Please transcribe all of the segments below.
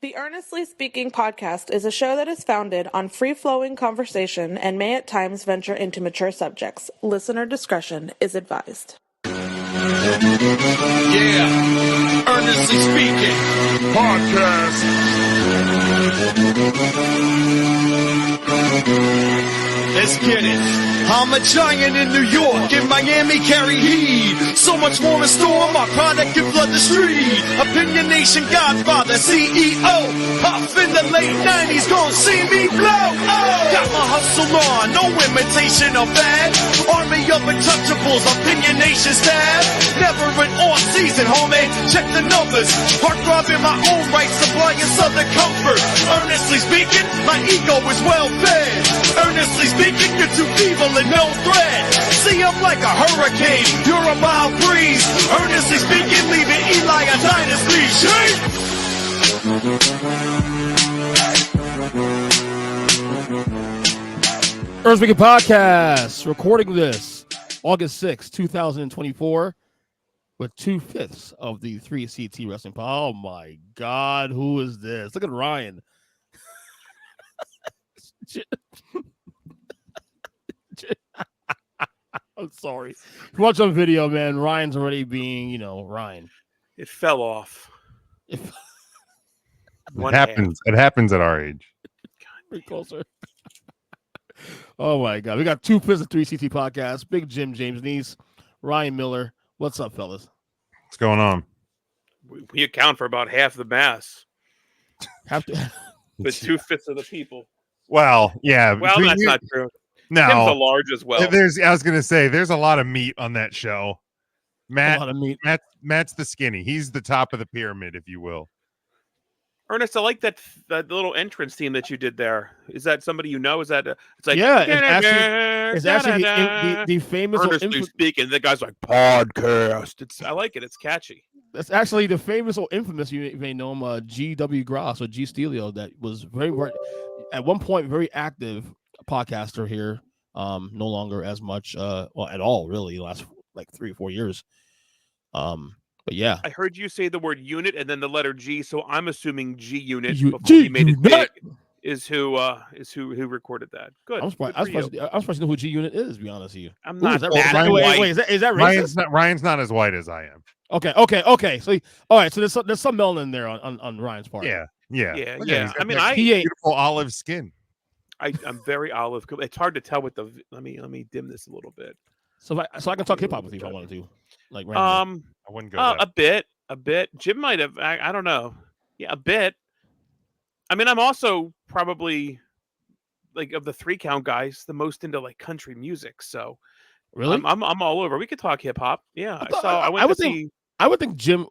The Earnestly Speaking podcast is a show that is founded on free-flowing conversation and may at times venture into mature subjects. Listener discretion is advised. Yeah, Earnestly Speaking podcast. Let's get it. I'm a giant in New York, in Miami carry heat. So much more in store, my product can flood the street. Opinion Nation Godfather, CEO. Puff in the late 90s, gon' see me blow. Oh. Got my hustle on, no imitation of that. Army of untouchables, Opinion Nation staff. Never an off season, homie, check the numbers. Heart throbbing my own right, supplying southern comfort. Earnestly speaking, my ego is well fed. Earnestly speaking, you're too evil and no threat. See, I'm like a hurricane, you're a mild breeze. Earnestly speaking, leaving Eli a dynasty. Shake! Earnestly Speaking podcast, recording this August 6, 2024, with 2/5 of the 3CT Wrestling Pod. Oh my God, who is this? Look at Ryan. I'm sorry. If you watch on video, man, Ryan's already being, Ryan. It fell off. It happens. It happens at our age. Pretty closer. Oh my God. We got 2/5 of 3CT podcast. Big Jim, James Nies, Ryan Miller. What's up, fellas? What's going on? We account for about half the mass. Have to. But 2/5 of the people. Well, yeah. Well, that's not true. No, Tim's a large as well. I was going to say, there's a lot of meat on that show. A lot of meat. Matt's the skinny. He's the top of the pyramid, if you will. Ernest, I like that little entrance theme that you did there. Is that somebody you know? Is that it's like it's actually the famous Earnestly Speaking. The guy's like podcast. I like it. It's catchy. That's actually the famous or infamous, you may know him, G.W. Gross or G. Stelio, that was very at one point very active podcaster here. No longer as much, at all, really, the last like 3 or 4 years. But yeah, I heard you say the word unit and then the letter G, so I'm assuming G Unit G he made it big is who recorded that. Good. I'm surprised to know who G Unit is. To be honest with you, I'm not. Wait, is that racist? Ryan's not as white as I am. Okay. So all right, so there's some melanin there on Ryan's part. Yeah. I mean, beautiful olive skin. I'm very olive. It's hard to tell with the. Let me dim this a little bit. So I can talk hip hop with you if I wanted to. Like I wouldn't go a bit. Jim might have. I don't know. Yeah, a bit. I mean, I'm also probably like of the 3 count guys, the most into like country music. So really, I'm all over. We could talk hip hop. Yeah, I would think Jim.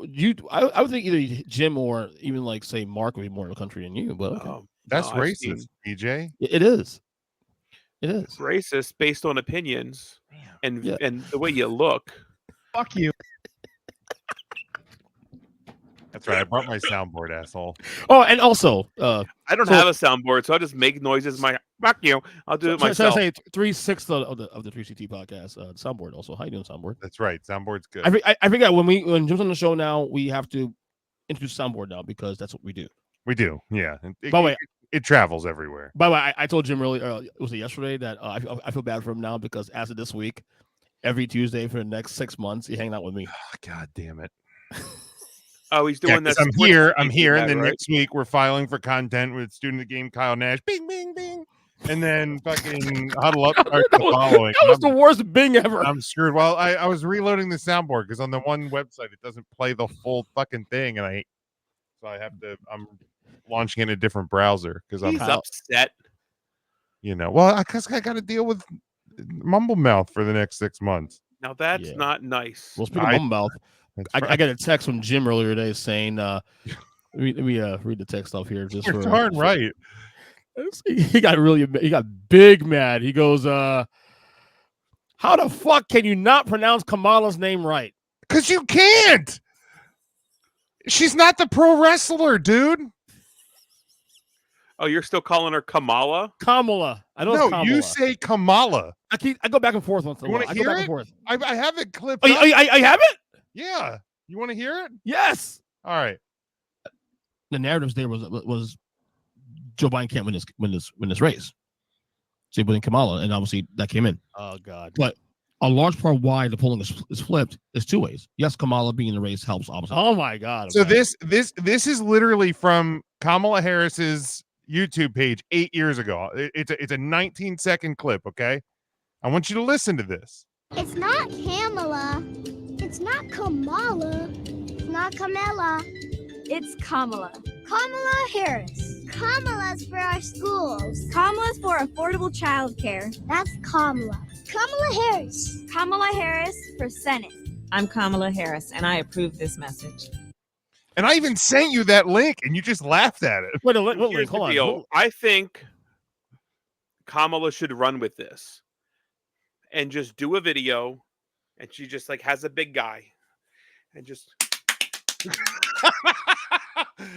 I would think either Jim or even like say Mark would be more in the country than you. But okay. That's racist, EJ. It is. It is racist based on opinions and the way you look. Fuck you. That's right. I brought my soundboard, asshole. Oh, and also, I don't have a soundboard, so I just make noises. Fuck you. I'll do it myself. So I say 3/6 of the 3CT podcast soundboard. Also, how you doing, soundboard? That's right. Soundboard's good. I forget when Jim's on the show now, we have to introduce soundboard now because that's what we do. We do, yeah. By the way, it travels everywhere. By the way, I told Jim earlier, was it yesterday, that I feel bad for him now because as of this week, every Tuesday for the next 6 months, he's hanging out with me. Oh, God damn it. Oh, he's doing that. I'm here, and then next week we're filing for content with student of the game Kyle Nash. Bing, bing, bing. And then fucking huddle up starts the following. That was the worst Bing ever. I'm screwed. Well, I was reloading the soundboard because on the one website it doesn't play the full fucking thing, and I'm launching in a different browser because I'm upset. Well, I got to deal with Mumble Mouth for the next 6 months. Now that's not nice. Well, speaking of Mumble Mouth, I got a text from Jim earlier today saying, let me read the text off here. Just You're darn right. He got big mad. He goes, how the fuck can you not pronounce Kamala's name right? Because you can't. She's not the pro wrestler, dude. Oh, you're still calling her Kamala? Kamala. I know. No, you say Kamala. I go back and forth once in a while. I go back and forth. I have it clipped. I have it? Yeah. You want to hear it? Yes. All right. the narratives there was Joe Biden can't win this race. So he put in Kamala, and obviously that came in. Oh God! But a large part of why the polling is flipped is two ways. Yes, Kamala being in the race helps. Obviously. Oh my God! So okay. this is literally from Kamala Harris's YouTube page 8 years ago. It's a 19-second clip. Okay, I want you to listen to this. It's not Kamala. It's not Kamala. It's not Kamala. It's Kamala. Kamala Harris. Kamala's for our schools. Kamala's for affordable childcare. That's Kamala. Kamala Harris. Kamala Harris for Senate. I'm Kamala Harris, and I approve this message. And I even sent you that link, and you just laughed at it. Wait, Here's the deal. I think Kamala should run with this and just do a video, and she just like has a big guy and just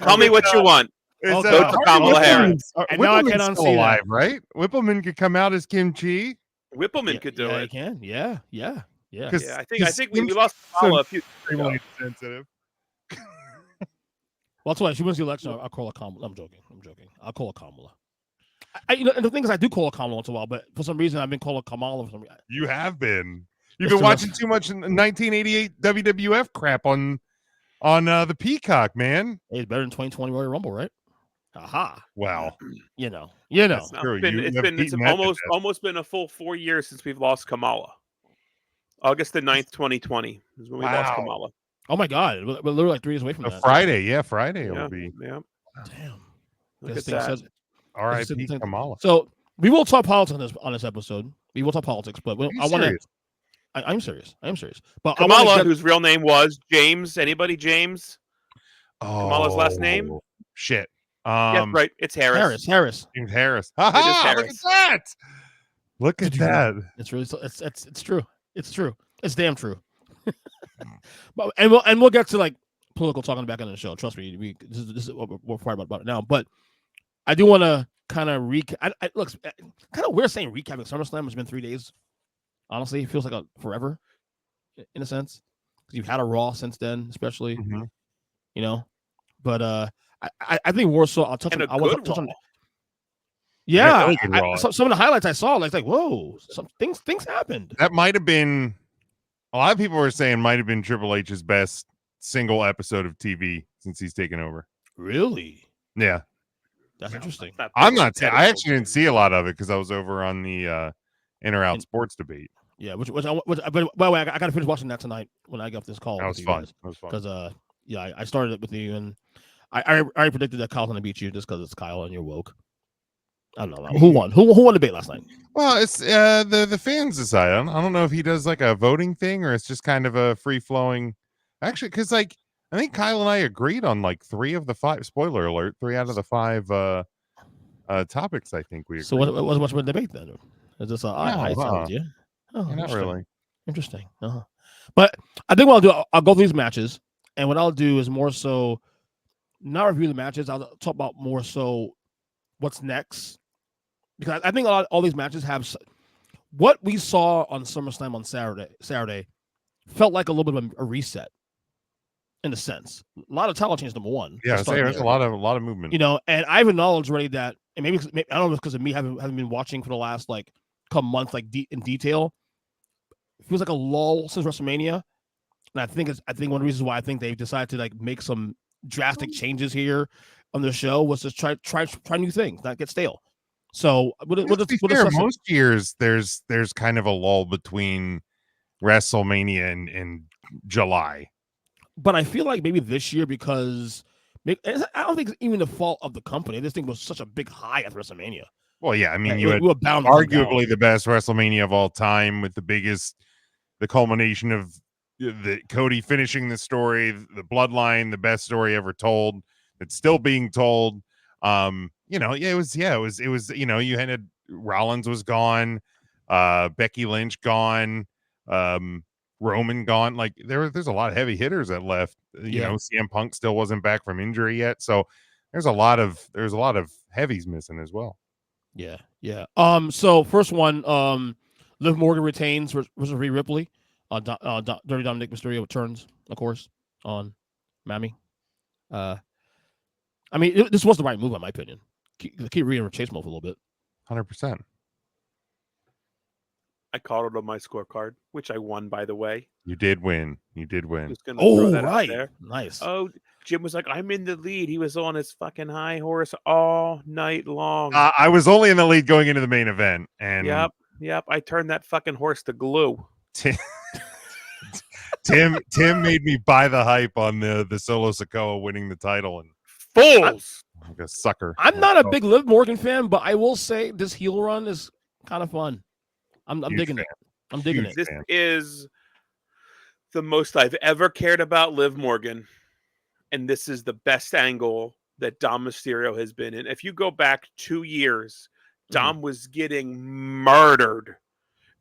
tell me what you want. Go to Kamala Harris. And now I can unsee alive, right? Whippleman could come out as Kim Chi. Whippleman could do it. He can. Yeah. Yeah, I think we lost Kamala a few extremely sensitive. Well, that's why she wins the election. I'll call her Kamala. I'm joking. I'll call her Kamala. And the thing is, I do call her Kamala once in a while, but for some reason, I've been calling her Kamala. For some reason. You have been. You've been watching too much 1988 WWF crap on the Peacock, man. Hey, it's better than 2020 Royal Rumble, right? Aha. Wow. You know. That's true. It's almost been a full 4 years since we've lost Kamala. August the 9th, 2020 is when we lost Kamala. Oh my God. We're literally like 3 years away from that. Friday. Friday will be. Yeah. Damn. Look at that. All right, Kamala. So we will talk politics on this episode. We will talk politics, but I want to. I'm serious. But Kamala, whose real name was James. Anybody James? Kamala's last name? Shit. Yeah, right. It's Harris. Harris. James Harris. Harris. Look at that. Look at that. It's really it's true. It's true. It's damn true. But we'll get to like political talking back on the show. Trust me. This is what we're fired about it now. But I do want to kind of recap. Look, kind of weird saying recapping SummerSlam. It's been 3 days. Honestly, it feels like forever, in a sense. You've had a Raw since then, especially. Mm-hmm. You know, but I think more so. I'll touch on. Yeah, some of the highlights I saw, like whoa, some things happened. That might have been. A lot of people were saying might have been Triple H's best single episode of TV since he's taken over. Really? Yeah, that's interesting. I'm not. I actually didn't see a lot of it because I was over on the In or Out sports debate. Yeah, which but by the way, I got to finish watching that tonight when I get off this call. That was fun. Because I started it with you, and I already predicted that Kyle's gonna beat you just because it's Kyle and you're woke. I don't know who won. Who won the debate last night? Well, it's the fans decide. I don't know if he does like a voting thing or it's just kind of a free flowing. Actually, because like I think Kyle and I agreed on like 3 of the 5. Spoiler alert: 3 out of the 5 topics. I think we. So what was much of a debate then? Is this I sound you? Oh, not really. Interesting. But I think what I'll do, I'll go through these matches, and what I'll do is more so not review the matches. I'll talk about more so what's next, because I think all these matches have what we saw on SummerSlam on Saturday felt like a little bit of a reset in a sense. A lot of title change, number one. Yeah, there's a lot of movement. You know, and I've acknowledged already that, and maybe I don't know if it's because of me having been watching for the last like couple months, like in detail. It feels like a lull since WrestleMania, and I think one of the reasons why I think they've decided to like make some drastic changes here on the show was to try new things, not get stale. So most years there's kind of a lull between WrestleMania and July, but I feel like maybe this year, because I don't think it's even the fault of the company. This thing was such a big high at WrestleMania. Well, yeah, I mean, you had arguably the best WrestleMania of all time with the culmination of the Cody finishing the story, the bloodline, the best story ever told. It's still being told. It was, you had Rollins was gone, Becky Lynch gone, Roman gone. Like there's a lot of heavy hitters that left. You know, CM Punk still wasn't back from injury yet, so there's a lot of heavies missing as well. Yeah. So first one, Liv Morgan retains versus Rhea Ripley. Dirty Dominic Mysterio returns, of course, on Mammy. I mean, this was the right move, in my opinion. Keep reading chase mode for a little bit. 100%. I called it on my scorecard, which I won, by the way. You did win. You did win. Just gonna throw that out right. there. Nice. Oh, Jim was like, I'm in the lead. He was on his fucking high horse all night long. I was only in the lead going into the main event, and Yep. I turned that fucking horse to glue. Tim made me buy the hype on the Solo Sikoa winning the title, and Fools. I'm like a sucker. I'm not a big Liv Morgan fan, but I will say this heel run is kind of fun. I'm digging it. I'm digging it. This is the most I've ever cared about Liv Morgan, and this is the best angle that Dom Mysterio has been in. If you go back 2 years, Dom was getting murdered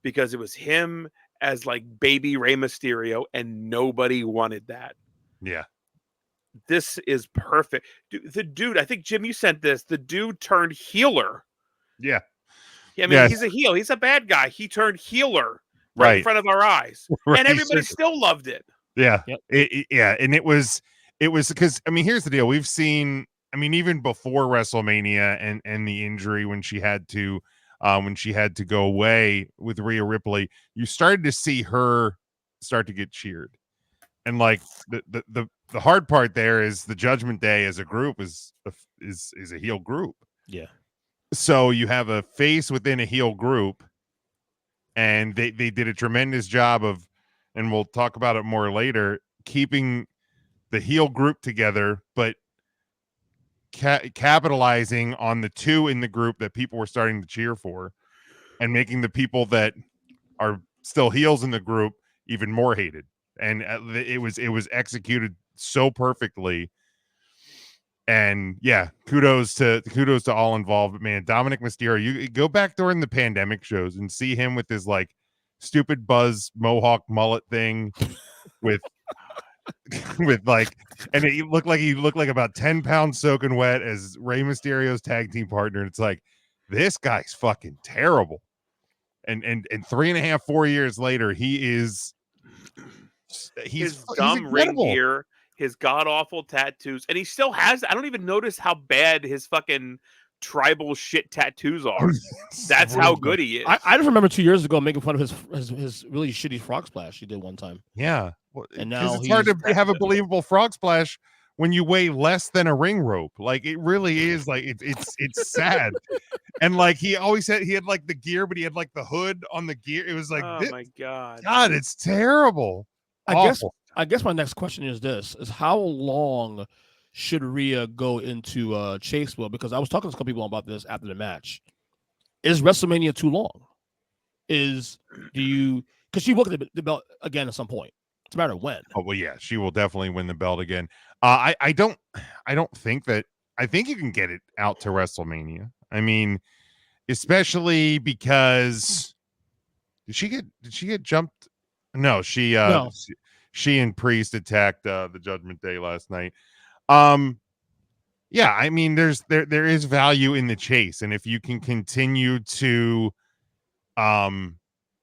because it was him as like baby Rey Mysterio, and nobody wanted that. Yeah. This is perfect. The dude, I think, Jim, you sent this. The dude turned healer. Yeah. I mean, he's a heel. He's a bad guy. He turned healer right in front of our eyes. Right. And everybody still loved it. Yeah. Yep. Yeah. And it was because, I mean, here's the deal. We've seen, I mean, even before WrestleMania and the injury when she had to go away with Rhea Ripley, you started to see her start to get cheered. And like the hard part there is the Judgment Day as a group is a heel group. Yeah. So you have a face within a heel group, and they did a tremendous job of, and we'll talk about it more later, keeping the heel group together, but capitalizing on the two in the group that people were starting to cheer for, and making the people that are still heels in the group even more hated. And it was executed so perfectly. And yeah, kudos to all involved. But man, Dominic Mysterio, you go back during the pandemic shows and see him with his like stupid buzz mohawk mullet thing with like, and he looked like about 10 pounds soaking wet as Rey Mysterio's tag team partner. And it's like, this guy's fucking terrible. And 3.5, 4 years later, he's dumb ring gear, his god awful tattoos, and he still has. I don't even notice how bad his fucking tribal shit tattoos are. That's how good he is. I just remember 2 years ago making fun of his really shitty frog splash he did one time. Yeah, and now it's hard to have a believable frog splash when you weigh less than a ring rope. Like it really is. Like it's sad. And like he always said, he had like the gear, but he had like the hood on the gear. It was like, oh my god, it's terrible. I guess my next question is this: is how long should Rhea go into chase mode? Because I was talking to some people about this after the match. Is WrestleMania too long? Because she will get the belt again at some point. It's a matter of when. Oh well, yeah, she will definitely win the belt again. I don't think that. I think you can get it out to WrestleMania. I mean, especially because did she get jumped? No, she and Priest attacked the Judgment Day last night. Yeah, I mean, there is value in the chase, and if you can continue to, have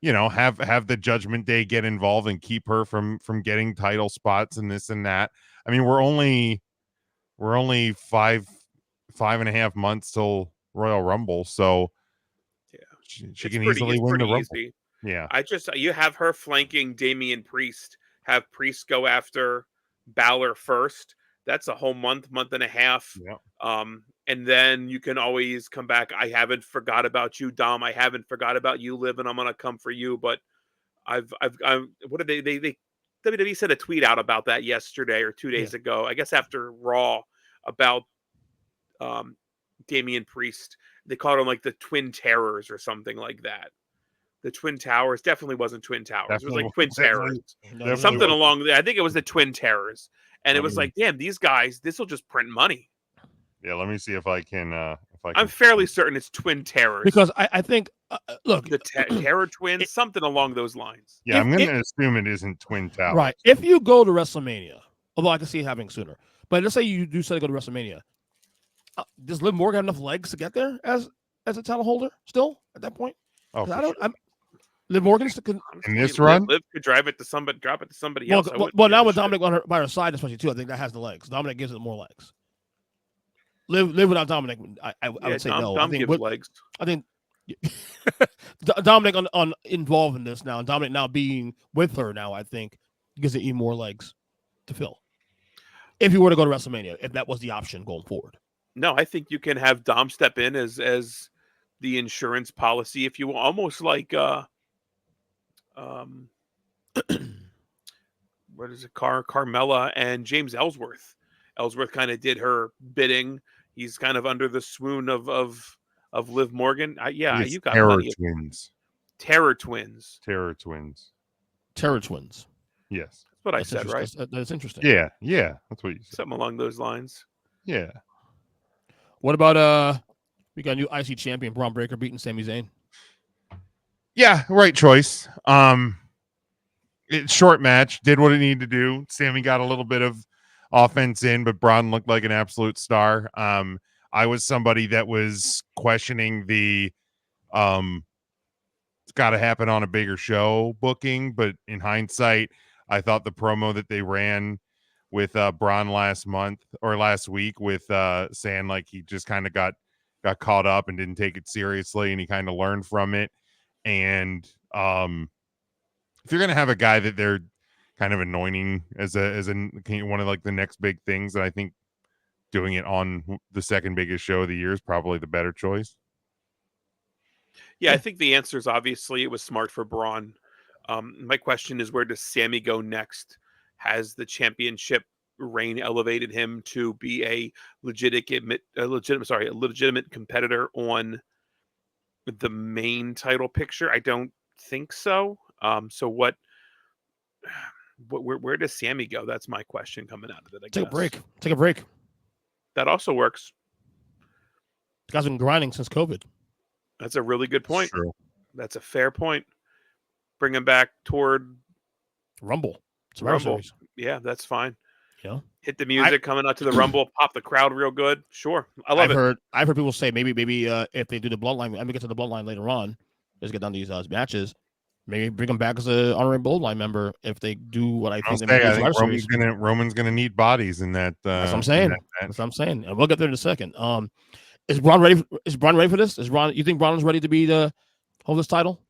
the Judgment Day get involved and keep her from getting title spots and this and that. I mean, we're only 5.5 months till Royal Rumble, so yeah, she can easily win the Rumble. Easy. Yeah, you have her flanking Damian Priest. Have Priest go after Balor first. That's a whole month and a half. Yeah. And then you can always come back. I haven't forgot about you, Dom. I haven't forgot about you, Liv, and I'm gonna come for you. But I've what did they WWE sent a tweet out about that yesterday or 2 days ago. I guess after Raw about Damian Priest. They called him like the Twin Terrors or something like that. The Twin Towers definitely wasn't Twin Towers. It was like Twin Terrors. Something along there. I think it was the Twin Terrors. And it was like, damn, these guys, this will just print money. Yeah, let me see if I can. I'm fairly certain it's Twin Terrors. Because I think, look. The Terror Twins, something along those lines. Yeah, I'm going to assume it isn't Twin Towers. Right. If you go to WrestleMania, although I can see it happening sooner, but let's say you do say go to WrestleMania, does Liv Morgan have enough legs to get there as a title holder still at that point? Oh, Liv Morgan's in this run. Liv could drop it to somebody else. Well, now with Dominic by her side, especially too, I think that has the legs. Dominic gives it more legs. live without Dominic. I would say no. Dom gives legs. I think Dominic on involved in this now, and Dominic now being with her now, I think gives it even more legs to fill. If you were to go to WrestleMania, if that was the option going forward. No, I think you can have Dom step in as the insurance policy, if you will, almost like what is it, Carmella and James Ellsworth. Ellsworth kind of did her bidding. He's kind of under the swoon of Liv Morgan. Yes, you got Terror plenty of Twins. Terror Twins. Terror Twins. Terror Twins. Yes. That's what I said, right? That's interesting. Yeah, that's what you said. Something along those lines. Yeah. What about we got a new IC champion, Braun Breaker beating Sami Zayn. Yeah, right choice. Short match, did what it needed to do. Sammy got a little bit of offense in, but Braun looked like an absolute star. I was somebody that was questioning the it's got to happen on a bigger show booking, but in hindsight, I thought the promo that they ran with Braun last week with saying like he just kind of got caught up and didn't take it seriously, and he kind of learned from it. And if you're gonna have a guy that they're kind of anointing as one of like the next big things, that I think doing it on the second biggest show of the year is probably the better choice. Yeah, I think the answer is obviously it was smart for Braun. My question is, where does Sammy go next? Has the championship reign elevated him to be a legitimate competitor on the main title picture? I don't think so. So where does Sammy go? That's my question coming out of it. Take a break. That also works. The guy's been grinding since COVID. That's a really good point. True. That's a fair point. Bring him back toward Rumble. It's a Rumble. series. Yeah, that's fine. Yeah. Hit the music coming out to the Rumble, pop the crowd real good. Sure. I love it. I've heard people say maybe if they do the bloodline, I'm gonna get to the bloodline later on. Let's get down to these matches. Maybe bring him back as an honorary bloodline member if they do what I think. I think Roman's gonna need bodies in that. That's what I'm saying. That's what I'm saying. And we'll get there in a second. Is Braun ready? Is Braun ready for this? You think Braun is ready to hold this title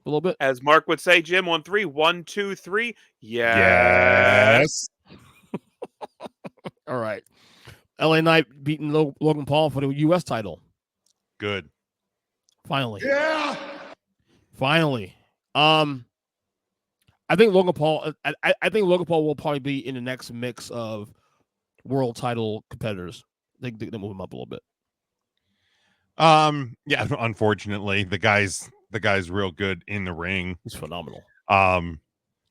a little bit? As Mark would say, Jim, on 3, 1, 2, 3. Yes. All right. LA Knight beating Logan Paul for the U.S. title. Good. Finally. Yeah. Finally. I think Logan Paul. I think Logan Paul will probably be in the next mix of world title competitors. They move him up a little bit. Yeah. Unfortunately, the guy's real good in the ring. He's phenomenal.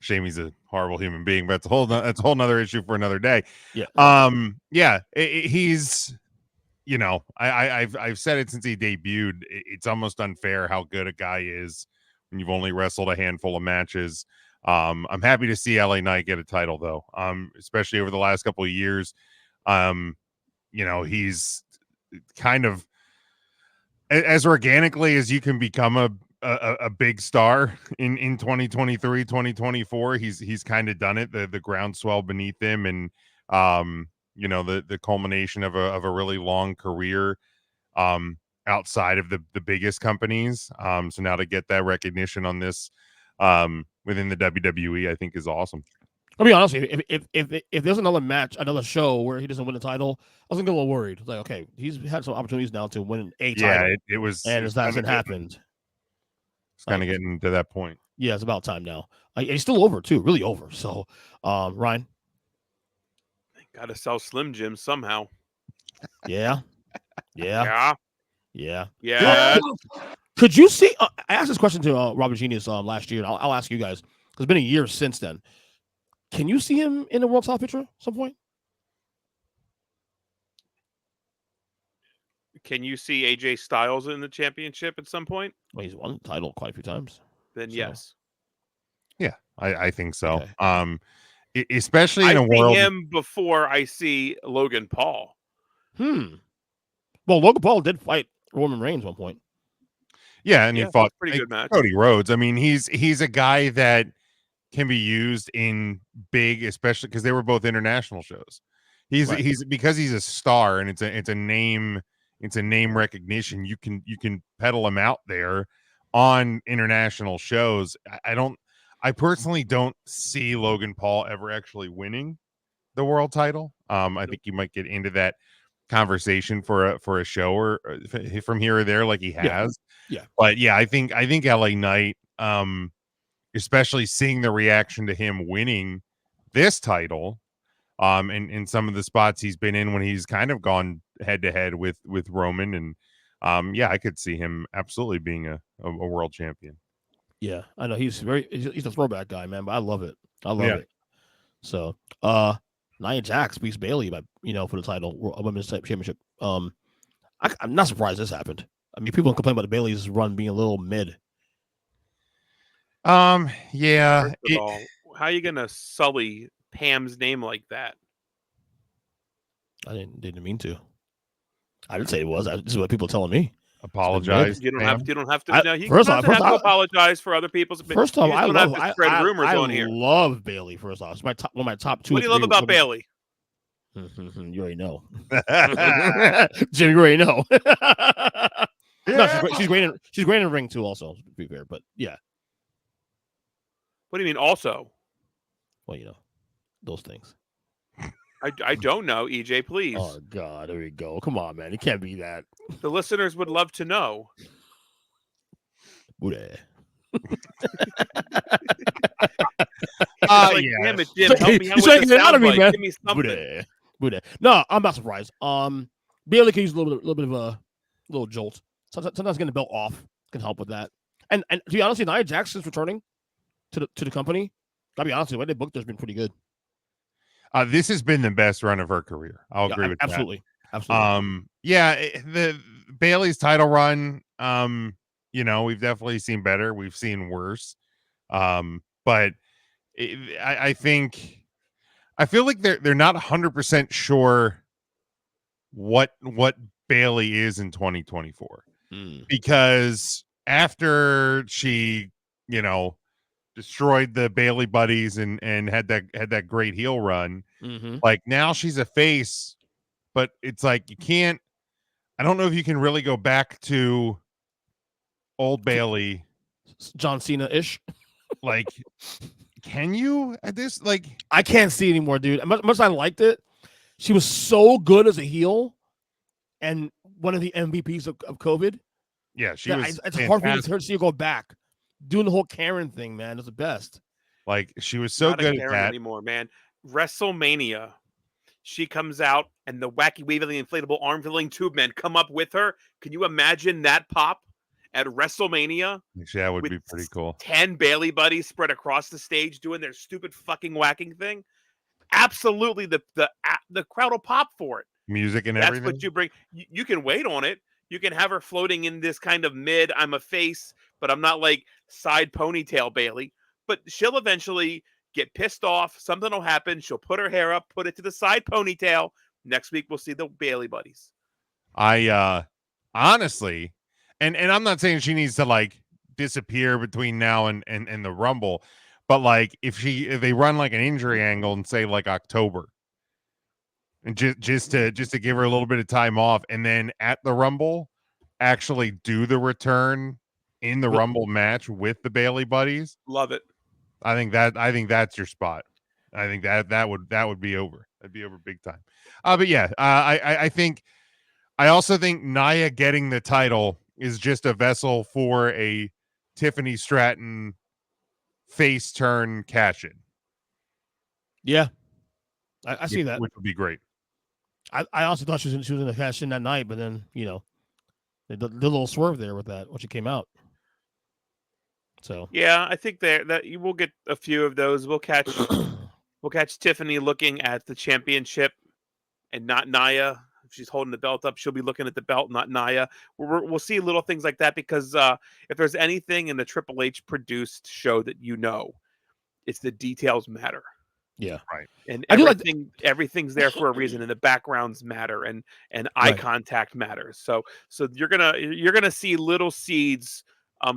Shame he's a horrible human being, but that's a whole nother issue for another day. Yeah. Yeah. He's, I've said it since he debuted. It's almost unfair how good a guy is when you've only wrestled a handful of matches. I'm happy to see LA Knight get a title though. Especially over the last couple of years. He's kind of as organically as you can become a big star in 2023, 2024. He's kind of done it. The groundswell beneath him, and the culmination of a really long career outside of the biggest companies. So now to get that recognition on this within the WWE, I think is awesome. I'll be honest with you, if there's another match, another show where he doesn't win the title, I was gonna get a little worried. Like, okay, he's had some opportunities now to win a title. Yeah, it hasn't happened. It's kind of getting to that point. Yeah, it's about time now. He's still over too, really over. So, Ryan, gotta sell Slim Jim somehow. Yeah. Could you see? I asked this question to Robert Genius last year, and I'll ask you guys. It's been a year since then. Can you see him in the world title picture at some point? Can you see AJ Styles in the championship at some point? Well, he's won the title quite a few times. Then yes. Yeah, I think so. Okay. Especially in a I world. see him before I see Logan Paul. Well, Logan Paul did fight Roman Reigns at one point. Yeah, and he fought pretty good match. Cody Rhodes. I mean, he's a guy that can be used in big, especially because they were both international shows. He's because he's a star and it's a name recognition. You can pedal him out there on international shows. I personally don't see Logan Paul ever actually winning the world title. I think you might get into that conversation for a show or from here or there, like he has. Yeah. But yeah, I think LA Knight, especially seeing the reaction to him winning this title, in some of the spots he's been in when he's kind of gone head to head with Roman, and yeah, I could see him absolutely being a world champion. Yeah, I know he's a throwback guy, man, but I love it. I love Yeah. it. So, Nia Jax beats Bailey by for the title women's championship. I'm not surprised this happened. I mean, people complain about Bailey's run being a little mid. Yeah. First of all, how are you gonna sully Pam's name like that? I didn't mean to. I didn't say it was. This is what people are telling me. Apologize. You don't have to. You don't have to. No, he first doesn't off, have to apologize for other people's. First off, I love. Have to spread rumors on here. Love Bailey. First off, it's one of my top two. What do you love about Bailey? You already know, Jim. You already know. No, she's great. She's great in the ring too. Also, to be fair, but yeah. What do you mean? Also, well, those things. I don't know, EJ. Please. Oh God, there we go. Come on, man. It can't be that. The listeners would love to know. Booty. Like, damn it, Jim. Help me out with the soundbite. Man. Give me something. Booty. No, I'm not surprised. Bailey can use a little bit of a little jolt. Sometimes getting the belt off can help with that. And to be honest, Nia Jackson's returning to the company. Gotta be honest, the way they booked her has been pretty good. This has been the best run of her career. I'll agree with absolutely. that. Absolutely. Yeah, the Bailey's title run, we've definitely seen better. We've seen worse. But I feel like they're not 100% sure what Bailey is in 2024. Because after she, destroyed the Bailey buddies and had that great heel run. Like now she's a face, but it's like I don't know if you can really go back to old Bailey, John Cena-ish. Like, can you at this? Like, I can't see anymore, dude. Much as I liked it, she was so good as a heel and one of the MVPs of COVID. Yeah, she was. It's hard for me to see her go back. Doing the whole Karen thing, man, is the best. Like, she was so Not good a Karen at that anymore, man. WrestleMania, she comes out and the wacky waving inflatable arm filling tube men come up with her. Can you imagine that pop at WrestleMania? Actually, that would be pretty cool. 10 Bailey buddies spread across the stage doing their stupid fucking whacking thing. Absolutely, the crowd will pop for it. Music and That's everything. what you bring. You can wait on it. You can have her floating in this kind of mid, I'm a face, but I'm not like side ponytail Bailey. But she'll eventually get pissed off. Something will happen. She'll put her hair up, put it to the side ponytail. Next week, we'll see the Bailey buddies. I honestly, and I'm not saying she needs to like disappear between now and the Rumble, but like if they run like an injury angle and say like October, and just to give her a little bit of time off, and then at the Rumble actually do the return in the Rumble match with the Bailey buddies. Love it. I think that's your spot. I think that would be over. That'd be over big time. But yeah, I also think Nia getting the title is just a vessel for a Tiffany Stratton face turn cash in. Yeah, I see that, which would be great. I also thought she was in the cash in that night, but then the little swerve there with that when she came out. So yeah, I think that you will get a few of those. We'll catch Tiffany looking at the championship and not Nia. If she's holding the belt up, she'll be looking at the belt, not Nia. We'll see little things like that because if there's anything in the Triple H produced show that it's the details matter. Yeah, right. And everything's there for a reason, and the backgrounds matter, and eye contact matters. So you're gonna see little seeds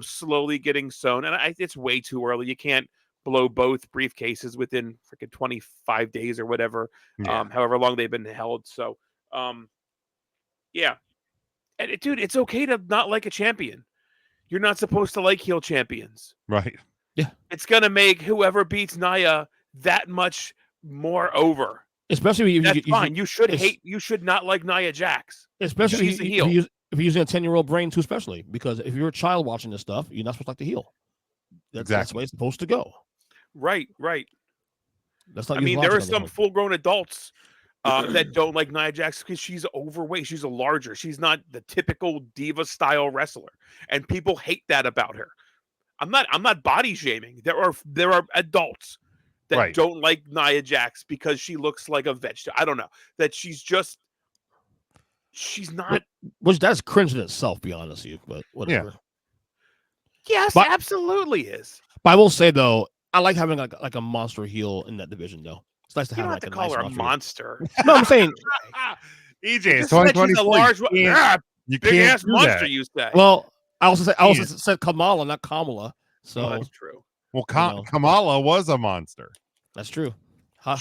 slowly getting sown, and it's way too early. You can't blow both briefcases within freaking 25 days or whatever, Yeah. however long they've been held. So, yeah. And dude, it's okay to not like a champion. You're not supposed to like heel champions. Right. It's going to make whoever beats Nia that much more over. Especially if That's fine. You should not like Nia Jax. Especially She's a if heel. you're using a 10-year-old brain too, especially because if you're a child watching this stuff, you're not supposed to like the heel. That's the way it's supposed to go. Right. That's not. I mean, there are some full-grown adults that don't like Nia Jax because she's overweight. She's she's not the typical diva-style wrestler, and people hate that about her. I'm not body shaming. There are adults that don't like Nia Jax because she looks like a vegetable. I don't know. That she's not. Which that's cringe in itself, be honest with you, but whatever. Yes, absolutely is. But I will say though, I like having like a monster heel in that division though. It's nice to have like a call nice her a monster. No, I'm saying EJ, it's 2024. Big ass monster. You say. Well, I also said Kamala, not Kamala. So that's true. Well, Kamala was a monster. That's true. You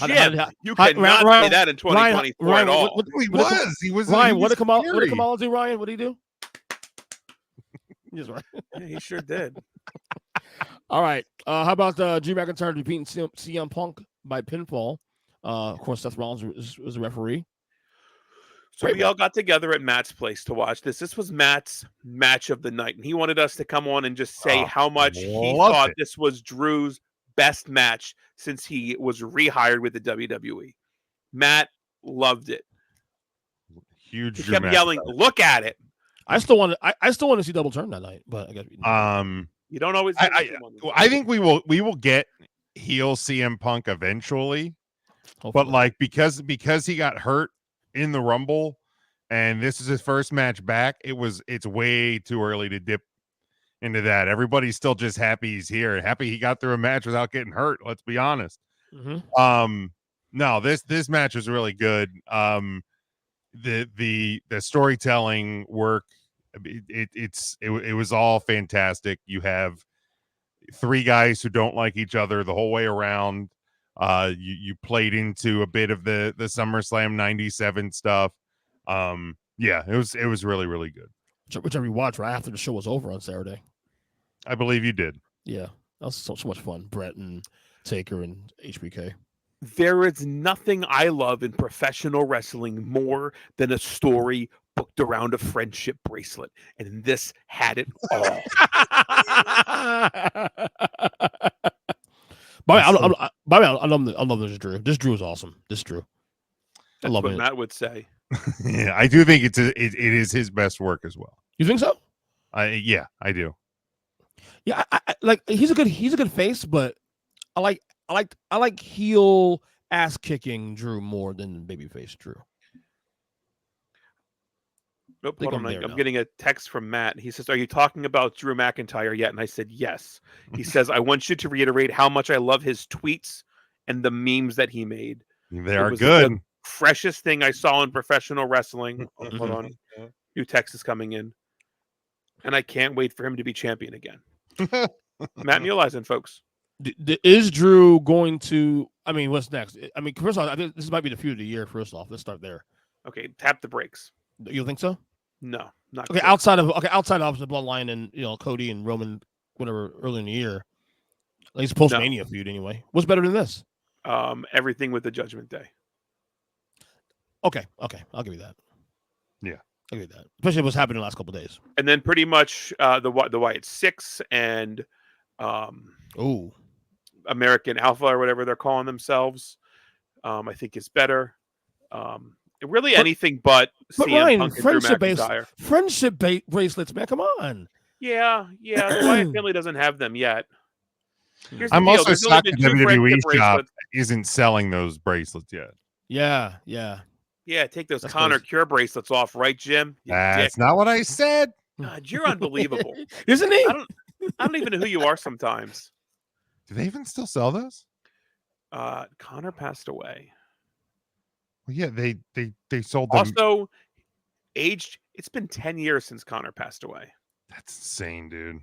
cannot say that in 2024 at all. He was. Ryan, what did Kamala do? Ryan, what did he do? He's right. Yeah, he sure did. All right. How about Drew McIntyre beating CM Punk by pinfall? Of course, Seth Rollins was a referee. So we all got together at Matt's place to watch this. This was Matt's match of the night, and he wanted us to come on and just say how much he thought this was Drew's best match since he was rehired with the WWE. Matt loved it. Huge. He kept yelling, "Look at it!" I still want to see Double Turn that night, but I guess you don't always. I think we will get heel CM Punk eventually, hopefully. But like because he got hurt in the Rumble, and this is his first match back, it's way too early to dip into that. Everybody's still just happy he's here, happy he got through a match without getting hurt. Let's be honest. Mm-hmm. No, this match was really good. The storytelling work, it was all fantastic. You have three guys who don't like each other the whole way around. You played into a bit of the SummerSlam 97 stuff. Yeah, it was really, really good. Which I rewatched right after the show was over on Saturday. I believe you did. Yeah, that was so much fun. Brett and Taker and HBK. There is nothing I love in professional wrestling more than a story booked around a friendship bracelet, and this had it all. I love this Drew. This Drew is awesome. This Drew. That's what Matt would say. Yeah, I do think it is his best work as well. You think so? Yeah, I do. Yeah, I like he's a good face, but I like heel ass kicking Drew more than babyface Drew. Nope, hold on. I'm getting a text from Matt. He says, "Are you talking about Drew McIntyre yet?" And I said, "Yes." He says, "I want you to reiterate how much I love his tweets and the memes that he made. They are good. The freshest thing I saw in professional wrestling." Hold on. New text is coming in. And I can't wait for him to be champion again. Matt Muleisen, folks. Is Drew going to? I mean, what's next? I mean, first off, this might be the feud of the year. First off, let's start there. Okay, tap the brakes. You think so? No, not okay. Good. Outside of the Bloodline and Cody and Roman, whatever, early in the year, at least post-Mania feud anyway. What's better than this? Everything with the Judgment Day. Okay, I'll give you that. Yeah, I'll give you that. Especially what's happened in the last couple of days. And then pretty much the Wyatt Six and American Alpha or whatever they're calling themselves. I think is better. Really anything but CM Ryan, Punk and Drew McIntyre. Friendship bracelets, man. Come on. Yeah. The Wyatt family doesn't have them yet. I'm also shocked the WWE shop isn't selling those bracelets yet. Yeah. Yeah, take those Connor Cure bracelets off, right, Jim? That's not what I said. God, you're unbelievable. Isn't he? I don't even know who you are sometimes. Do they even still sell those? Connor passed away. Well, yeah, they sold them. Also, aged. It's been 10 years since Connor passed away. That's insane, dude.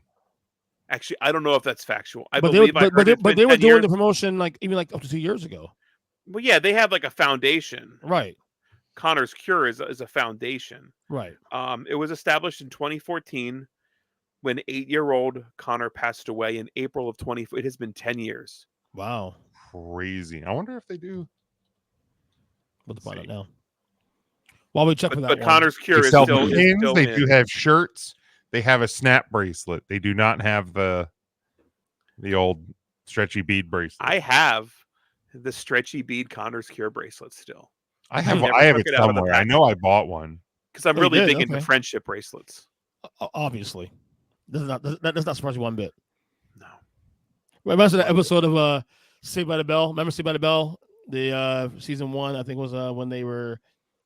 Actually, I don't know if that's factual. I But believe they were doing years. the promotion like even like up to 2 years ago. Well, yeah, they have like a foundation. Right. Connor's Cure is a foundation. Right. It was established in 2014 when 8-year-old Connor passed away in April of 20. It has been 10 years. Wow. Crazy. I wonder if they do. We'll find out now. While we check for that But one. Connor's Cure They is sell still pins. They in. do have shirts. They have a snap bracelet. They do not have the old stretchy bead bracelet. I have the stretchy bead Connor's Cure bracelet still. I have never it took it out of the somewhere. I know I bought one. Because I'm Oh, you really did? big into Okay. friendship bracelets. Obviously. That does not surprise you one bit. No. Remember that episode of Saved by the Bell? Remember Saved by the Bell? The season 1, I think, was when they were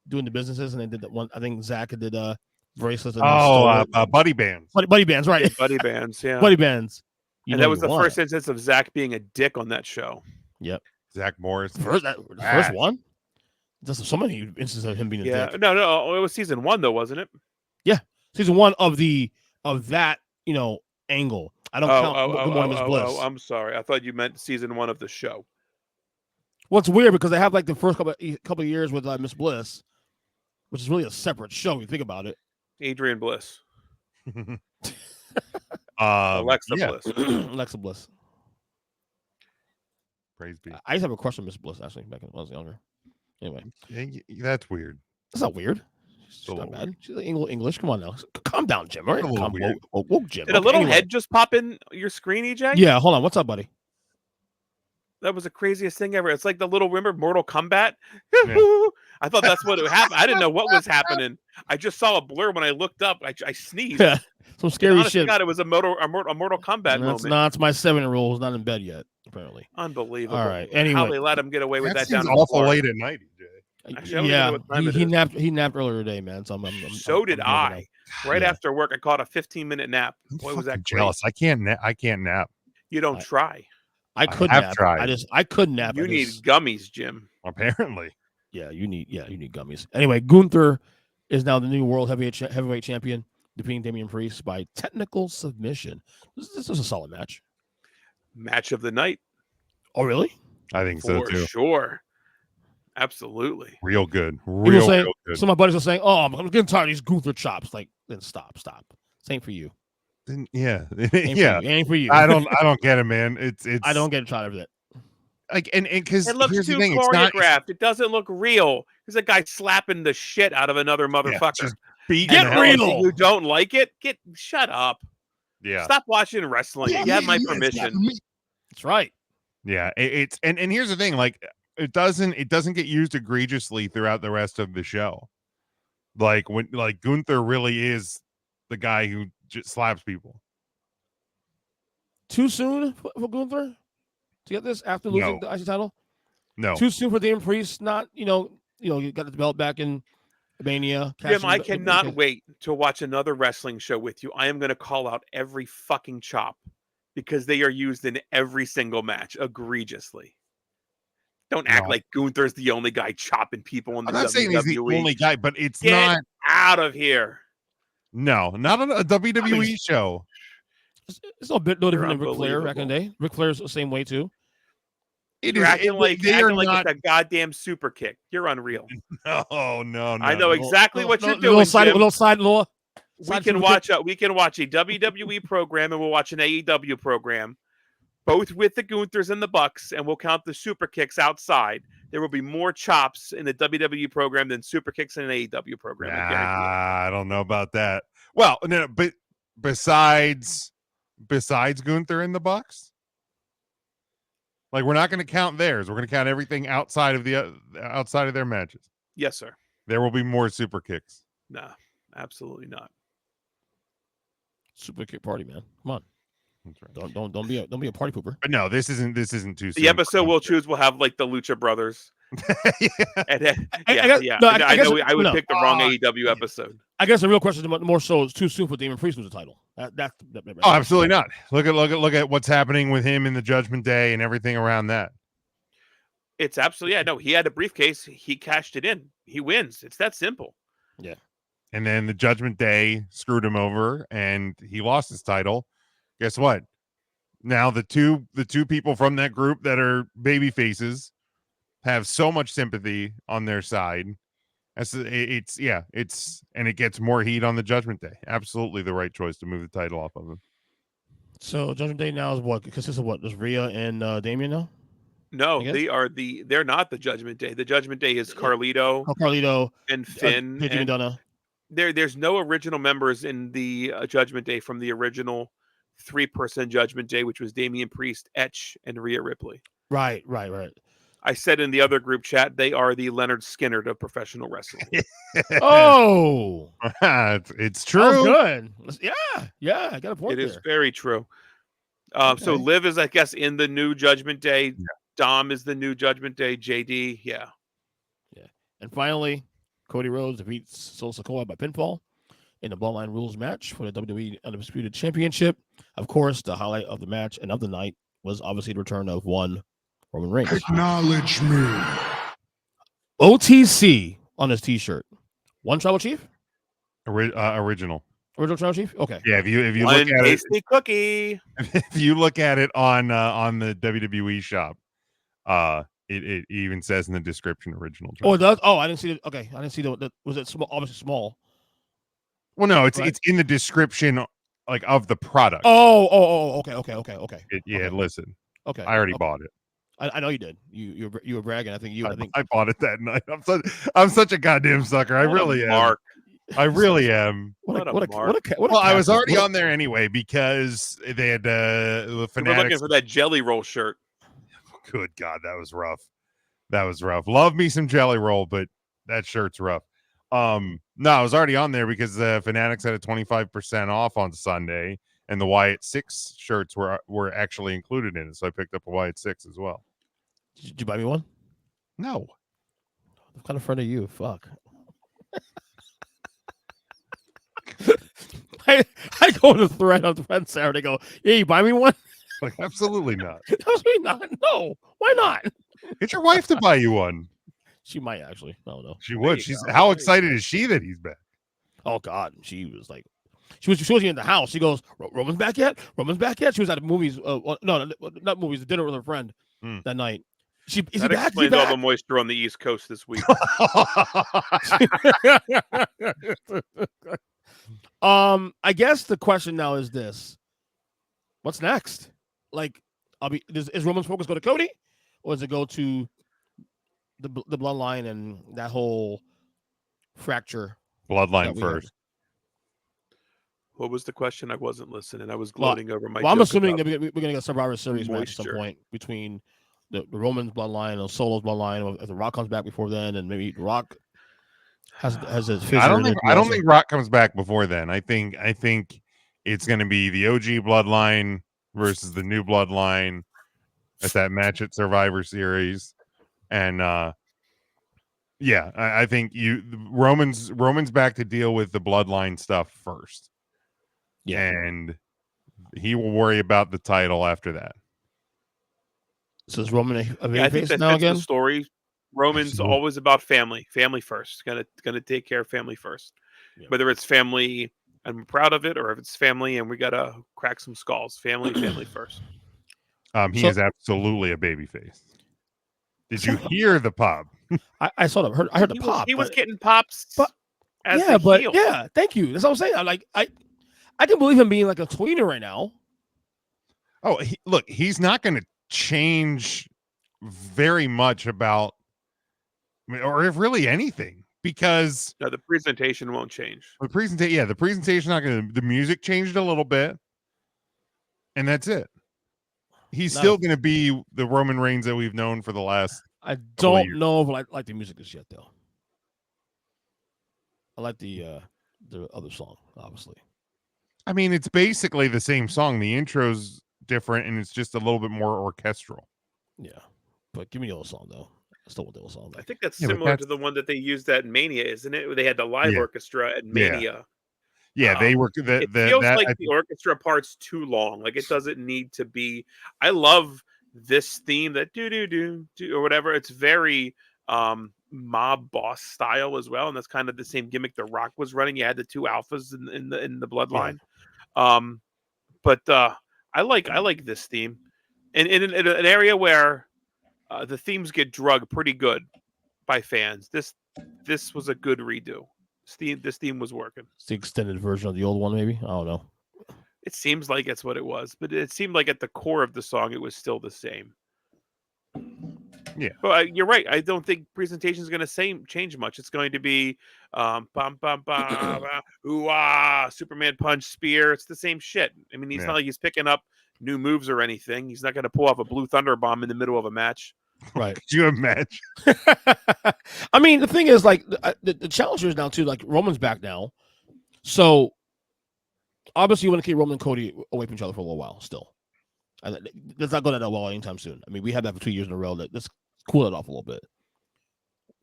doing the businesses and they did that one. I think Zach did bracelets. And buddy bands. Buddy bands, right? Yeah, buddy bands, yeah. Buddy bands. You and know that was you the want first it. instance of Zach being a dick on that show. Yep. Zach Morris. The first one? There's so many instances of him being a dick. No, it was season 1 though, wasn't it? Yeah, season 1 of that angle. I don't count Good Morning Miss Bliss. I'm sorry. I thought you meant season 1 of the show. Well, it's weird because they have like the first couple of years with Miss Bliss, which is really a separate show. If you think about it. Adrian Bliss. Alexa Bliss. Alexa Bliss. Praise be. I used to have a crush on Miss Bliss actually back when I was younger. Anyway, that's weird. That's not weird. She's not bad. She's like English. Come on now, calm down, Jim. All right, woke Jim. Did a little head just pop in your screen, EJ? Yeah, hold on. What's up, buddy? That was the craziest thing ever. It's like the little Mortal Kombat. Yeah. I thought that's what would happen. I didn't know what was happening. I just saw a blur when I looked up. I sneezed. Yeah, some scary shit. God, it was a Mortal Kombat moment. It's my 7-year-old who's not in bed yet. Apparently, unbelievable. All right. Anyway, how they let him get away with that down awful late at night, EJ. Actually, he napped. He napped earlier today, man. So so did I. Right after work, I caught a 15-minute nap. Boy, was that jealous. great. I can't nap. You don't try. I could have nap. tried. I couldn't nap. You need gummies, Jim. Apparently. Yeah, you need gummies. Anyway, Gunther is now the new world heavyweight champion, defeating Damian Priest by technical submission. This is a solid match. Match of the night. Oh, really? I think so too. For sure. Absolutely. Real good. Real good. Some of my buddies are saying, "Oh, I'm getting tired of these Gunther chops." Like, then stop. Same for you. Yeah. Ain't for you. I don't get it, man. It's I don't get tired of it. Like and because it looks too choreographed. It doesn't look real. There's a guy slapping the shit out of another motherfucker. Get real. You don't like it? Shut up. Yeah. Stop watching wrestling. You have my permission. That's right. Yeah. It's and here's the thing, like it doesn't get used egregiously throughout the rest of the show. Like when Gunther really is the guy who just slaps people. Too soon for Gunther to get this after losing the IC title? No. Too soon for Damian Priest. Not you got the belt back in Mania. Jim, I cannot wait to watch another wrestling show with you. I am going to call out every fucking chop because they are used in every single match egregiously. Don't act like Gunther's the only guy chopping people in the WWE. I'm not saying he's the only guy, but it's Get not out of here. No, not on a WWE show. It's a bit no different than Ric Flair back in the day. Ric Flair's the same way too. You're acting like it's a goddamn super kick. You're unreal. No. I know exactly what you're doing. Little side law. We can watch a WWE program and we'll watch an AEW program, both with the Gunthers and the Bucks, and we'll count the super kicks outside. There will be more chops in the WWE program than super kicks in an AEW program. I don't know about that. Well, no, but besides Gunther and the Bucks, like we're not going to count theirs. We're going to count everything outside of their matches. Yes, sir. There will be more super kicks. No, absolutely not. Super kick party, man. Come on. That's right. Don't be a party pooper. But no, this isn't too soon. The episode we'll choose will have like the Lucha Brothers. I would pick the wrong AEW episode. I guess the real question is more so is too soon for Damian Priest to lose the title. Absolutely not. Look at what's happening with him in the Judgment Day and everything around that. It's absolutely he had a briefcase. He cashed it in. He wins. It's that simple. Yeah. And then the Judgment Day screwed him over and he lost his title. Guess what? Now the two people from that group that are baby faces have so much sympathy on their side. It gets more heat on the Judgment Day. Absolutely the right choice to move the title off of him. So Judgment Day now is what? Consists of what? There's Rhea and Damien now? No, they're not the Judgment Day. The Judgment Day is Carlito, Carlito, and Finn, JT and McDonough. There's no original members in the Judgment Day from the original 3-person Judgment Day, which was Damian Priest, Etch, and Rhea Ripley. Right. I said in the other group chat, they are the Leonard Skinner of professional wrestling. Oh, it's true. That was good. Yeah, I got a point. It is very true. So Liv is, I guess, in the new Judgment Day. Yeah. Dom is the new Judgment Day. JD, yeah. And finally, Cody Rhodes defeats Solo Sikoa by pinfall in the Bloodline Rules match for the WWE Undisputed Championship. Of course, the highlight of the match and of the night was obviously the return of one Roman Reigns. Acknowledge me. OTC on his T-shirt. One Tribal Chief? Original Tribal Chief? Okay. Yeah, if you One look at tasty it, cookie. if you look at it on the WWE shop, it even says in the description original. Oh, it does? Oh, I didn't see it. Okay, I didn't see the was it small? Obviously small. Well, no, it's Right. it's in the description like of the product. Okay. Listen. Okay. I already bought it. I know you did. You were bragging. I think I bought it that night. I'm such a goddamn sucker. I really am. Mark. I really am. What a Well, I was already on there anyway because they had the We're Fanatics. looking for that Jelly Roll shirt. Good God, that was rough. Love me some Jelly Roll, but that shirt's rough. No, I was already on there because the Fanatics had a 25% off on Sunday, and the Wyatt 6 shirts were actually included in it. So I picked up a Wyatt 6 as well. Did you buy me one? No. I'm kind of friend of you. Fuck. I go to the thread on Friend Saturday. Go, yeah, you buy me one? Like, absolutely not. Absolutely not. No, why not? Get your wife to buy you one. She might actually. I don't know. She would. How excited is she that he's back? Oh God, she was like, she was in the house. She goes, Roman's back yet? Roman's back yet? She was at the movies. No, not movies. The dinner with her friend that night. Is he back? Explains all the moisture on the East Coast this week. I guess the question now is this: what's next? Like, is Roman's focus go to Cody, or does it go to the bloodline and that whole fracture? Bloodline first. What was the question? I wasn't listening. I was gloating over my. Well, I'm assuming that we're going to get a Survivor Series match at some point between the Roman's bloodline and Solo's bloodline. If the Rock comes back before then, and maybe the Rock has his fissure. I don't think Rock comes back before then. I think it's going to be the OG bloodline versus the new bloodline at that match at Survivor Series, and I think Roman's back to deal with the bloodline stuff first. Yeah, and he will worry about the title after that. So is Roman a I think that's now again? The story. Roman's always about family first. Gonna take care of family first. Yeah. Whether it's family, I'm proud of it, or if it's family and we gotta crack some skulls. Family first. He is absolutely a babyface. Did you hear the pop? I saw them. I heard the pop. He was getting pops. Heel. Thank you. That's what I'm saying. I'm like, I can believe him being like a tweener right now. Oh, look, he's not going to change very much about, or if really anything, because the presentation won't change. The presentation not going to. The music changed a little bit, and that's it. He's still going to be the Roman Reigns that we've known for the last. I don't know if I like the music as yet, though. I like the other song, obviously. I mean, it's basically the same song. The intro's different, and it's just a little bit more orchestral. Yeah, but give me the old song though. I still want the old song. I think that's similar to the one that they used at Mania, isn't it? Where they had the live orchestra at Mania. Yeah, they were. It feels like the orchestra part's too long. Like it doesn't need to be. I love this theme that do or whatever. It's very mob boss style as well, and that's kind of the same gimmick The Rock was running. You had the two alphas in the bloodline. But I like this theme, and in an area where the themes get drugged pretty good by fans. This was a good redo. This theme was working. It's the extended version of the old one, maybe. I don't know. It seems like it's what it was, but it seemed like at the core of the song, it was still the same. Yeah. But you're right. I don't think presentation is going to change much. It's going to be bum bum bum ooh ah, Superman punch spear. It's the same shit. I mean, he's not like he's picking up new moves or anything. He's not going to pull off a blue thunder bomb in the middle of a match. Right. Could you imagine? I mean, the thing is, like, the challenge is now too. Like, Roman's back now, so obviously you want to keep Roman and Cody away from each other for a little while still. And that's not going to go well anytime soon. I mean, we had that for 2 years in a row. Let's cool it off a little bit.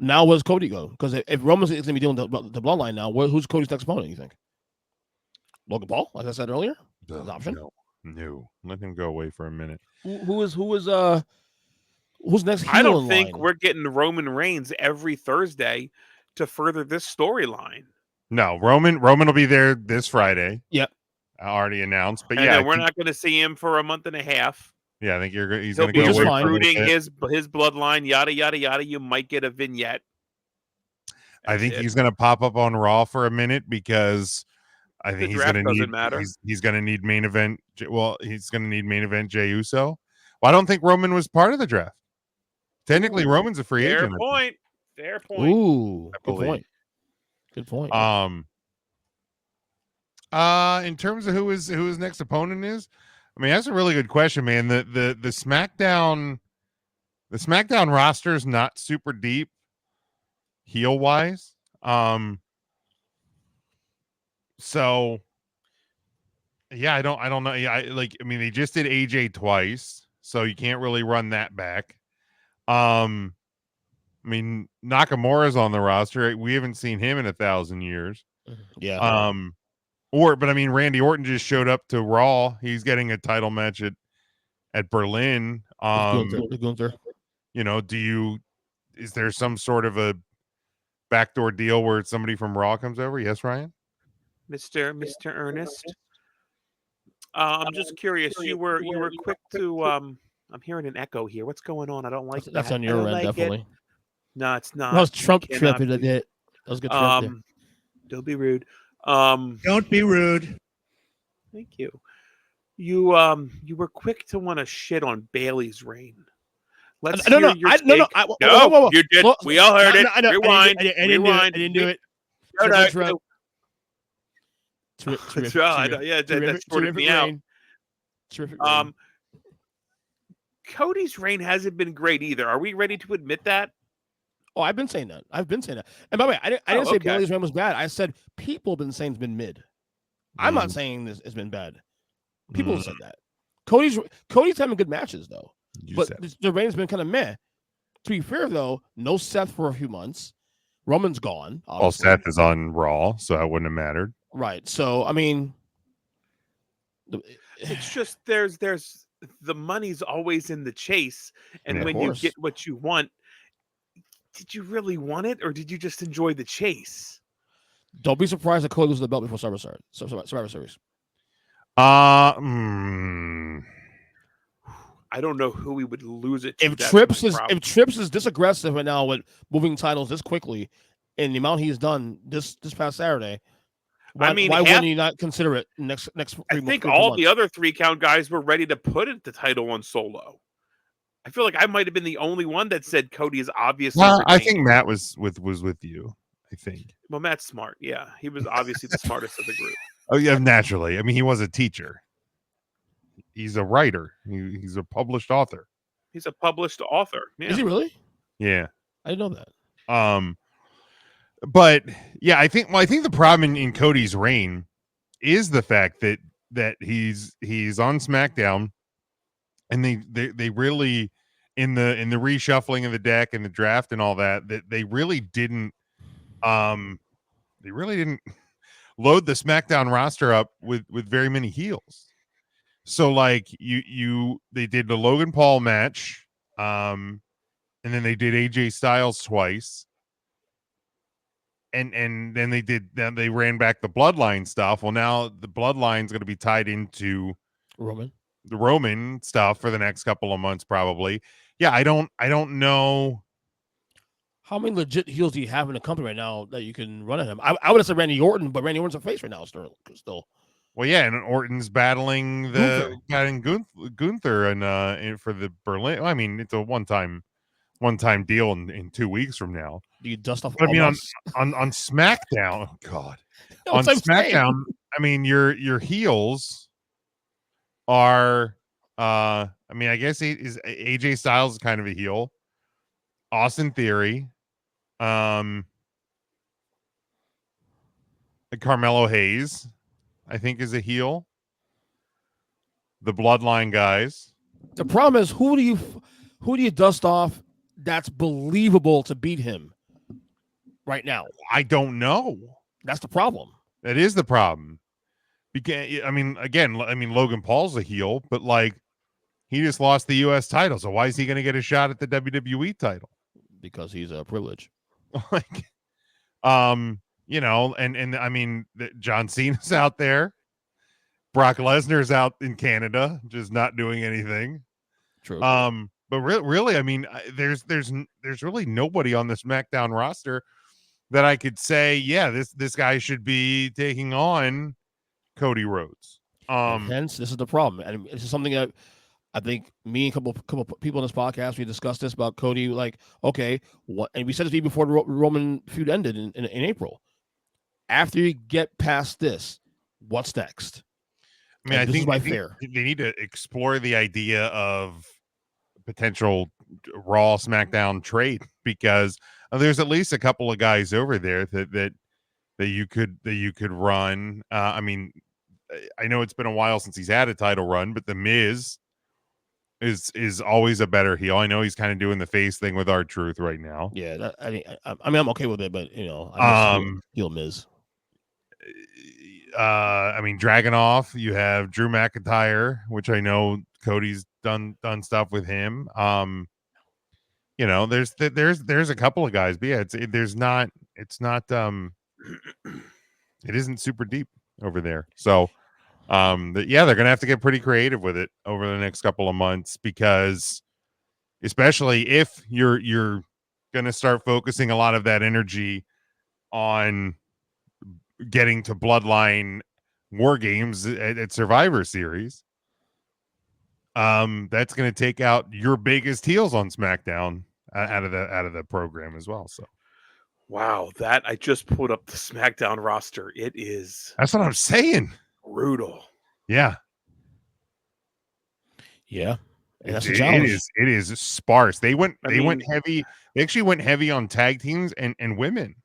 Now, where's Cody go? Because if Roman's going to be doing the bloodline now, who's Cody's next opponent, you think? Logan Paul, like I said earlier? That's an option? No. Let him go away for a minute. Who's next heel I don't in think line? we're getting Roman Reigns every Thursday to further this storyline. No, Roman will be there this Friday. Yep. Already announced. But And yeah, we're not going to see him for a month and a half. Yeah, I think he's He'll going to be go away recruiting his bloodline, yada yada yada. You might get a vignette. I think he's going to pop up on Raw for a minute because I think he's going to need. He's going to need main event. Well, he's going to need main event Jey Uso. Well, I don't think Roman was part of the draft. Technically, Roman's a free agent. Fair point. Ooh, good point. Good point. In terms of who his next opponent is, I mean, that's a really good question, man. The SmackDown roster is not super deep heel wise. So yeah, I don't know. Yeah, I mean, they just did AJ twice, so you can't really run that back. I mean, Nakamura's on the roster. We haven't seen him in 1,000 years. Yeah. But I mean, Randy Orton just showed up to Raw. He's getting a title match at Berlin. Gunther. You know, is there some sort of a backdoor deal where somebody from Raw comes over? Yes, Ryan? Mr. Ernest. I'm just curious. You were quick to I'm hearing an echo here. What's going on? I don't like that. That's on your end, definitely. No, it's not. That was Trump tripping it. That was good. Don't be rude. Don't be rude. Thank you. You were quick to want to shit on Bailey's reign. Let's hear your take. No, you did. We all heard it. Rewind. I didn't do it. That sorted me out. Terrific. Cody's reign hasn't been great either. Are we ready to admit that? Oh, I've been saying that. And by the way, I didn't say Bailey's reign was bad. I said people have been saying it's been mid. I'm not saying this has been bad. People have said that. Cody's having good matches though, but the reign's been kind of meh. To be fair though, no Seth for a few months. Roman's gone. Obviously. Well, Seth is on Raw, so that wouldn't have mattered. Right. So I mean, it's just there's the money's always in the chase, and when you get what you want, did you really want it, or did you just enjoy the chase? Don't be surprised that Cody loses the belt before Survivor Series. I don't know who we would lose it to. If Trips is this aggressive right now with moving titles this quickly, and the amount he's done this past Saturday, why wouldn't you not consider it next? I think all the other 3 count guys were ready to put the title on Solo. I feel like I might have been the only one that said Cody is obviously. Well, I think Matt was with you. I think. Well, Matt's smart. Yeah, he was obviously the smartest of the group. Oh yeah, naturally. I mean, he was a teacher. He's a writer. He's a published author. He's a published author. Yeah. Is he really? Yeah, I didn't know that. But yeah, I think the problem in Cody's reign is the fact that he's on SmackDown, and they really in the reshuffling of the deck and the draft and all that they really didn't load the SmackDown roster up with very many heels. So like they did the Logan Paul match, and then they did AJ Styles twice. And then they ran back the bloodline stuff. Well, now the bloodline's going to be tied into Roman. Roman stuff for the next couple of months, probably. Yeah, I don't know. How many legit heels do you have in the company right now that you can run at him? I would have said Randy Orton, but Randy Orton's a face right now still. Well, yeah, and Orton's battling Gunther and for the Berlin. I mean, it's a one-time deal in 2 weeks from now. Do you dust off? But I mean, on SmackDown, oh God, on SmackDown, I mean, your heels are. I mean, I guess AJ Styles is kind of a heel. Austin Theory, Carmelo Hayes, I think, is a heel. The Bloodline guys. The problem is, who do you dust off that's believable to beat him right now? I don't know. That's the problem. That is the problem. Because I mean, Logan Paul's a heel, but like he just lost the U.S. title, so why is he going to get a shot at the WWE title? Because he's a privilege. Like, you know, and I mean, John Cena's out there. Brock Lesnar's out in Canada, just not doing anything. True. But really, I mean, there's really nobody on the SmackDown roster that I could say, yeah, this guy should be taking on Cody Rhodes. And hence, this is the problem, and this is something that I think me and a couple people on this podcast, we discussed this about Cody. Like, okay, what? And we said this even before the Roman feud ended in April. After you get past this, what's next? I mean, I think they need to explore the idea of potential Raw SmackDown trade, because there's at least a couple of guys over there that you could run. I mean, I know it's been a while since he's had a title run, but the Miz is always a better heel. I know he's kind of doing the face thing with R-Truth right now. Yeah, I mean, I'm okay with it, but you know, I miss heel Miz. I mean, Dragunov, you have Drew McIntyre, which I know Cody's done stuff with him. You know, there's a couple of guys, but yeah, it isn't super deep over there. So yeah, they're gonna have to get pretty creative with it over the next couple of months, because especially if you're gonna start focusing a lot of that energy on getting to Bloodline War Games at Survivor Series, that's going to take out your biggest heels on SmackDown out of the program as well. So, wow, that I just pulled up the SmackDown roster. It is. That's what I'm saying. Brutal. Yeah. Yeah. And that's it is sparse. They went heavy. They actually went heavy on tag teams and women,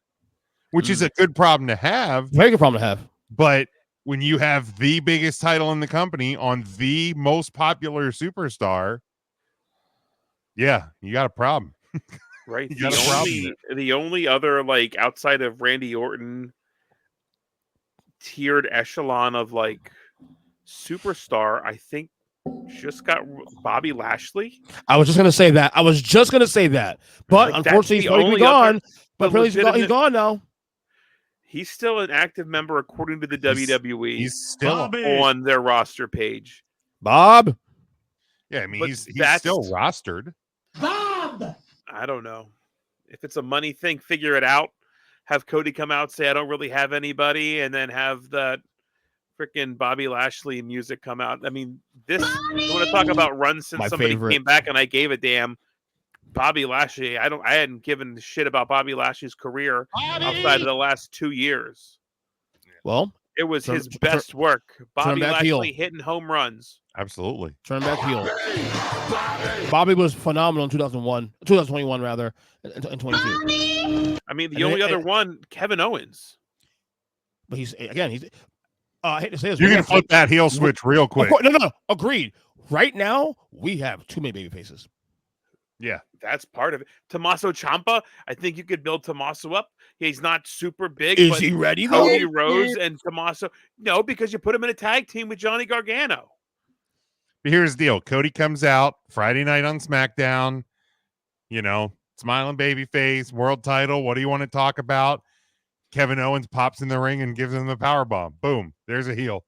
which is a good problem to have. Very good problem to have. But when you have the biggest title in the company on the most popular superstar, yeah, you got a problem. Right. The only other, like, outside of Randy Orton, tiered echelon of like superstar, I think, just got Bobby Lashley. I was just gonna say that. But like, unfortunately, he's probably gone. But he's gone now. He's still an active member according to the WWE. He's still on their roster page. Bob. Yeah, I mean, he's still rostered. Bob. I don't know. If it's a money thing, figure it out. Have Cody come out, say, I don't really have anybody, and then have that freaking Bobby Lashley music come out. I mean, you want to talk about runs since somebody came back and I gave a damn. Bobby Lashley, I hadn't given a shit about Bobby Lashley's career outside of the last 2 years. Well, it was his best work. Bobby Lashley hitting home runs. Absolutely. Turn back heel. Bobby was phenomenal in 2021 rather, and 22. I mean, the only other one, Kevin Owens. But I hate to say this. You're going to flip that heel switch real quick. No. Agreed. Right now, we have too many baby faces. Yeah, that's part of it. Tommaso Ciampa, I think you could build Tommaso up. He's not super big. Is he ready though? Cody Rhodes and Tommaso. No, because you put him in a tag team with Johnny Gargano. But here's the deal. Cody comes out Friday night on SmackDown, you know, smiling baby face, world title. What do you want to talk about? Kevin Owens pops in the ring and gives him the power bomb. Boom. There's a heel.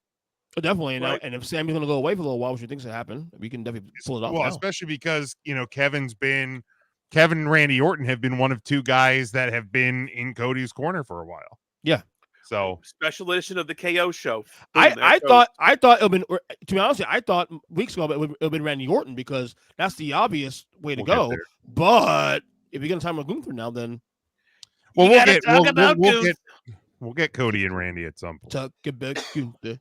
Definitely, Right. and if Sammy's gonna go away for a little while, which you think's gonna happen, we can definitely pull it off. Well, now. especially because Kevin and Randy Orton have been one of two guys that have been in Cody's corner for a while. Yeah. So special edition of the KO show. I Boom, there it thought goes. it would been, to be honest, I thought weeks ago it would have been Randy Orton because that's the obvious way to We'll get go. there. But if you're gonna time with Gunther now, then well, You gotta talk about Gunther. we'll get Cody and Randy at some point. talk about Gunther.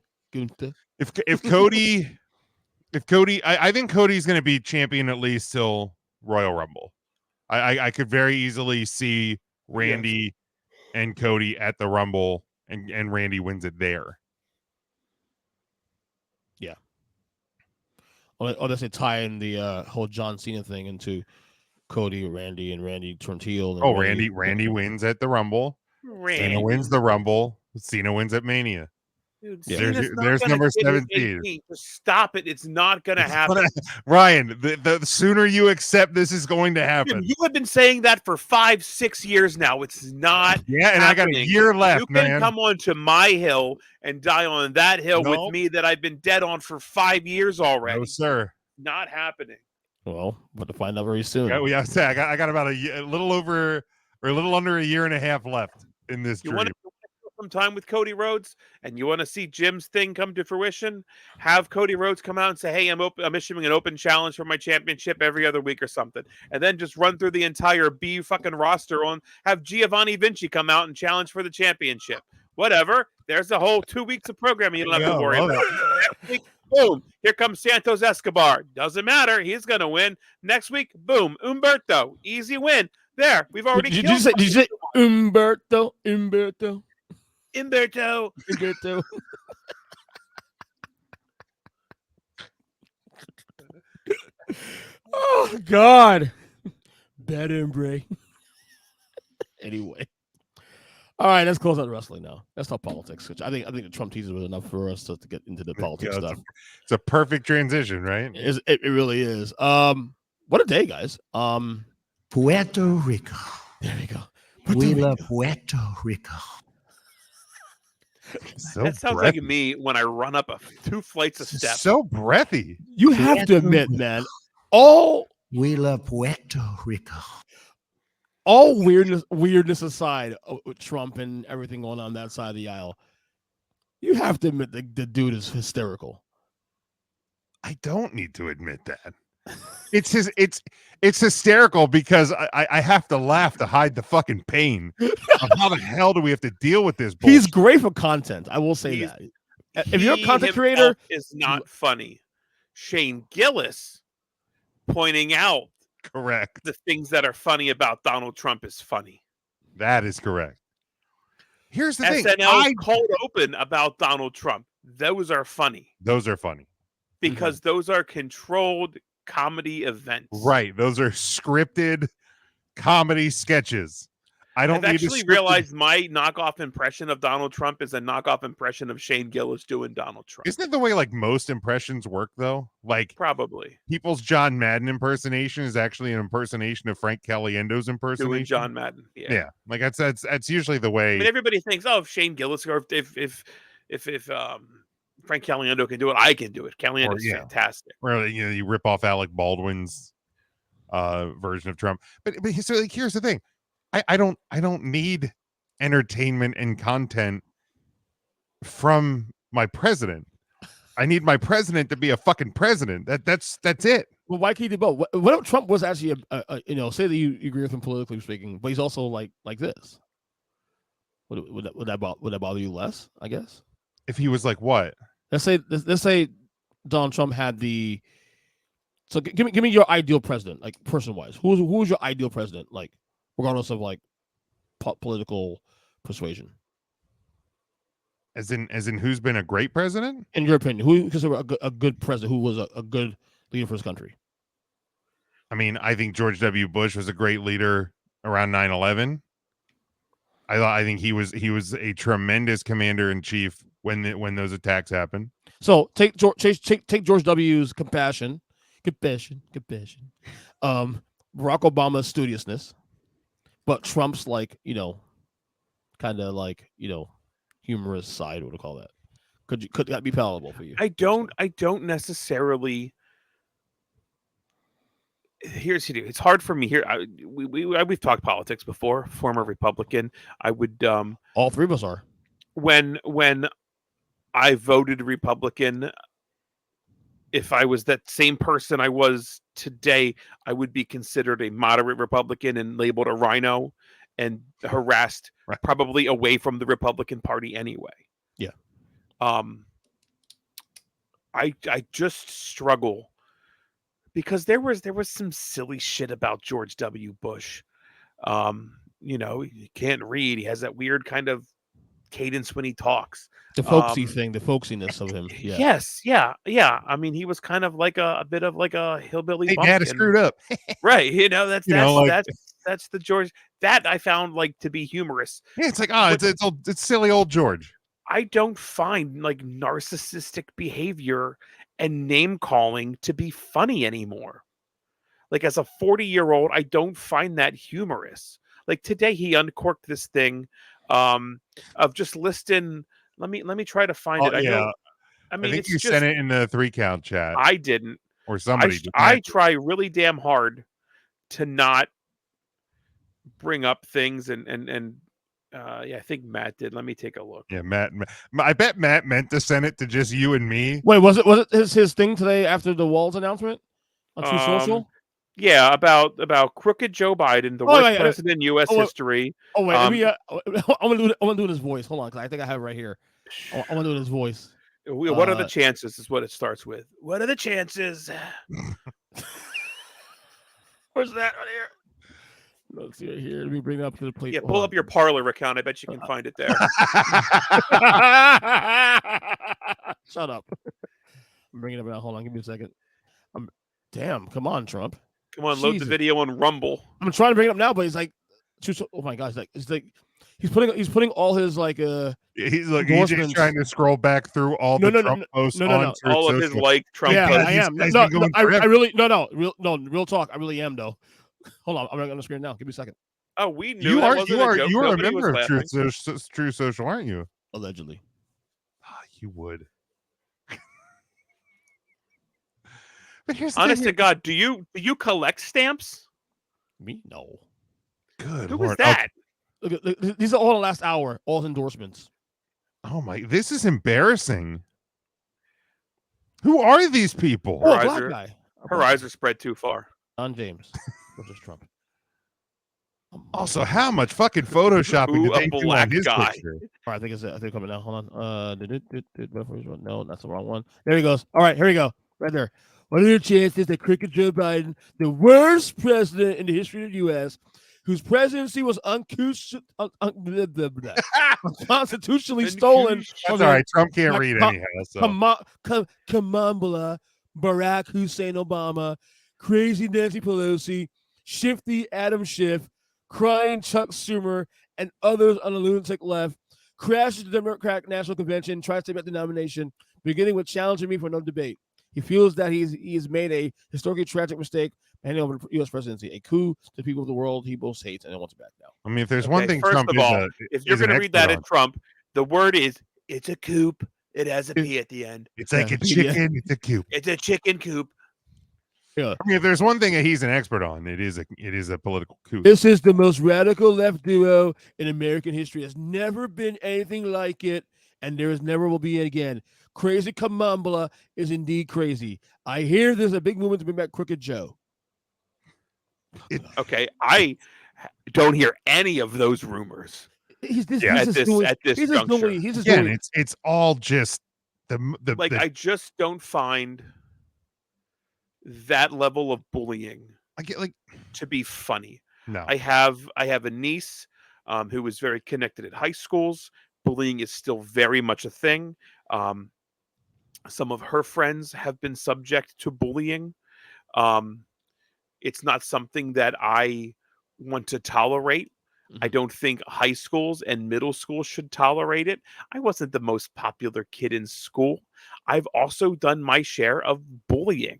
If Cody, I think Cody's going to be champion at least till Royal Rumble. I could very easily see Randy and Cody at the Rumble, and Randy wins it there. Yeah. Or they tie in the whole John Cena thing into Cody or Randy, and Randy turns heel. And Randy wins at the Rumble. Randy. Cena wins the Rumble. Cena wins at Mania. Dude, Yeah. Cena's not There's gonna number get his 17. 18. Just stop it. It's not going to happen. Ryan, the sooner you accept this is going to happen. Dude, you have been saying that for 5-6 years now. It's not. Yeah, and happening. I got a year left, you can man. come on to my hill and die on that hill Nope. with me that I've been dead on for 5 years already. No, sir. Not happening. Well, we'll have to find out very soon. I got about a little over or a little under a year and a half left in this You dream. want to some time with Cody Rhodes, and you want to see Jim's thing come to fruition? Have Cody Rhodes come out and say, "Hey, I'm issuing an open challenge for my championship every other week or something," and then just run through the entire B fucking roster on. Have Giovanni Vinci come out and challenge for the championship. Whatever. There's a whole 2 weeks of programming you don't have to worry about. Next week, boom, here comes Santos Escobar. Doesn't matter. He's going to win. Next week, boom, Humberto. Easy win. There. We've already Did killed you say Humberto? Humberto. Oh God. Bad embrace. Anyway. All right, let's close out wrestling now. Let's talk politics. Which I think the Trump teaser was enough for us to get into the politics stuff. It's a perfect transition, right? It really is. What a day, guys. Puerto Rico. There we go. We love Puerto Rico. So That sounds breathy. like me when I run up 2 flights of steps. So breathy. You have to admit, man, We love Puerto Rico. all weirdness aside with Trump and everything going on that side of the aisle, you have to admit the dude is hysterical. I don't need to admit that. It's hysterical because I have to laugh to hide the fucking pain of how the hell do we have to deal with this bullshit? He's great for content. I will say that. If you're a content creator, is not funny. Shane Gillis pointing out correct. the things that are funny about Donald Trump is funny. That is correct. Here's the thing. SNL cold open about Donald Trump. Those are funny Those are funny. because those are controlled comedy events. Right. Those are scripted comedy sketches. I don't I've need actually to realized my knockoff impression of Donald Trump is a knockoff impression of Shane Gillis doing Donald Trump. Isn't it the way like most impressions work though? Like Probably people's John Madden impersonation is actually an impersonation of Frank Caliendo's impersonation. doing John Madden. Yeah. Like that's usually the way. I mean, everybody thinks, oh, if Shane Gillis or if Frank Caliendo can do it, I can do it. Caliendo's fantastic. Or you rip off Alec Baldwin's version of Trump. But so like, here's the thing. I don't need entertainment and content from my president. I need my president to be a fucking president. That's it. well, why can't he do both? What if Trump was actually say that you agree with him politically speaking, but he's also like this? Would that bother you less? I guess. If he was like what? Let's say Donald Trump had the. So give me your ideal president, like person wise. Who's your ideal president, like regardless of like political persuasion? As in who's been a great president? In your opinion, who considered a good president, who was a good leader for his country? I mean, I think George W. Bush was a great leader around 9/11. I think he was a tremendous commander in chief when those attacks happened. So take George W.'s compassion. Barack Obama's studiousness, but Trump's like kind of like humorous side. What do you call that? Could that be palatable for you? I don't necessarily. Here's the deal. It's hard for me here. We've talked politics before. Former Republican. I would All three of us are. when I voted Republican, if I was that same person I was today, I would be considered a moderate Republican and labeled a rhino and harassed Right. probably away from the Republican Party anyway. Yeah. I just struggle because there was some silly shit about George W. Bush. He can't read. He has that weird kind of cadence when he talks. The folksy thing, the folksiness of him. Yeah. Yes, yeah. I mean, he was kind of like a bit of like a hillbilly. Hey, Dad is screwed up. Right. That's the George that I found like to be humorous. Yeah, it's like, it's silly old George. I don't find like narcissistic behavior and name calling to be funny anymore. Like as a 40-year-old, I don't find that humorous. Like today he uncorked this thing of just listing. Let me try to find it. Yeah. I mean, think you sent it in the 3-count chat. I didn't. Or somebody did. I try really damn hard to not bring up things and I think Matt did. Let me take a look. Yeah, Matt. I bet Matt meant to send it to just you and me. Wait, was it his thing today after the Walls announcement on True Social? Yeah, about crooked Joe Biden, the worst president in U.S. history. Oh wait, I'm gonna do it in his voice. Hold on, because I think I have it right here. I'm gonna do it in his voice. What are the chances? Is what it starts with. What are the chances? Where's that on here? Let's see right here. Let me bring it up to the plate. Yeah, pull up your Parler account. I bet you can find it there. Shut up. I'm bringing it up now. Hold on, give me a second. Damn, come on, Trump. Come on, load the video on Rumble. I'm trying to bring it up now, but he's like, oh my gosh, he's putting all his like he's trying to scroll back through all the Trump posts on all of his Trump posts. I am. Real talk. I really am though. Hold on, I'm on the screen now. Give me a second. Oh, we knew you are a member of True Social, aren't you? Allegedly. You would. But here's honest to God, do you collect stamps? Me? No. Good. Who was that? Look, these are all the last hour, all endorsements. Oh my! This is embarrassing. Who are these people? Oh, black guy. Her eyes are spread too far. Don James versus Trump. Also, how much fucking photoshopping did they do on his picture? All right, I think it's it. I think coming now. Hold on. No, that's the wrong one. There he goes. All right, here we go. Right there. What are the chances that crooked Joe Biden, the worst president in the history of the U.S., whose presidency was unconstitutionally stolen? That's all right. Trump can't read anyhow. So. Kamala, Barack Hussein Obama, crazy Nancy Pelosi, shifty Adam Schiff, crying Chuck Schumer, and others on the lunatic left, crashes the Democratic National Convention, tries to get the nomination, beginning with challenging me for no debate. He feels that he's made a historically tragic mistake handing over the U.S. presidency, a coup to the people of the world he both hates and wants back now. I mean, if there's one thing first Trump of all, if you're going to read that in Trump, the word is it's a coup. It has a P at the end. It's like a chicken. It's a coup. It's a chicken coup. Yeah. I mean, if there's one thing that he's an expert on, it is a political coup. This is the most radical left duo in American history. There's never been anything like it, and there is never will be again. Crazy Kamala is indeed crazy. I hear there's a big movement to bring back Crooked Joe. Okay, I don't hear any of those rumors. At this juncture. It's all just I just don't find that level of bullying to be funny. No, I have a niece who was very connected at high schools. Bullying is still very much a thing. Some of her friends have been subject to bullying. It's not something that I want to tolerate. Mm-hmm. I don't think high schools and middle schools should tolerate it. I wasn't the most popular kid in school. I've also done my share of bullying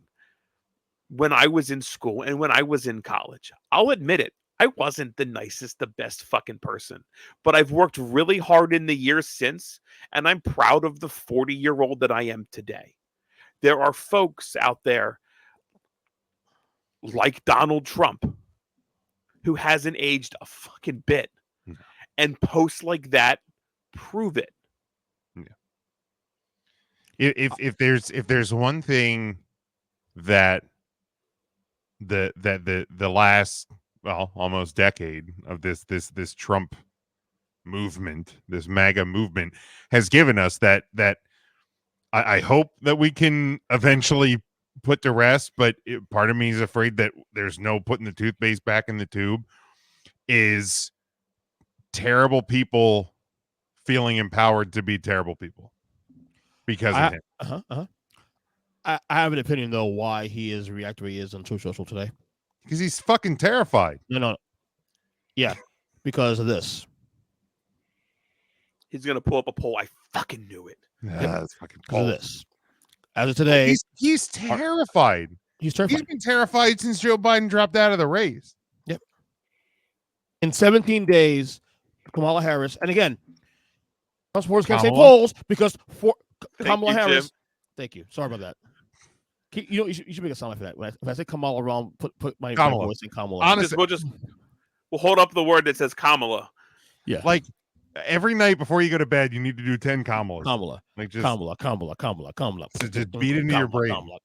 when I was in school and when I was in college. I'll admit it. I wasn't the nicest, the best fucking person, but I've worked really hard in the years since, and I'm proud of the 40-year-old that I am today. There are folks out there like Donald Trump who hasn't aged a fucking bit, and posts like that prove it. If there's one thing that the last, well, almost decade of this Trump movement, this MAGA movement, has given us, that I hope that we can eventually put to rest, but part of me is afraid that there's no putting the toothpaste back in the tube, is terrible people feeling empowered to be terrible people because of him. I have an opinion, though, why he is reacting the way he is on Truth Social today. Because he's fucking terrified. No. Yeah, because of this. He's going to pull up a poll. I fucking knew it. That's fucking because of this. As of today, he's terrified. He's terrified. He's been terrified since Joe Biden dropped out of the race. Yep. In 17 days, Kamala Harris, and again, Trump supporters can't say polls because Kamala Harris. Jim. Thank you. Sorry about that. You should make a sound like that. If I say Kamala wrong, put my voice in Kamala. Honestly, we'll hold up the word that says Kamala. Yeah. Like every night before you go to bed, you need to do 10 Kamalas. Kamala. Like just Kamala. So just beat into your brain. Kamala.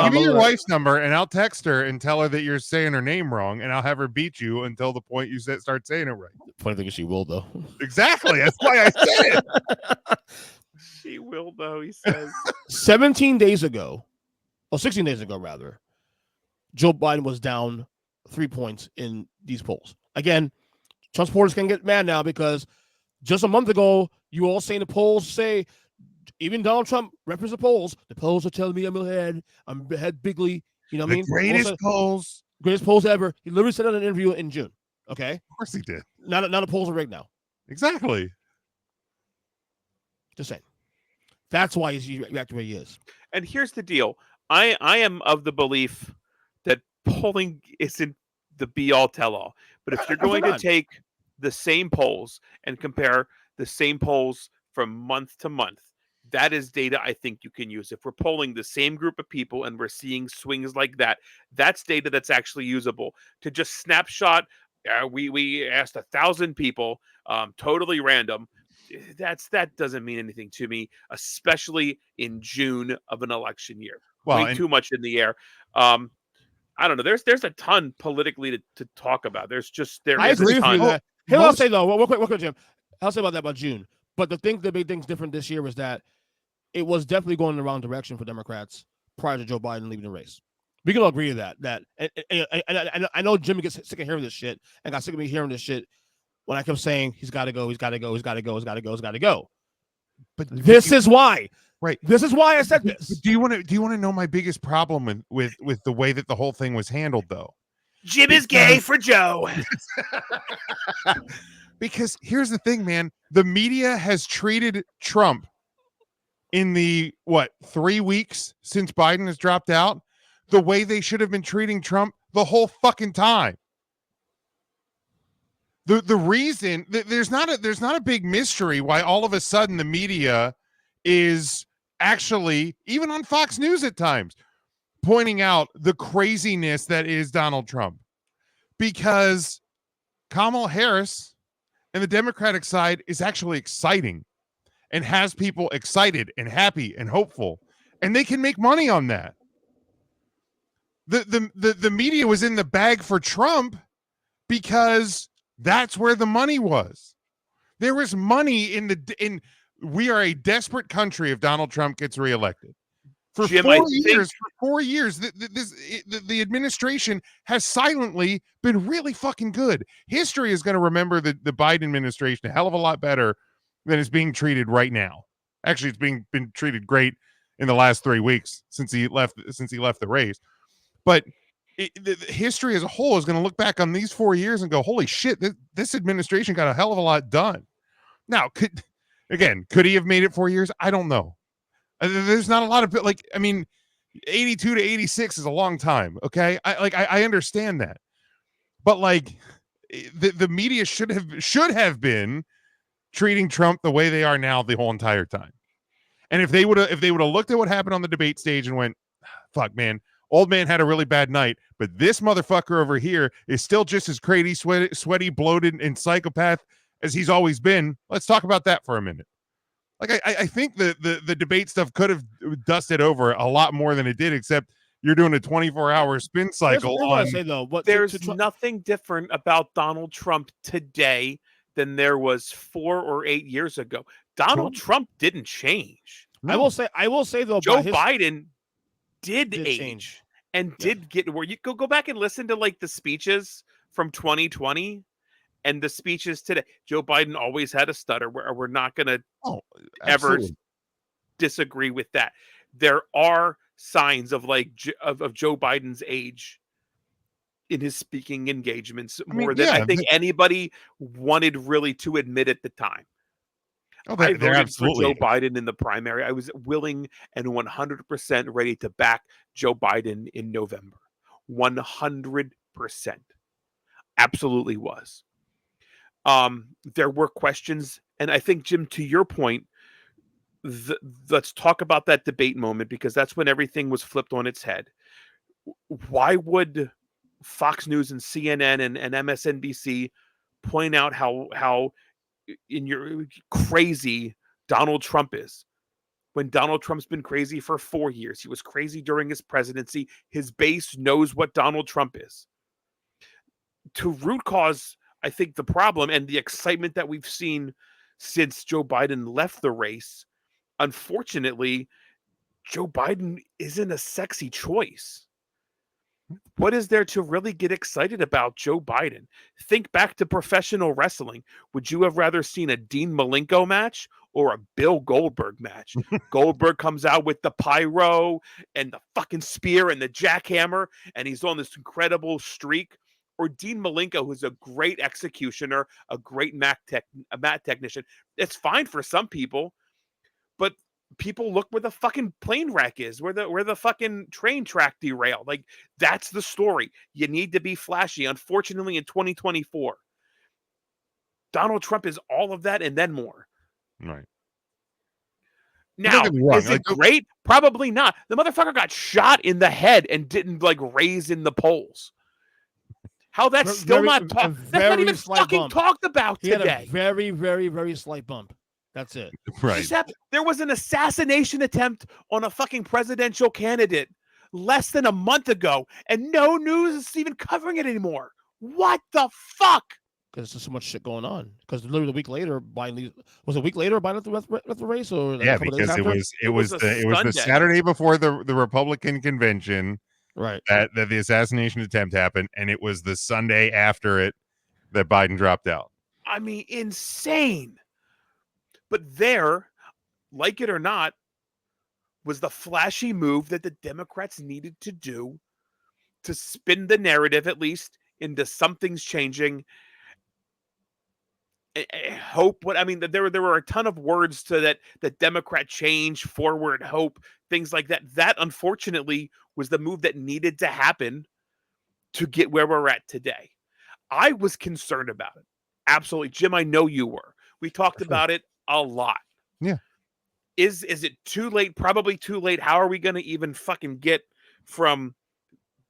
Give me your wife's number and I'll text her and tell her that you're saying her name wrong, and I'll have her beat you until the point you start saying it right. Funny thing is, she will, though. Exactly. That's why I said it. She will, though, he says. 16 days ago, rather, Joe Biden was down 3 points in these polls. Again, Trump supporters can get mad now because just a month ago, you all saying the polls say, even Donald Trump referenced the polls. The polls are telling me I'm ahead bigly. You know what I mean? Greatest polls ever. He literally said that in an interview in June. Okay? Of course he did. Now the polls are rigged now. Exactly. Just saying. That's why he's reacting the way he is. And here's the deal. I am of the belief that polling isn't the be-all, tell-all. But if you're going to take the same polls and compare the same polls from month to month, that is data I think you can use. If we're polling the same group of people and we're seeing swings like that, that's data that's actually usable. To just snapshot, we asked 1,000 people, totally random, that doesn't mean anything to me, especially in June of an election year. Way too much in the air. I don't know. There's a ton politically to talk about. I agree with you that. I'll say though, real quick, Jim. I'll say about that about June. But the big thing's different this year was that it was definitely going in the wrong direction for Democrats prior to Joe Biden leaving the race. We can all agree to that. And I know Jimmy gets sick of hearing this shit and got sick of me hearing this shit when I kept saying he's got to go. But this is why. Right. This is why I said this. Do you want to know my biggest problem with the way that the whole thing was handled, though? Jim is gay for Joe. Because here's the thing, man. The media has treated Trump in the 3 weeks since Biden has dropped out the way they should have been treating Trump the whole fucking time. The reason there's not a big mystery why all of a sudden the media is actually, even on Fox News at times, pointing out the craziness that is Donald Trump, because Kamala Harris and the Democratic side is actually exciting and has people excited and happy and hopeful, and they can make money on that. The media was in the bag for Trump because that's where the money was. There was money in we are a desperate country if Donald Trump gets reelected. For Jim, 4 years, the administration has silently been really fucking good. History is going to remember the Biden administration a hell of a lot better than it's being treated right now. Actually, it's been treated great in the last 3 weeks since he left the race. But the history as a whole is going to look back on these 4 years and go, holy shit, this administration got a hell of a lot done. Now, could he have made it 4 years? I don't know. There's not a lot of, 82 to 86 is a long time. Okay. I understand that. But like the media should have been treating Trump the way they are now the whole entire time. And if they would have looked at what happened on the debate stage and went, fuck, man, old man had a really bad night, but this motherfucker over here is still just as crazy, sweaty, bloated, and psychopath as he's always been. Let's talk about that for a minute. Like I think the debate stuff could have dusted over a lot more than it did, except you're doing a 24-hour spin cycle on. Say though, there's nothing different about Donald Trump today than there was 4 or 8 years ago. Donald Trump didn't change. No. I will say though, Joe Biden did age change. and did get where you go back and listen to like the speeches from 2020 and the speeches today. Joe Biden always had a stutter. We're not going to ever disagree with that. There are signs of like of Joe Biden's age in his speaking engagements more than I think anybody wanted really to admit at the time. I voted for Joe Biden in the primary. I was willing and 100% ready to back Joe Biden in November. 100%. Absolutely was. There were questions. And I think, Jim, to your point, let's talk about that debate moment, because that's when everything was flipped on its head. Why would Fox News and CNN and MSNBC point out how in your crazy Donald Trump is, when Donald Trump's been crazy for 4 years? He was crazy during his presidency. His base knows what Donald Trump is. To root cause, I think, the problem and the excitement that we've seen since Joe Biden left the race, unfortunately, Joe Biden isn't a sexy choice. What is there to really get excited about Joe Biden? Think back to professional wrestling. Would you have rather seen a Dean Malenko match or a Bill Goldberg match? Goldberg comes out with the pyro and the fucking spear and the jackhammer, and he's on this incredible streak. Or Dean Malenko, who's a great executioner, a great mat technician. It's fine for some people, but people look where the fucking plane wreck is, where the fucking train track derailed. Like, that's the story. You need to be flashy. Unfortunately, in 2024, Donald Trump is all of that and then more. Right. Now, is it great? Probably not. The motherfucker got shot in the head and didn't like raise in the polls. How that's still not talked. That's not even fucking talked about today. He had a very, very, very slight bump. That's it. Right. There was an assassination attempt on a fucking presidential candidate less than a month ago, and no news is even covering it anymore. What the fuck? Because there's so much shit going on. Because literally a week later, Biden left the race, or yeah, because it was the Saturday before the Republican convention. Right. That the assassination attempt happened, and it was the Sunday after it that Biden dropped out. I mean, insane. But there, like it or not, was the flashy move that the Democrats needed to do to spin the narrative, at least, into something's changing. Hope. There were a ton of words to that Democrat change, forward, hope, things like that. That, unfortunately, was the move that needed to happen to get where we're at today. I was concerned about it. Absolutely. Jim, I know you were. We talked about it a lot. Yeah. Is it too late? Probably too late. How are we going to even fucking get from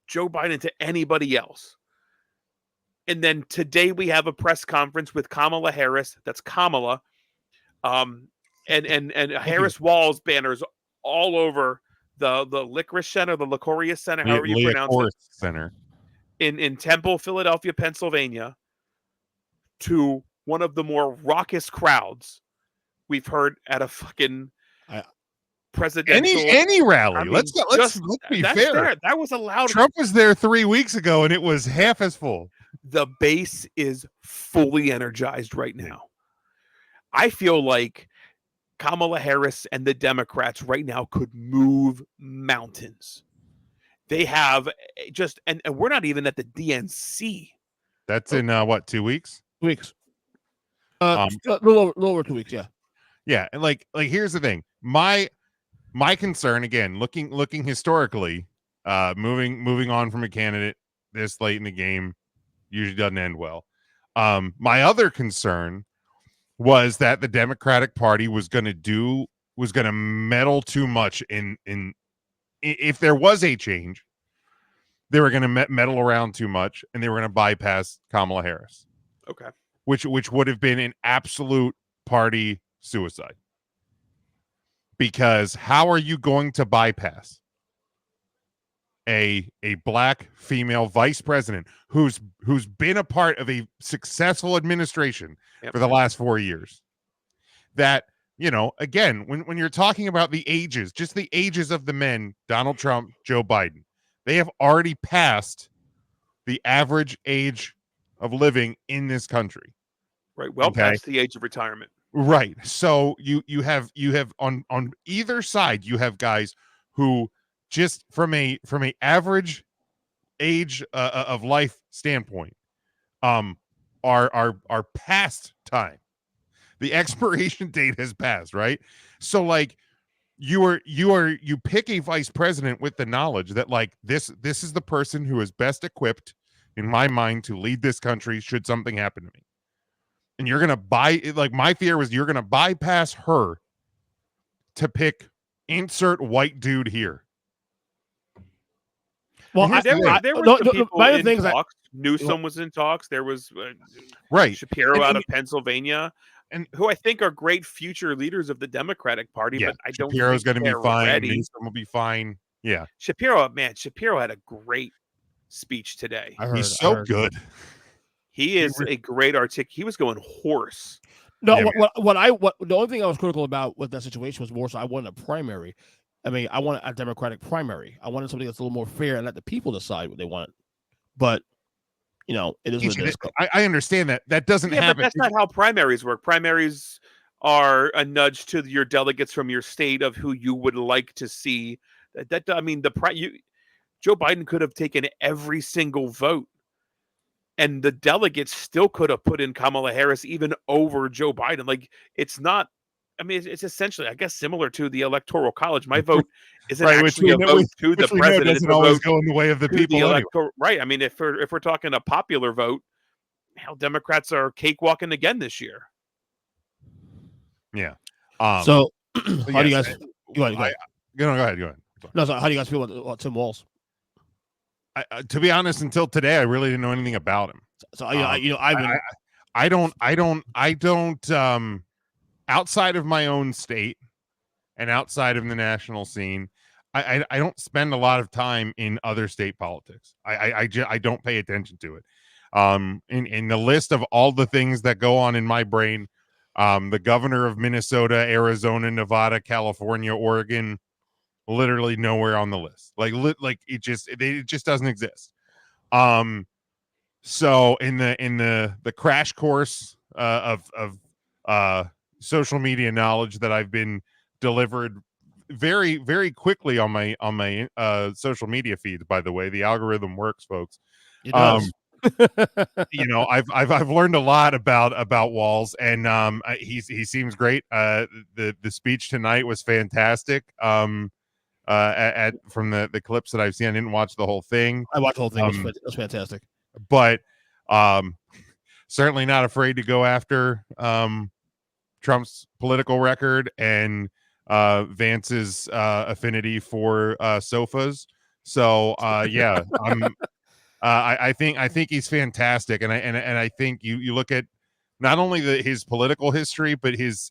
Joe Biden to anybody else? And then today we have a press conference with Kamala Harris. That's Kamala. And Harris Walls banners all over the Licorice Center, the Licorice Center, however you pronounce it. Center. In Temple, Philadelphia, Pennsylvania, to one of the more raucous crowds we've heard at a fucking presidential any rally. Let's be fair. That was allowed. Trump was there 3 weeks ago, and it was half as full. The base is fully energized right now. I feel like Kamala Harris and the Democrats right now could move mountains. They have just, and we're not even at the DNC. That's in 2 weeks? 2 weeks. A little over 2 weeks, yeah. Yeah, and like here's the thing. My my concern, again, looking historically, moving on from a candidate this late in the game usually doesn't end well. My other concern was that the Democratic Party was going to meddle too much in if there was a change, they were going to meddle around too much, and they were going to bypass Kamala Harris. Okay. Which would have been an absolute party suicide. Because how are you going to bypass a black female vice president who's been a part of a successful administration for the last 4 years? That, again, when you're talking about the ages, just the ages of the men, Donald Trump, Joe Biden, they have already passed the average age of living in this country. Right. Well, past the age of retirement. Right. So you have on either side, you have guys who just from a average age of life standpoint, are past time. The expiration date has passed, right? So like you pick a vice president with the knowledge that like this is the person who is best equipped, in my mind, to lead this country should something happen to me. And you're gonna my fear was you're gonna bypass her to pick insert white dude here. Well, there were some people in talks. Newsom was in talks. There was right Shapiro out of Pennsylvania, and who I think are great future leaders of the Democratic Party. Yeah, but I don't. Shapiro's going to be fine. Ready. Newsom will be fine. Yeah, Shapiro had a great speech today. He's so good. He is a great he was going hoarse. No, yeah, the only thing I was critical about with that situation was more so I wanted a primary. I mean, I wanted a Democratic primary. I wanted something that's a little more fair and let the people decide what they want. But it is what it is. I understand that. That doesn't happen. But that's not how primaries work. Primaries are a nudge to your delegates from your state of who you would like to see. Joe Biden could have taken every single vote, and the delegates still could have put in Kamala Harris even over Joe Biden. Like, it's not. I mean, it's essentially, I guess, similar to the Electoral College. My vote isn't actually a vote to the president. Doesn't always go in the way of the people. Right. I mean, if we're talking a popular vote, hell, Democrats are cakewalking again this year. Yeah. So, how do you guys? Go ahead. Go ahead. No, so how do you guys feel about Tim Walz? To be honest, until today, I really didn't know anything about him. So I don't. Outside of my own state and outside of the national scene, I don't spend a lot of time in other state politics. I don't pay attention to it. In the list of all the things that go on in my brain, the governor of Minnesota, Arizona, Nevada, California, Oregon, literally nowhere on the list. Like it just doesn't exist. So in the crash course of social media knowledge that I've been delivered very, very quickly on my social media feeds. By the way, the algorithm works, folks. It does. I've learned a lot about Walz, and he seems great. The speech tonight was fantastic. From the clips that I've seen, I didn't watch the whole thing. I watched the whole thing. It was fantastic. But certainly not afraid to go after Trump's political record and Vance's affinity for sofas. So yeah, I think he's fantastic, and I think you look at not only his political history but his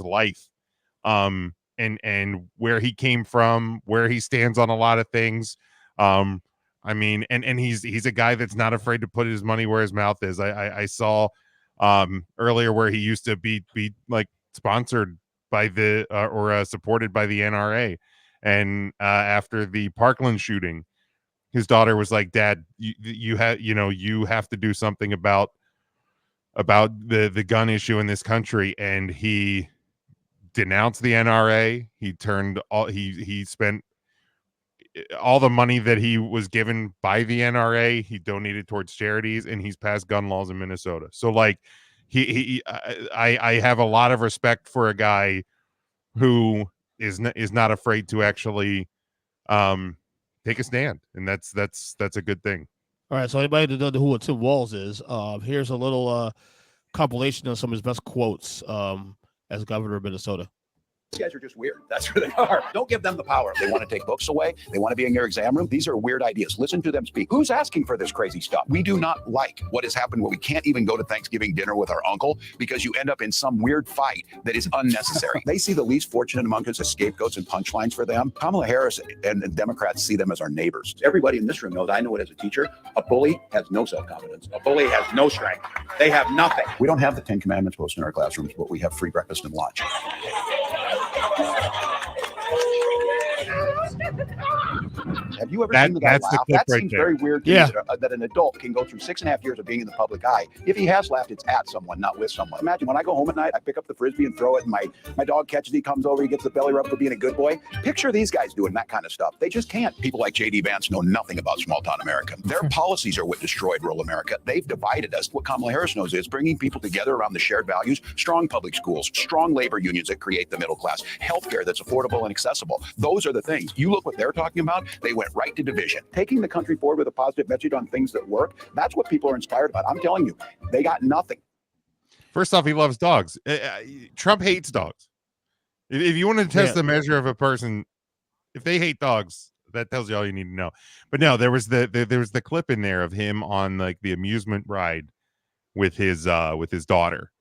life, and where he came from, where he stands on a lot of things. I mean, and he's a guy that's not afraid to put his money where his mouth is. I saw earlier where he used to be like sponsored by the or supported by the NRA, and after the Parkland shooting, his daughter was like, "Dad, you have to do something about the gun issue in this country," and he denounced the NRA. He spent all the money that he was given by the NRA, he donated towards charities, and he's passed gun laws in Minnesota. So like I have a lot of respect for a guy who is not afraid to actually take a stand, and that's a good thing. All right, so anybody that doesn't know who Tim Walz is, here's a little compilation of some of his best quotes as governor of Minnesota. These guys are just weird. That's where they are. Don't give them the power. They want to take books away. They want to be in your exam room. These are weird ideas. Listen to them speak. Who's asking for this crazy stuff? We do not like what has happened where we can't even go to Thanksgiving dinner with our uncle because you end up in some weird fight that is unnecessary. They see the least fortunate among us as scapegoats and punchlines for them. Kamala Harris and the Democrats see them as our neighbors. Everybody in this room knows, I know it as a teacher, a bully has no self-confidence. A bully has no strength. They have nothing. We don't have the 10 Commandments posted in our classrooms, but we have free breakfast and lunch. Have you ever seen the guy laugh? That seems very weird to me, that an adult can go through 6.5 years of being in the public eye. If he has laughed, it's at someone, not with someone. Imagine when I go home at night, I pick up the Frisbee and throw it, and my dog catches it, he comes over, he gets the belly rub for being a good boy. Picture these guys doing that kind of stuff. They just can't. People like J.D. Vance know nothing about small-town America. Their policies are what destroyed rural America. They've divided us. What Kamala Harris knows is bringing people together around the shared values, strong public schools, strong labor unions that create the middle class, healthcare that's affordable and accessible. Those are the things. You look what they're talking about, they went right to division. Taking the country forward with a positive message on things that work, that's what people are inspired about. I'm telling you, they got nothing. First off, he loves dogs. Trump hates dogs. If you want to test the measure of a person, if they hate dogs, that tells you all you need to know. But no, there was the clip in there of him on like the amusement ride with his daughter,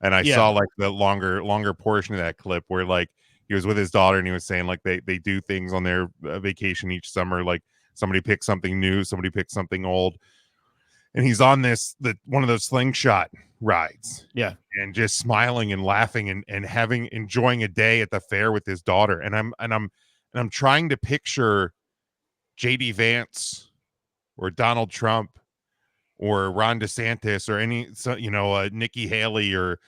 and I saw like the longer portion of that clip where like he was with his daughter and he was saying like they do things on their vacation each summer, like somebody picks something new, somebody picks something old, and he's on one of those slingshot rides, and just smiling and laughing and enjoying a day at the fair with his daughter. And I'm trying to picture JD Vance or Donald Trump or Ron DeSantis or Nikki Haley or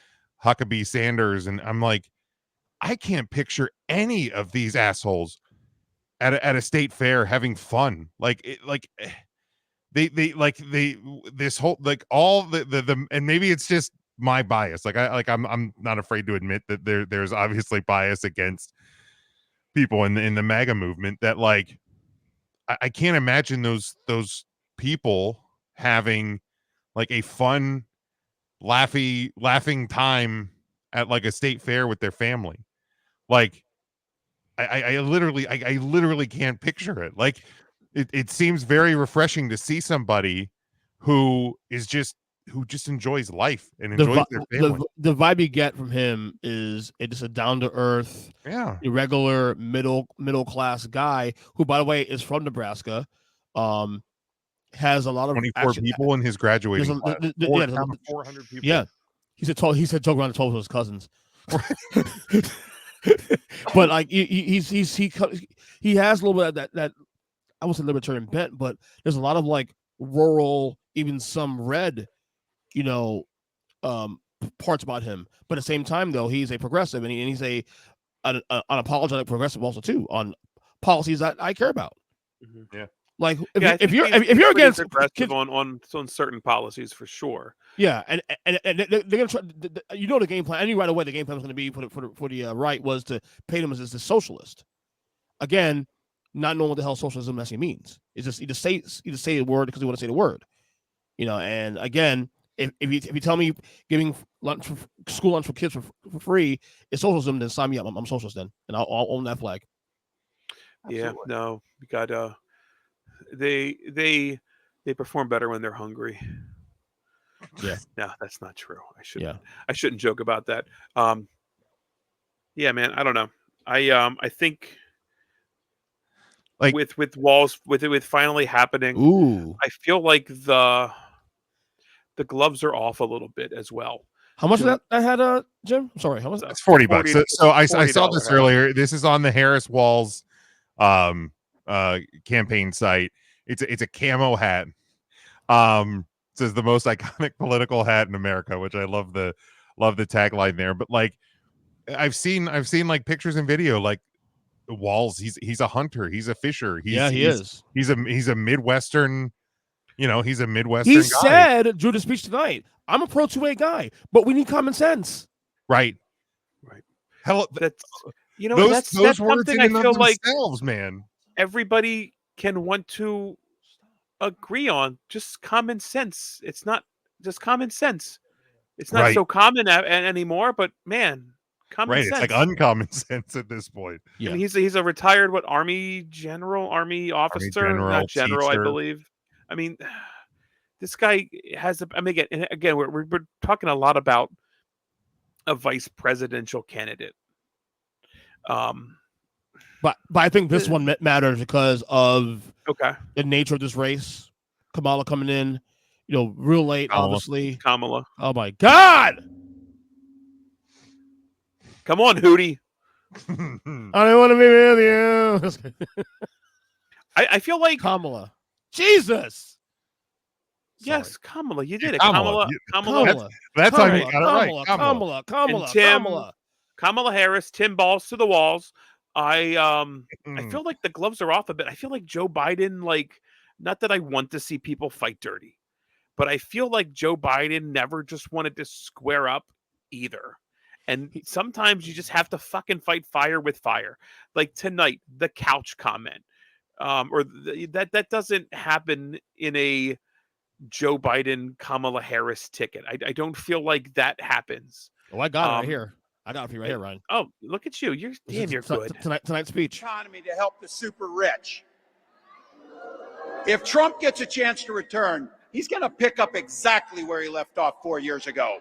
Huckabee Sanders, and I'm like, I can't picture any of these assholes at a state fair having fun. This whole like all the and maybe it's just my bias. I'm not afraid to admit that there's obviously bias against people in the MAGA movement that like I can't imagine those people having like a fun laughing time at like a state fair with their family. Like I literally can't picture it. Like it seems very refreshing to see somebody who just enjoys life and enjoys their family. The vibe you get from him is just a down to earth, irregular middle class guy who, by the way, is from Nebraska. Has a lot of 24 people in his graduating class. 400 people. Yeah, he said joke around and told his cousins. But like he has a little bit of that I won't say libertarian bent, but there's a lot of like rural, even some red, parts about him. But at the same time, though, he's a progressive and he's an unapologetic progressive also too on policies that I care about. Mm-hmm. Yeah. Like if you're against aggressive on certain policies for sure. Yeah, and they're gonna try. The game plan. I knew right away the game plan was going to be for the right was to paint him as the socialist. Again, not knowing what the hell socialism actually means. It's just you just say a word because you want to say the word. And again, if you tell me giving school lunch for kids for free is socialism, then sign me up. I'm socialist then, and I'll own that flag. Absolutely. Yeah, no, we got they perform better when they're hungry. Yeah. No, that's not true. I shouldn't joke about that. Yeah, man, I don't know. I think like with Walz with it finally happening, I feel like the gloves are off a little bit as well. How much of that had Jim? I'm sorry, how much? It's $40. So I saw this earlier. This is on the Harris Walz campaign site. It's a camo hat. It says the most iconic political hat in America, which I love the tagline there. But like I've seen like pictures and video, like Walz, he's a hunter, he's a fisher. He is. He's a Midwestern, he's a Midwestern guy. He said during the speech tonight, I'm a pro 2A guy, but we need common sense. Right. Hell, You know, those that's words something in I and of feel like themselves, man. everybody can want to agree on. Just common sense. It's not just common sense. It's not Right. so common anymore, but man, common Right. sense. It's like uncommon sense at this point. I mean, he's a retired army general, army officer, not general, I teacher. believe. I mean, this guy has. I mean, again, we're talking a lot about a vice presidential candidate. But I think this one matters because of the nature of this race. Kamala coming in, real late, obviously. Kamala. Oh my God! Come on, Hootie. I don't want to be with you. I feel like Kamala. Jesus. Yes, Kamala. You did it. Kamala. That's how you got it right. Kamala Harris, Tim balls to the walls. I feel like the gloves are off a bit. I feel like Joe Biden, not that I want to see people fight dirty, but I feel like Joe Biden never just wanted to square up either. And sometimes you just have to fucking fight fire with fire. Like tonight, the couch comment, that doesn't happen in a Joe Biden, Kamala Harris ticket. I don't feel like that happens. Oh, I got it right here. I got it for you right here, Ryan. Oh, look at you. You're good. Tonight's speech. Economy to help the super rich. If Trump gets a chance to return, he's going to pick up exactly where he left off 4 years ago.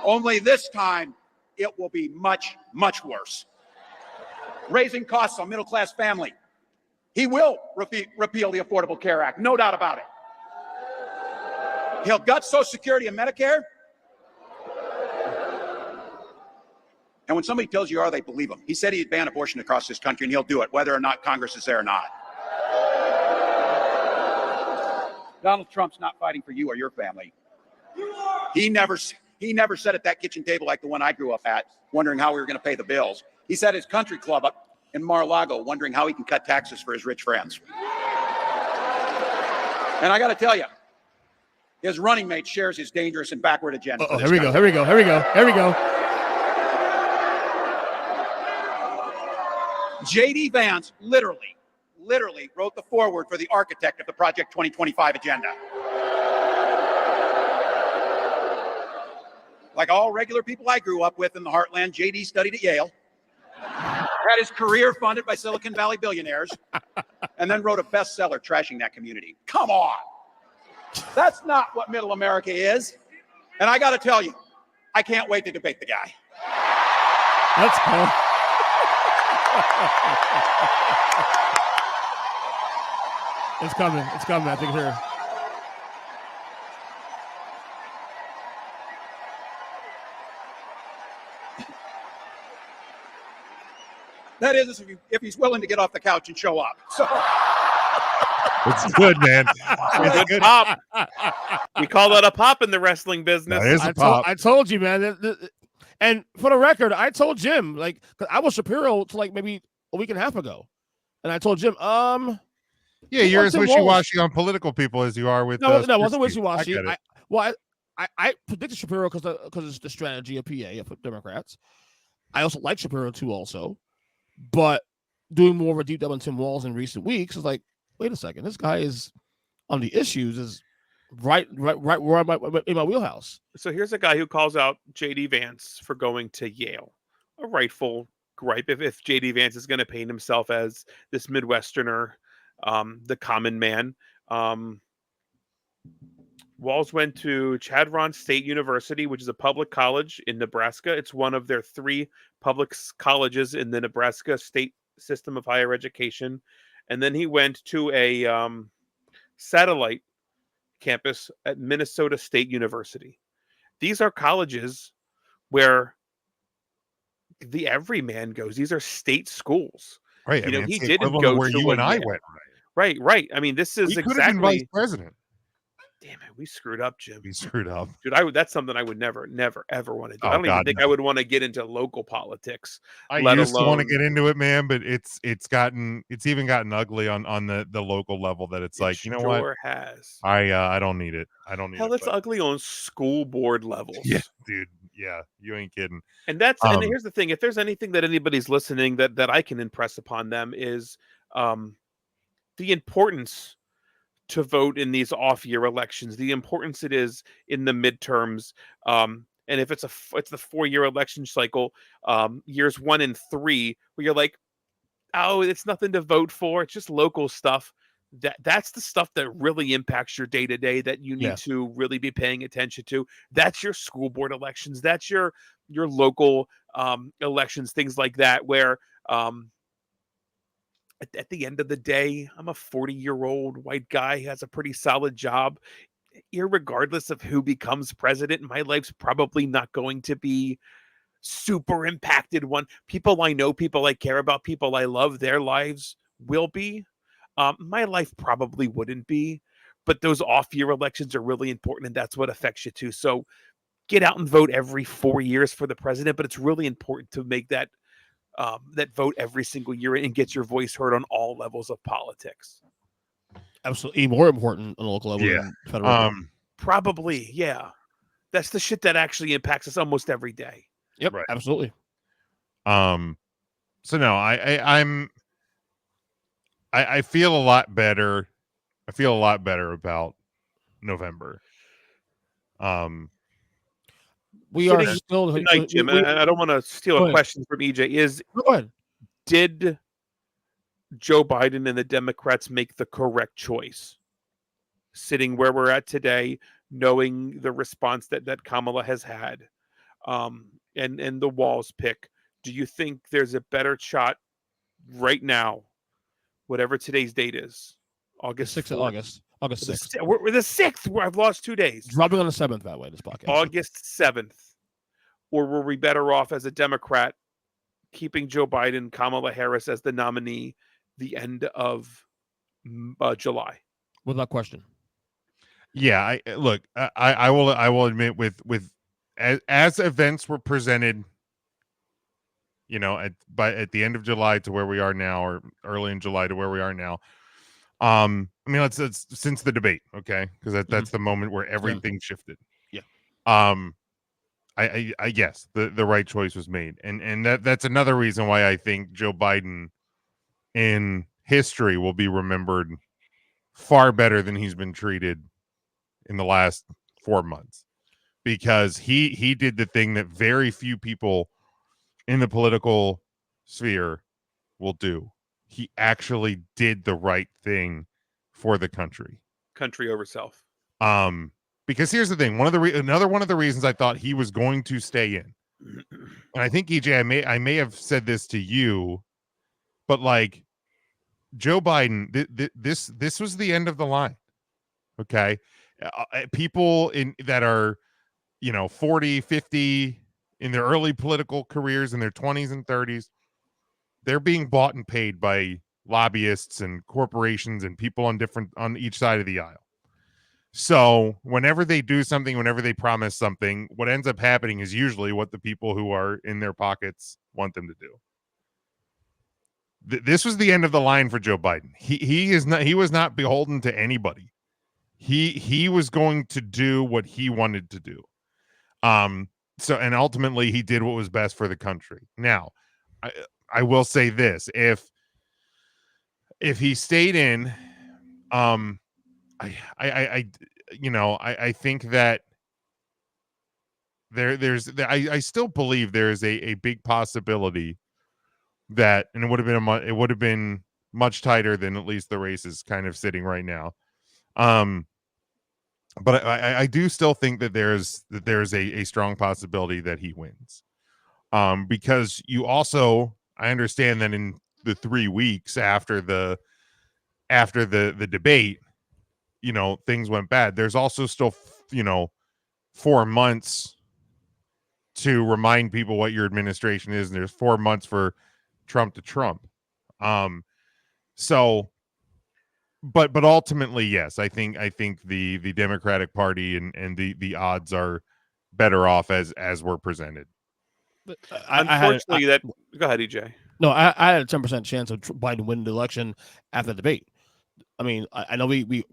Only this time, it will be much, much worse. Raising costs on middle-class family. He will repeal the Affordable Care Act, no doubt about it. He'll gut Social Security and Medicare. And when somebody tells you they believe him. He said he'd ban abortion across this country, and he'll do it, whether or not Congress is there or not. Donald Trump's not fighting for you or your family. He never sat at that kitchen table like the one I grew up at, wondering how we were going to pay the bills. He sat at his country club up in Mar-a-Lago, wondering how he can cut taxes for his rich friends. And I got to tell you, his running mate shares his dangerous and backward agenda. Here we go. J.D. Vance literally wrote the foreword for the architect of the Project 2025 agenda. Like all regular people I grew up with in the heartland, J.D. studied at Yale, had his career funded by Silicon Valley billionaires, and then wrote a bestseller trashing that community. Come on. That's not what middle America is. And I got to tell you, I can't wait to debate the guy. That's cool. It's coming. I think here. That is, if he's willing to get off the couch and show up. So. It's good, man. It's good pop. We call that a pop in the wrestling business. That is a pop. I told you, man. And for the record, I told Jim, cause I was Shapiro to maybe a week and a half ago, and I told Jim, yeah, you're as wishy-washy on political people as you are with. No, it wasn't wishy-washy. I predicted Shapiro because it's the strategy of PA for Democrats. I also like Shapiro too, also, but doing more of a deep dive on Tim Walz in recent weeks is like, wait a second, this guy is on the issues is right where in my wheelhouse. So here's a guy who calls out J.D. Vance for going to Yale, a rightful gripe if J.D. Vance is going to paint himself as this Midwesterner, the common man. Walz went to Chadron State University, which is a public college in Nebraska. It's one of their 3 public colleges in the Nebraska state system of higher education. And then he went to a satellite campus at Minnesota State University. These are colleges where the everyman goes. These are state schools. Right. He didn't go where to you and I went. Right. I mean, this is he could have been vice president. Damn it, we screwed up, Jim. We screwed up. Dude, that's something I would never, ever want to do. Oh, I don't even God, think no. I would want to get into local politics. I let used to want to alone get into it, man, but it's even gotten ugly on the local level that it's it like, you know what? sure has. I don't need it. I don't need Hell, it. it's ugly on school board levels. Yeah, dude. Yeah, you ain't kidding. And here's the thing: if there's anything that anybody's listening that I can impress upon them is the importance to vote in these off-year elections, the importance it is in the midterms, and if it's the 4-year election cycle, years 1 and 3, where you're like, oh, it's nothing to vote for, it's just local stuff. That's the stuff that really impacts your day to day that you need to really be paying attention to. That's your school board elections. That's your local elections, things like that, where at the end of the day, I'm a 40-year-old white guy who has a pretty solid job. Irregardless of who becomes president, my life's probably not going to be super impacted one. People I know, people I care about, people I love, their lives will be. My life probably wouldn't be. But those off-year elections are really important, and that's what affects you too. So get out and vote every 4 years for the president, but it's really important to make that vote every single year and get your voice heard on all levels of politics. Absolutely, more important on a local level than federal. Probably, yeah. That's the shit that actually impacts us almost every day. Yep, right. Absolutely. So no, I feel a lot better. I feel a lot better about November. We are still tonight, Jim. I don't want to steal a question from EJ. Go ahead. Did Joe Biden and the Democrats make the correct choice? Sitting where we're at today, knowing the response that Kamala has had, and the Walz pick, do you think there's a better shot right now, whatever today's date is, August 6th of August 6th. We're the 6th, where I've lost 2 days. Dropping on the 7th that way, this podcast. August 7th. Or were we better off as a Democrat keeping Joe Biden, Kamala Harris as the nominee the end of July? Without question. Yeah, I will admit with as events were presented, you know, at the end of July to where we are now, or early in July to where we are now. I mean, it's since the debate, okay, because that's the moment where everything shifted. Yeah. I guess the right choice was made, and that's another reason why I think Joe Biden in history will be remembered far better than he's been treated in the last 4 months, because he did the thing that very few people in the political sphere will do. He actually did the right thing for the country over self. Because here's the thing, another one of the reasons I thought he was going to stay in, and I think EJ, I may have said this to you, but like Joe Biden, this was the end of the line. Okay. People that are, 40, 50 in their early political careers in their 20s and 30s, they're being bought and paid by lobbyists and corporations and people on each side of the aisle. So whenever they do something, whenever they promise something, what ends up happening is usually what the people who are in their pockets want them to do. This was the end of the line for Joe Biden. He was not beholden to anybody. He was going to do what he wanted to do. So, and ultimately he did what was best for the country. Now, I will say this, if he stayed in, I think that I still believe there is a big possibility that, and it would have been much tighter than at least the race is kind of sitting right now. But I do still think that there's a strong possibility that he wins. Because you also, I understand that in the 3 weeks after the debate, things went bad. There's also still, 4 months to remind people what your administration is, and there's 4 months for Trump to Trump. So but ultimately, yes, I think the Democratic Party and the odds are better off as were presented. But Unfortunately, go ahead, EJ. No, I had a 10% chance of Biden winning the election after the debate. I mean, I know we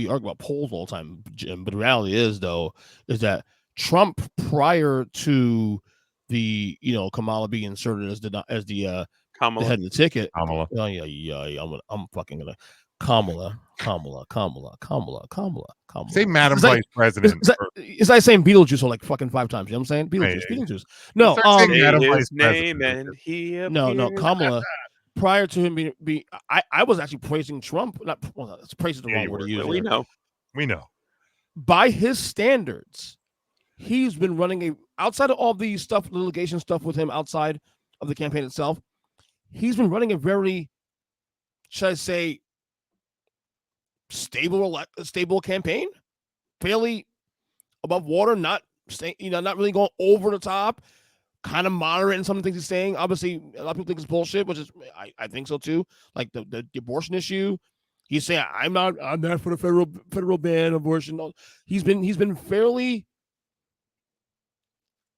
argue about polls all the time, Jim, but the reality is that Trump, prior to the Kamala being inserted as the head of the ticket, Kamala. Oh yeah, I'm fucking gonna Kamala. Say Madam Vice President. It's like saying Beetlejuice or like fucking 5 times. You know what I'm saying? Beetlejuice. No, say his name and he appears. No, Kamala. Prior to him being I was actually praising Trump. Praising the wrong word to use. We know. By his standards, he's been running outside of all the litigation stuff with him outside of the campaign itself. He's been running a very, should I say, stable campaign, fairly above water, not really going over the top, kind of moderate in some of the things he's saying. Obviously, a lot of people think it's bullshit, which is I think so too. Like the abortion issue, he's saying I'm not for the federal ban abortion. He's been fairly,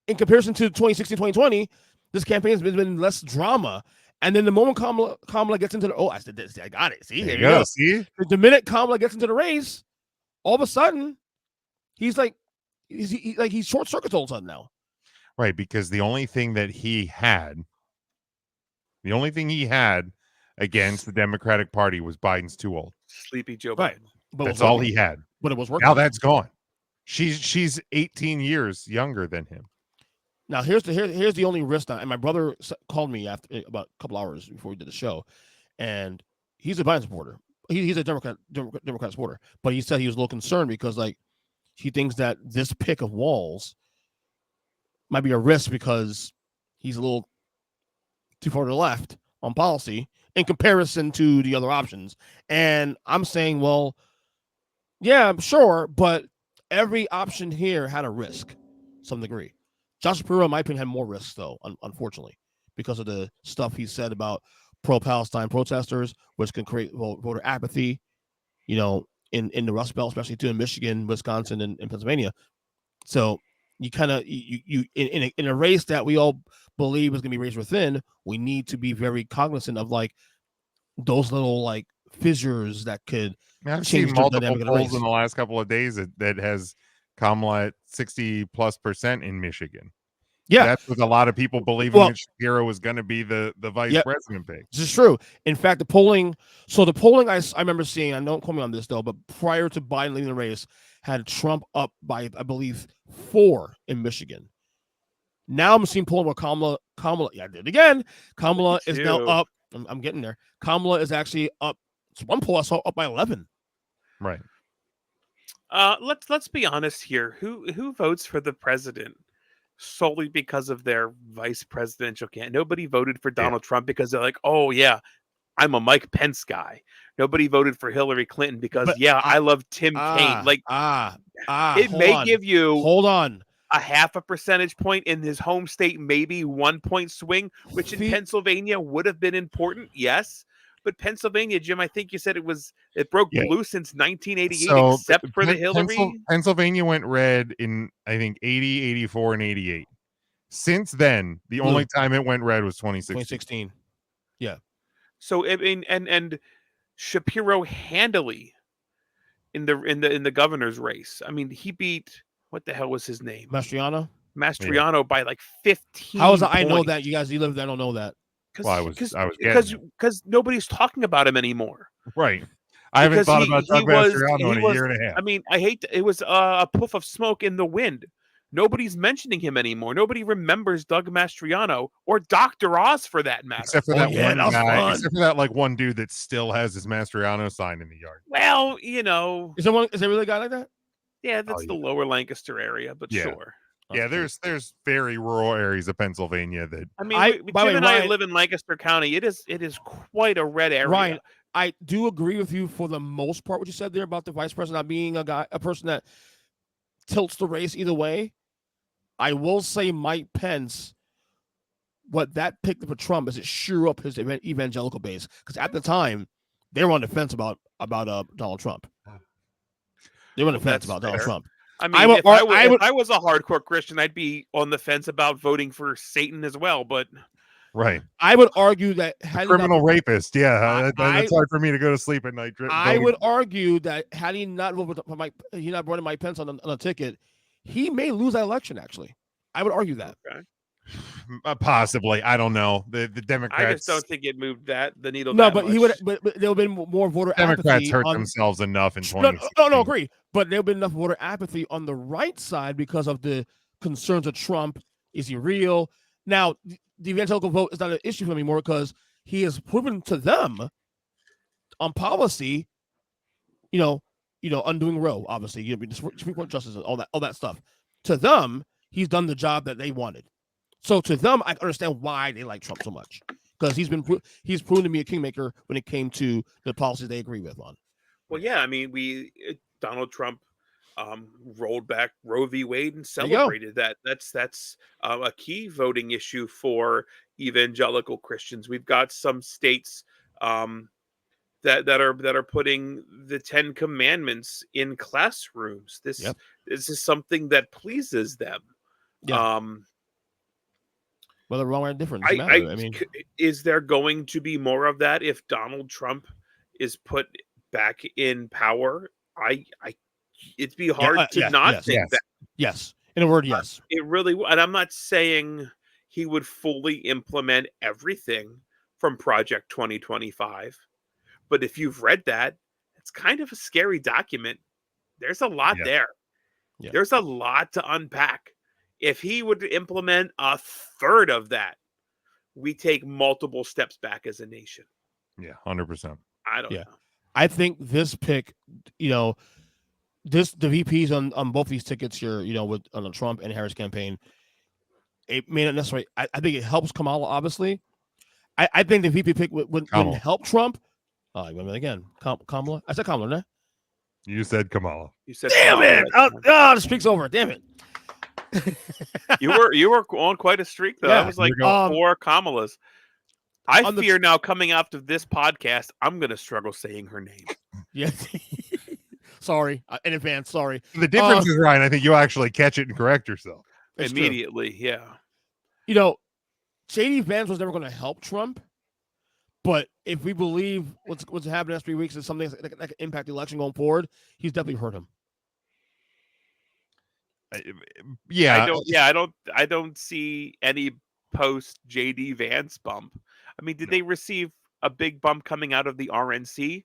in comparison to 2016, 2020, this campaign has been less drama. And then the moment Kamala gets into the I got it. See, there you go. See, the minute Kamala gets into the race, all of a sudden, he's like he's short circuits all of a sudden now. Right, because the only thing he had against the Democratic Party was Biden's too old. Sleepy Joe Biden. Right. But that's all he had. But it was working. Now that's gone. She's 18 years younger than him. Now here's the only risk. And my brother called me after about a couple hours before we did the show, and he's a Biden supporter. He's a Democrat supporter, but he said he was a little concerned because he thinks that this pick of Walz might be a risk because he's a little too far to the left on policy in comparison to the other options. And I'm saying, well, yeah, I'm sure, but every option here had a risk, some degree. Josh Shapiro, in my opinion, had more risks, though, unfortunately, because of the stuff he said about pro-Palestine protesters, which can create voter apathy, in the Rust Belt, especially too in Michigan, Wisconsin, and Pennsylvania. So you kind of in a race that we all believe is going to be raised within, we need to be very cognizant of those little fissures that could change multiple the dynamic of the polls race. in the last couple of days that has Kamala at 60+% in Michigan. Yeah, that's with a lot of people believing that Shapiro was going to be the vice president pick. This is true. In fact, the polling I remember seeing, I don't quote me on this though, but prior to Biden leaving the race, had Trump up by, I believe, 4 in Michigan. Now I'm seeing polling where Kamala, yeah, I did it again. Kamala is now up. I'm getting there. Kamala is actually up. It's one poll I saw up by 11. Right. Let's be honest here. Who votes for the president solely because of their vice presidential candidate? Nobody voted for Donald Trump because they're like, oh yeah, I'm a Mike Pence guy. Nobody voted for Hillary Clinton because I love Tim Kaine. It may give you a 0.5 percentage point in his home state, maybe 1 point swing, which in Pennsylvania would have been important. Yes. But Pennsylvania, Jim, I think you said it broke blue since 1988, except for the Hillary. Pennsylvania went red in, I think, 80, 84, and 88. Since then, the only time it went red was 2016. Yeah. So I mean, and Shapiro handily in the governor's race. I mean, he beat, what the hell was his name? Mastriano by 15. How is points. I know that you guys live there? I don't know that. Because nobody's talking about him anymore. Right. I haven't thought about Doug Mastriano in a year and a half. I mean, it was a puff of smoke in the wind. Nobody's mentioning him anymore. Nobody remembers Doug Mastriano or Dr. Oz for that matter. Except for that one guy. Except for that one dude that still has his Mastriano sign in the yard. Well, is there really a guy like that? Yeah, that's the lower Lancaster area, but sure. Yeah, there's very rural areas of Pennsylvania that I mean, Jim and I live in Lancaster County. It is quite a red area. Ryan, I do agree with you for the most part what you said there about the vice president not being a person that tilts the race either way. I will say Mike Pence, what that picked for Trump is it sure up his evangelical base, because at the time they were on the fence about about Donald Trump. They were on the fence about Donald Trump. I mean, if I was a hardcore Christian, I'd be on the fence about voting for Satan as well. But right, I would argue that criminal rapist. Yeah, that's hard for me to go to sleep at night. I would argue that had he not voted for he not running Mike Pence on a ticket, he may lose that election. Actually, I would argue that. Okay. Possibly, I don't know. The Democrats. I just don't think it moved the needle. No, that but much. he would. But there would have been more voter Democrats apathy. hurt themselves enough in 2016. No, agree. But there would have been enough voter apathy on the right side because of the concerns of Trump. Is he real? Now, the evangelical vote is not an issue for him anymore because he has proven to them on policy, undoing Roe, obviously, the Supreme Court justices, all that stuff. To them, he's done the job that they wanted. So to them, I understand why they like Trump so much because he's proven to be a kingmaker when it came to the policies they agree with on. Well, yeah, I mean, Donald Trump rolled back Roe v. Wade and celebrated that. That's a key voting issue for evangelical Christians. We've got some states that are putting the 10 Commandments in classrooms. This is something that pleases them. Yeah. Whether wrong or different, I mean, is there going to be more of that if Donald Trump is put back in power? It'd be hard to not think that. Yes, in a word, yes. It really, and I'm not saying he would fully implement everything from Project 2025, but if you've read that, it's kind of a scary document. There's a lot there. Yeah. There's a lot to unpack. If he would implement a third of that, we take multiple steps back as a nation. Yeah, 100%. I don't know. I think this pick, the VPs on both these tickets here, on the Trump and Harris campaign, it may not necessarily. I think it helps Kamala. Obviously, I think the VP pick would help Trump. Again, Kamala. I said Kamala, right? You said Kamala. You said. Damn Kamala. it! The streak's over. Damn it. You were on quite a streak though. I was like 4 Kamalas. I fear now coming out of this podcast, I'm going to struggle saying her name. Yeah. Sorry. In advance. Sorry. The difference is, Ryan, I think you actually catch it and correct yourself. Immediately. True. Yeah. J.D. Vance was never going to help Trump. But if we believe what's happening in the next 3 weeks is something that can impact the election going forward, he's definitely hurt him. I don't see any post JD Vance bump. I mean, did they receive a big bump coming out of the RNC?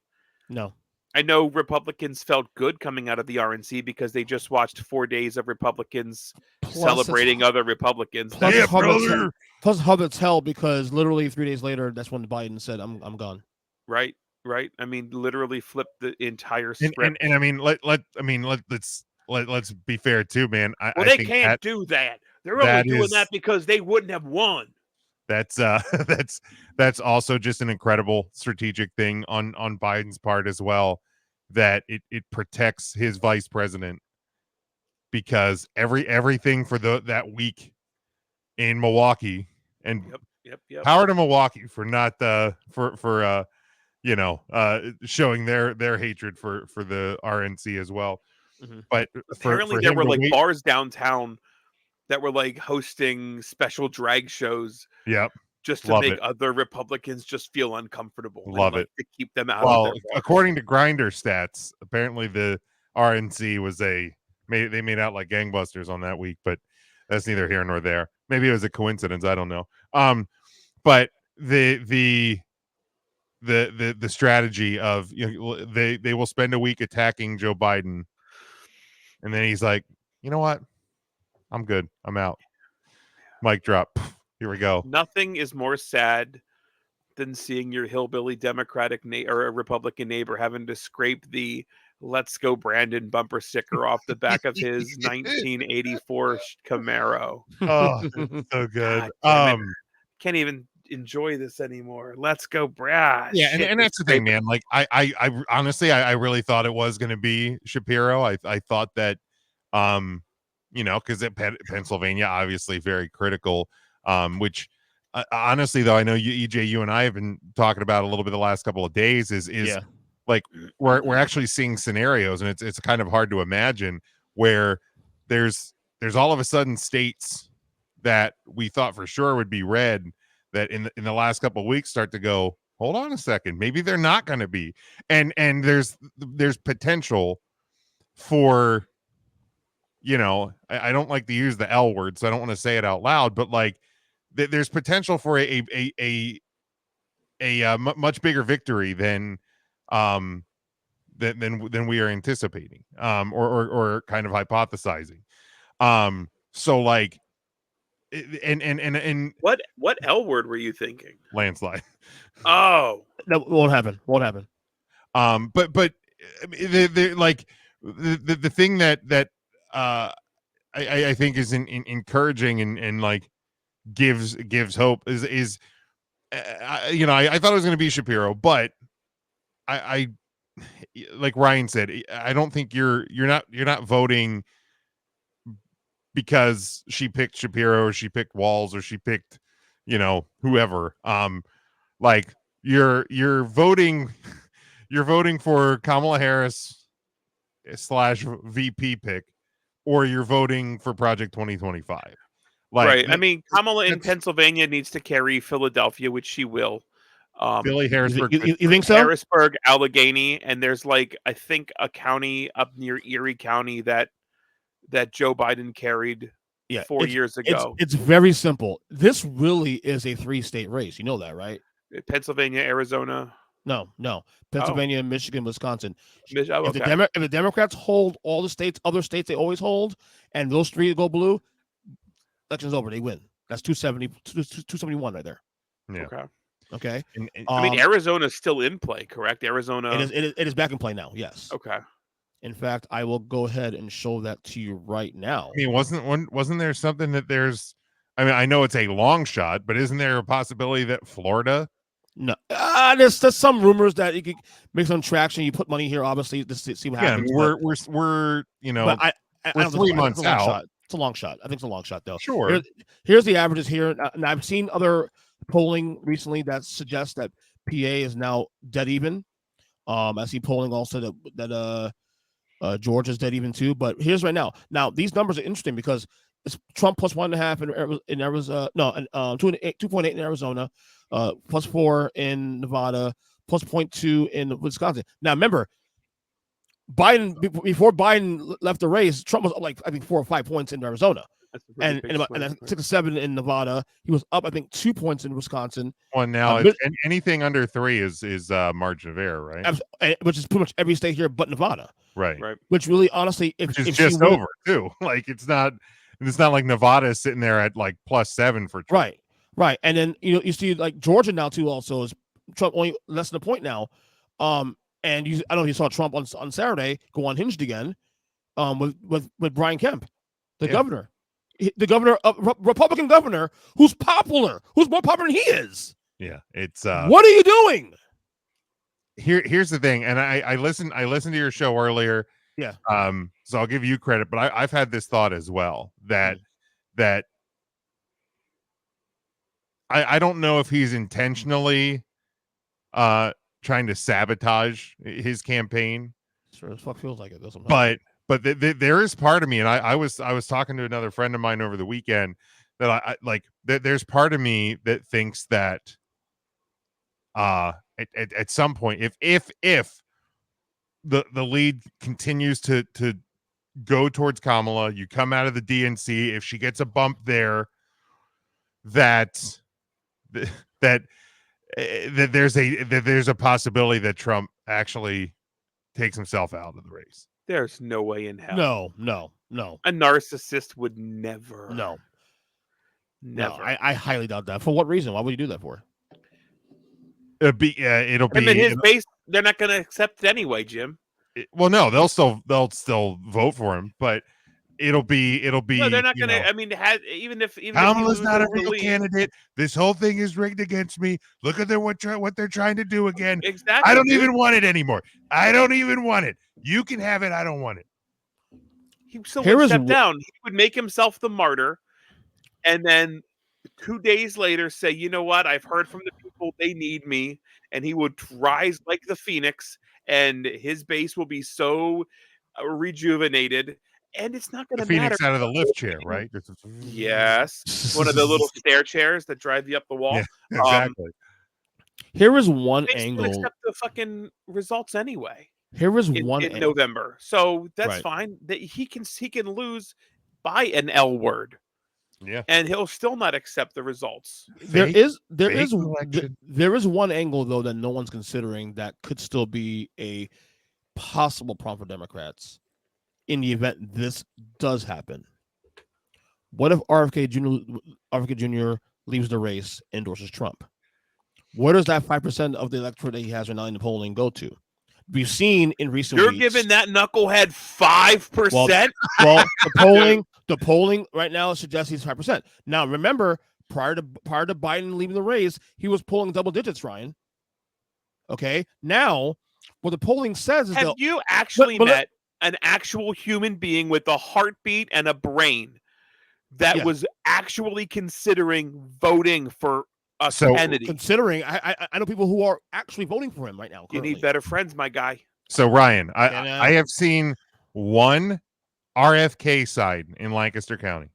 No. I know Republicans felt good coming out of the RNC because they just watched 4 days of Republicans celebrating other Republicans. Plus Hubbard's hell because literally 3 days later, that's when Biden said, "I'm gone." Right. I mean, literally flipped the entire script. And I mean, let's be fair too, man. They can't do that. They're only doing that because they wouldn't have won. That's also just an incredible strategic thing on Biden's part as well, that it protects his vice president because everything for that week in Milwaukee and yep. power to Milwaukee for not showing their hatred for the RNC as well. Mm-hmm. But apparently there were bars downtown that were hosting special drag shows. Yep. Just to make other Republicans just feel uncomfortable. Love it. To keep them out. Well, according to Grindr stats, apparently the RNC was they made out like gangbusters on that week, but that's neither here nor there. Maybe it was a coincidence. I don't know. But the strategy of they will spend a week attacking Joe Biden, and then he's like, you know what? I'm good. I'm out. Mic drop. Here we go. Nothing is more sad than seeing your hillbilly Democratic or a Republican neighbor having to scrape the "Let's Go Brandon" bumper sticker off the back of his 1984 Camaro. Oh, so good. Can't even enjoy this anymore. Let's go, Brad. Yeah, and that's the thing, man. Like I honestly, I really thought it was going to be Shapiro. I thought that, because Pennsylvania obviously very critical. Which honestly, though, I know EJ, you and I have been talking about a little bit the last couple of days is like we're actually seeing scenarios, and it's kind of hard to imagine where there's all of a sudden states that we thought for sure would be red that in the last couple of weeks start to go, hold on a second, maybe they're not going to be, and there's potential for, you know, I don't like to use the L word, so I don't want to say it out loud, but like there's potential for a much bigger victory than we are anticipating, or kind of hypothesizing. So like, and what L word were you thinking? Landslide. Oh, that won't happen. But the like the thing that I think is encouraging and like gives hope is you know, I thought it was going to be Shapiro, but I like Ryan said, I don't think you're not voting because she picked Shapiro or she picked Walz or she picked, you know, whoever. Like you're voting for Kamala Harris / VP pick, or you're voting for Project 2025. Like, right. I mean, Kamala in Pennsylvania needs to carry Philadelphia, which she will. Philly, Harrisburg. You think so? Harrisburg, Allegheny, and there's like I think a county up near Erie County that Joe Biden carried 4 years ago. It's very simple. This really is a 3-state race. You know that, right? Pennsylvania, Arizona. No. Pennsylvania, Michigan, Wisconsin. Okay. If the Democrats hold all the states, other states they always hold, and those 3 go blue, election's over. They win. That's 271 right there. Yeah. Okay. I mean, Arizona's still in play, correct? Arizona. It is back in play now. Yes. Okay. In fact, I will go ahead and show that to you right now. I mean, wasn't there something that there's? I mean, I know it's a long shot, but isn't there a possibility that Florida? No, there's some rumors that you could make some traction. You put money here, obviously, to see what happens. Yeah, we're you know, we're 3 months out. It's a long shot. I think it's a long shot, though. Sure. Here's the averages here, and I've seen other polling recently that suggests that PA is now dead even. I see polling also that Georgia's dead even too. But here's right now. Now these numbers are interesting because it's Trump plus 1.5 in Arizona, 2.8 in Arizona, plus 4 in Nevada, plus 0.2 in Wisconsin. Now remember, before Biden left the race, Trump was up like I think 4 or 5 points in Arizona. And 6 or 7 in Nevada. He was up, I think, 2 points in Wisconsin. Well, now anything under 3 is margin of error, right? Which is pretty much every state here but Nevada. Right. Which really, honestly, if just over too. Like it's not like Nevada is sitting there at like +7 for Trump. Right. And then you see like Georgia now too. Also is Trump only less than a point now. And I don't know if you saw Trump on Saturday go unhinged again, with Brian Kemp, the governor. The governor, Republican governor, who's popular, who's more popular than he is. Yeah, it's what are you doing? Here's the thing, and I listened to your show earlier. Yeah. So I'll give you credit, but I've had this thought as well that I don't know if he's intentionally trying to sabotage his campaign. Sure as fuck feels like it, doesn't it? But there is part of me, and I was talking to another friend of mine over the weekend that I like. There's part of me that thinks that at some point, if the lead continues to go towards Kamala, you come out of the DNC, if she gets a bump there, that there's a possibility that Trump actually takes himself out of the race. There's no way in hell. No. A narcissist would never. No. Never. No, I highly doubt that. For what reason? Why would you do that for? It'll be. I mean, his base. They're not going to accept it anyway, Jim. Well, no, they'll still vote for him, but it'll be. No, they're not going to. I mean, even if Kamala's not a real candidate, this whole thing is rigged against me. Look at what they're trying to do again. Exactly. I don't even want it anymore. I don't even want it. You can have it. I don't want it. He still would step down. He would make himself the martyr, and then 2 days later say, "You know what? I've heard from the people. They need me." And he would rise like the phoenix and his base will be so rejuvenated, and it's not going The to matter. Phoenix out of the lift chair, right? Yes, one of the little stair chairs that drive you up the wall. Yeah, exactly. Here is one Base won't angle. accept the fucking results anyway. Here is in one November, so that's Right. fine. That he can lose by an L word. Yeah, and he'll still not accept the results. There Fake- is election. there is one angle though that no one's considering that could still be a possible problem for Democrats in the event this does happen. What if RFK Jr. leaves the race, endorses Trump? Where does that 5% of the electorate that he has right now in the polling go to? We've seen in recent You're weeks. giving that knucklehead 5%. Well, the polling right now suggests he's 5%. Now, remember, prior to Biden leaving the race, he was polling double digits, Ryan. Okay, now what the polling says is have you actually met an actual human being with a heartbeat and a brain that was actually considering voting for a Kennedy? Considering, I know people who are actually voting for him right now. You need better friends, my guy. So Ryan, I have seen one RFK side in Lancaster County.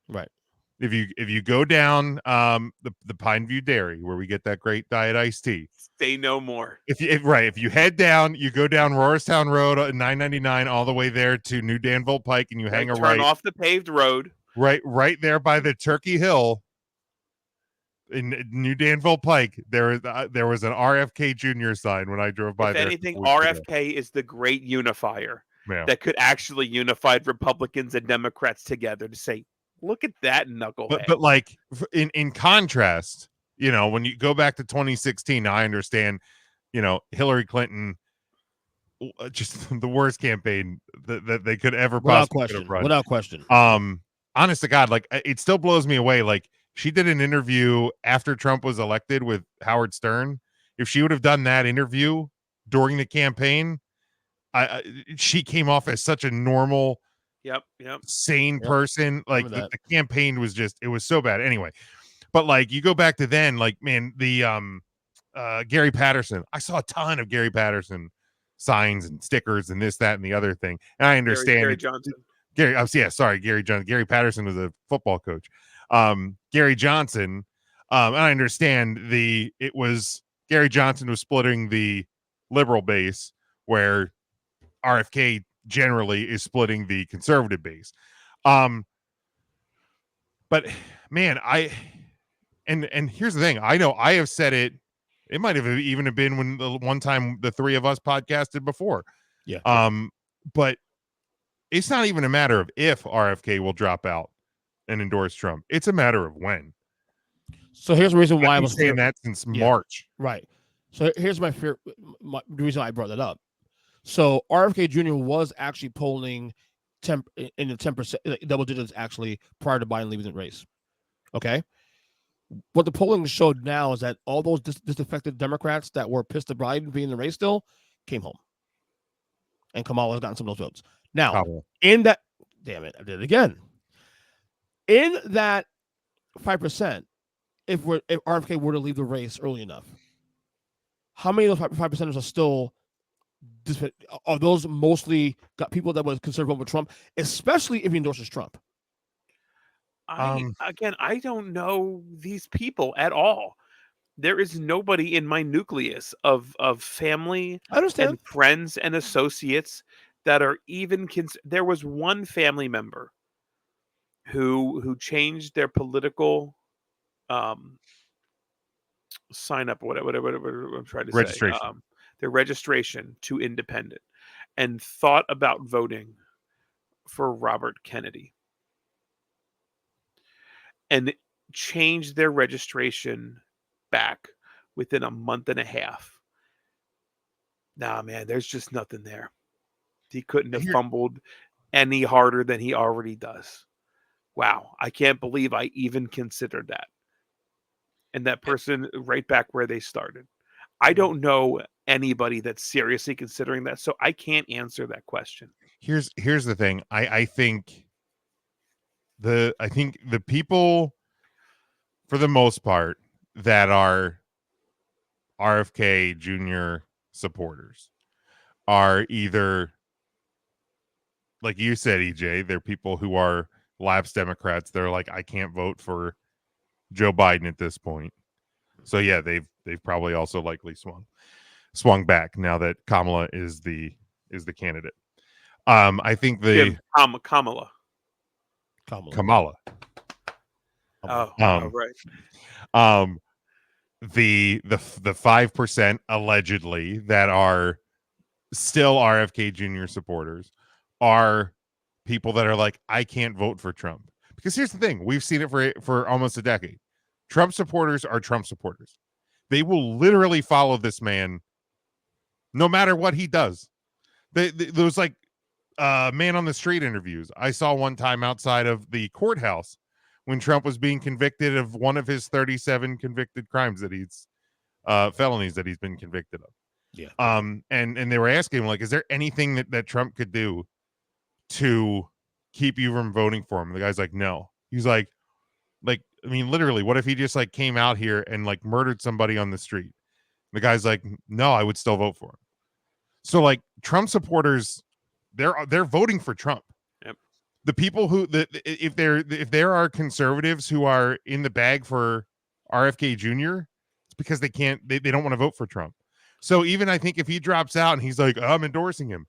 Right. If you go down the Pineview Dairy where we get that great diet iced tea. Say no more. If you head down, you go down Roarstown Road at 999 all the way there to New Danville Pike, and you hang a right. Turn off the paved road. Right there by the Turkey Hill in New Danville Pike, there was an RFK Jr. sign when I drove by there. If anything, RFK is the great unifier that could actually unify Republicans and Democrats together to say, look at that knucklehead. But like in contrast, when you go back to 2016, I understand, Hillary Clinton, just the worst campaign that they could ever possibly have run. Without question. Honest to God, like it still blows me away. Like she did an interview after Trump was elected with Howard Stern. If she would have done that interview during the campaign, she came off as such a normal, sane person. Like the campaign was it was so bad. Anyway, but like you go back to then, like man, the Gary Patterson. I saw a ton of Gary Patterson signs and stickers and this, that, and the other thing. And I understand Gary Johnson. Gary Johnson. Gary Patterson was a football coach. Gary Johnson, and I understand it was Gary Johnson was splitting the liberal base where RFK generally is splitting the conservative base. But man, and here's the thing. I know I have said it. It might have even been when the one time the three of us podcasted before. Yeah. But it's not even a matter of if RFK will drop out and endorse Trump. It's a matter of when. So here's the reason why I was saying that since March. Right. So here's my fear. The reason I brought that up. So RFK Jr. was actually polling in the 10% double digits actually prior to Biden leaving the race. Okay. What the polling showed now is that all those disaffected Democrats that were pissed at Biden being in the race still came home. And Kamala has gotten some of those votes. Now, in that, damn it, I did it again. In that 5%, if RFK were to leave the race early enough, how many of those 5%ers are still, are those mostly got people that would consider voting for Trump, especially if he endorses Trump? I don't know these people at all. There is nobody in my nucleus of family and friends and associates that are even there was one family member who changed their political sign up, whatever I'm trying to say, their registration to independent, and thought about voting for Robert Kennedy, and changed their registration back within a month and a half. Nah, man, there's just nothing there. He couldn't have fumbled any harder than he already does. Wow, I can't believe I even considered that. And that person right back where they started. I don't know anybody that's seriously considering that, so I can't answer that question. Here's the thing. I think the people, for the most part, that are RFK Jr. supporters are either, like you said, EJ, they're people who are lapsed Democrats. They're like, I can't vote for Joe Biden at this point. So yeah, they've probably also likely swung back now that Kamala is the candidate. I think Kamala. Kamala. Oh, right. The 5% allegedly that are still RFK Jr. supporters are people that are like, I can't vote for Trump. Because here's the thing, we've seen it for almost a decade. Trump supporters are Trump supporters. They will literally follow this man no matter what he does. Those like man on the street interviews I saw one time outside of the courthouse when Trump was being convicted of one of his 37 convicted crimes that he's felonies that he's been convicted of. Yeah. And they were asking him, like, is there anything that Trump could do to keep you from voting for him? And the guy's like, no. He's like, I mean, literally, what if he just like came out here and like murdered somebody on the street? The guy's like, no, I would still vote for him. So like Trump supporters, they're voting for Trump. Yep. The people who if there are conservatives who are in the bag for RFK Jr., it's because they don't want to vote for Trump. So even I think if he drops out and he's like, I'm endorsing him,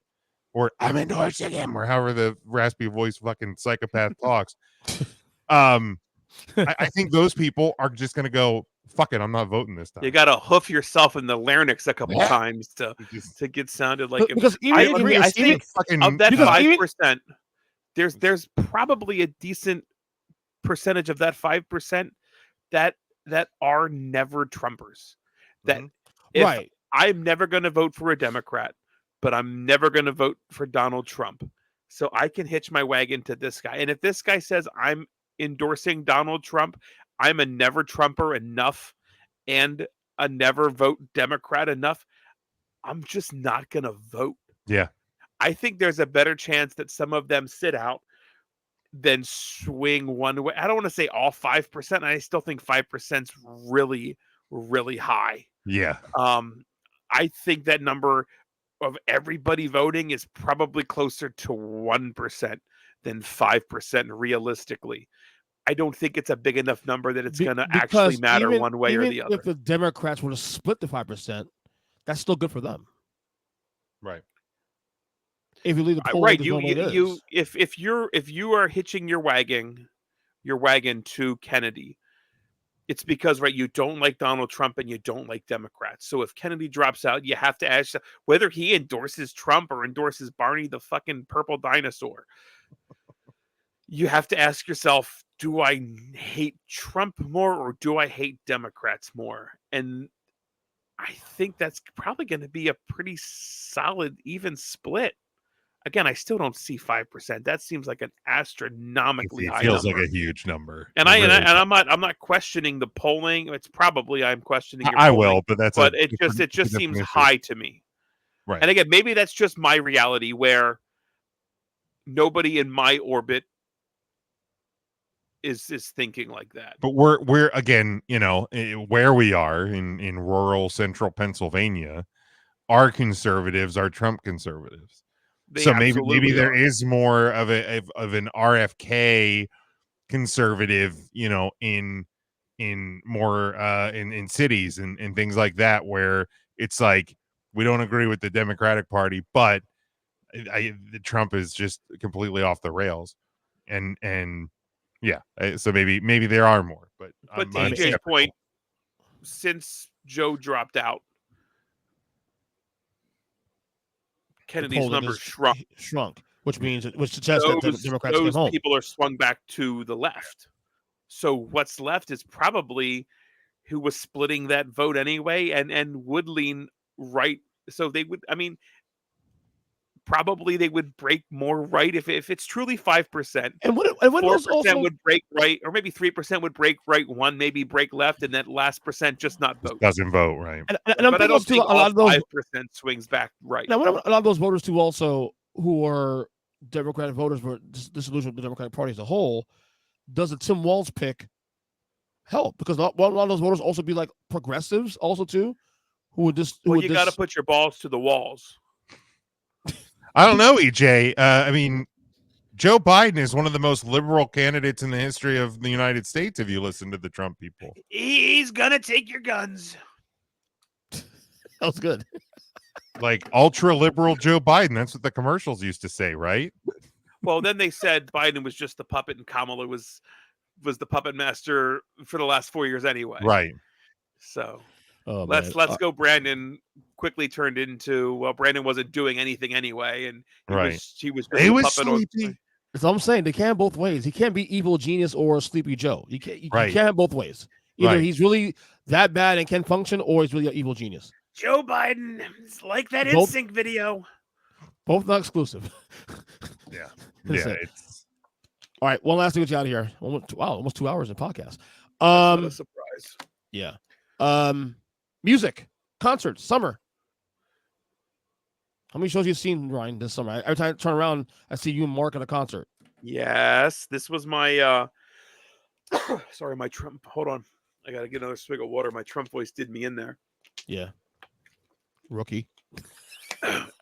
or I'm endorsing him, or however the raspy voice fucking psychopath talks, I think those people are just going to go, fuck it, I'm not voting this time. You got to hoof yourself in the larynx a couple times to get sounded like him. Because I agree. I think of that 5%, there's probably a decent percentage of that 5% that are never Trumpers. That right. I'm never going to vote for a Democrat, but I'm never going to vote for Donald Trump. So I can hitch my wagon to this guy. And if this guy says I'm endorsing Donald Trump, I'm a never Trumper enough and a never vote Democrat enough, I'm just not going to vote. Yeah. I think there's a better chance that some of them sit out than swing one way. I don't want to say all 5%. I still think 5% is really, really high. Yeah. I think that number of everybody voting is probably closer to 1% than 5% realistically. I don't think it's a big enough number that it's going to actually matter one way or the other. If the Democrats were to split the 5%, that's still good for them. Right. If you leave the poll right, if you are hitching your wagon to Kennedy, it's because you don't like Donald Trump and you don't like Democrats. So if Kennedy drops out, you have to ask whether he endorses Trump or endorses Barney the fucking purple dinosaur. You have to ask yourself, do I hate Trump more or do I hate Democrats more? And I think that's probably going to be a pretty solid, even split. Again, I still don't see 5%. That seems like an astronomically high number. It feels like a huge number. And I'm not questioning the polling. It's probably I'm questioning your I polling, will, but it just seems high to me. Right. And again, maybe that's just my reality where nobody in my orbit is thinking like that. But we're again, where we are in rural central Pennsylvania, our conservatives are Trump conservatives. So maybe there is more of an RFK conservative, in more in cities and things like that, where it's like we don't agree with the Democratic Party, but Trump is just completely off the rails, and yeah, so maybe there are more, but to EJ's point, since Joe dropped out, Kennedy's numbers shrunk, which suggests that the Democrats came home. People are swung back to the left. So what's left is probably who was splitting that vote anyway, and would lean right. So they would, probably they would break more right if it's truly 5%. And what 4% would break right, or maybe 3% would break right, one maybe break left, and that last percent just not vote. Doesn't vote, right? And I don't think a lot of those 5% swings back right. Now, a lot of those voters too, also who are Democratic voters for dissolution of the Democratic Party as a whole, does the Tim Walz pick help? Because a lot of those voters also be like progressives, also too, who would just. You got to put your balls to the walls. I don't know, EJ. I mean, Joe Biden is one of the most liberal candidates in the history of the United States. If you listen to the Trump people, He's gonna take your guns. That was good. Like ultra liberal Joe Biden. That's what the commercials used to say, right? Well, then they said Biden was just the puppet and Kamala was the puppet master for the last 4 years anyway. Right. So let's go. Brandon quickly turned into Brandon wasn't doing anything anyway, and he was just a puppet. That's all I'm saying. They can't both ways. He can't be evil genius or Sleepy Joe. You can't. You Right. can't have both ways. Either he's really that bad and can function, or he's really an evil genius. Joe Biden is like that NSYNC video. Both not exclusive. Yeah. That's Yeah. it. It's All right. One last thing to get you out of here. Almost 2 hours in podcast. That's not a surprise. Yeah. Music, concerts, summer. How many shows have you seen, Ryan, this summer? Every time I turn around, I see you and Mark at a concert. Yes, this was my sorry, my Trump. Hold on, I gotta get another swig of water. My Trump voice did me in there. Yeah, rookie.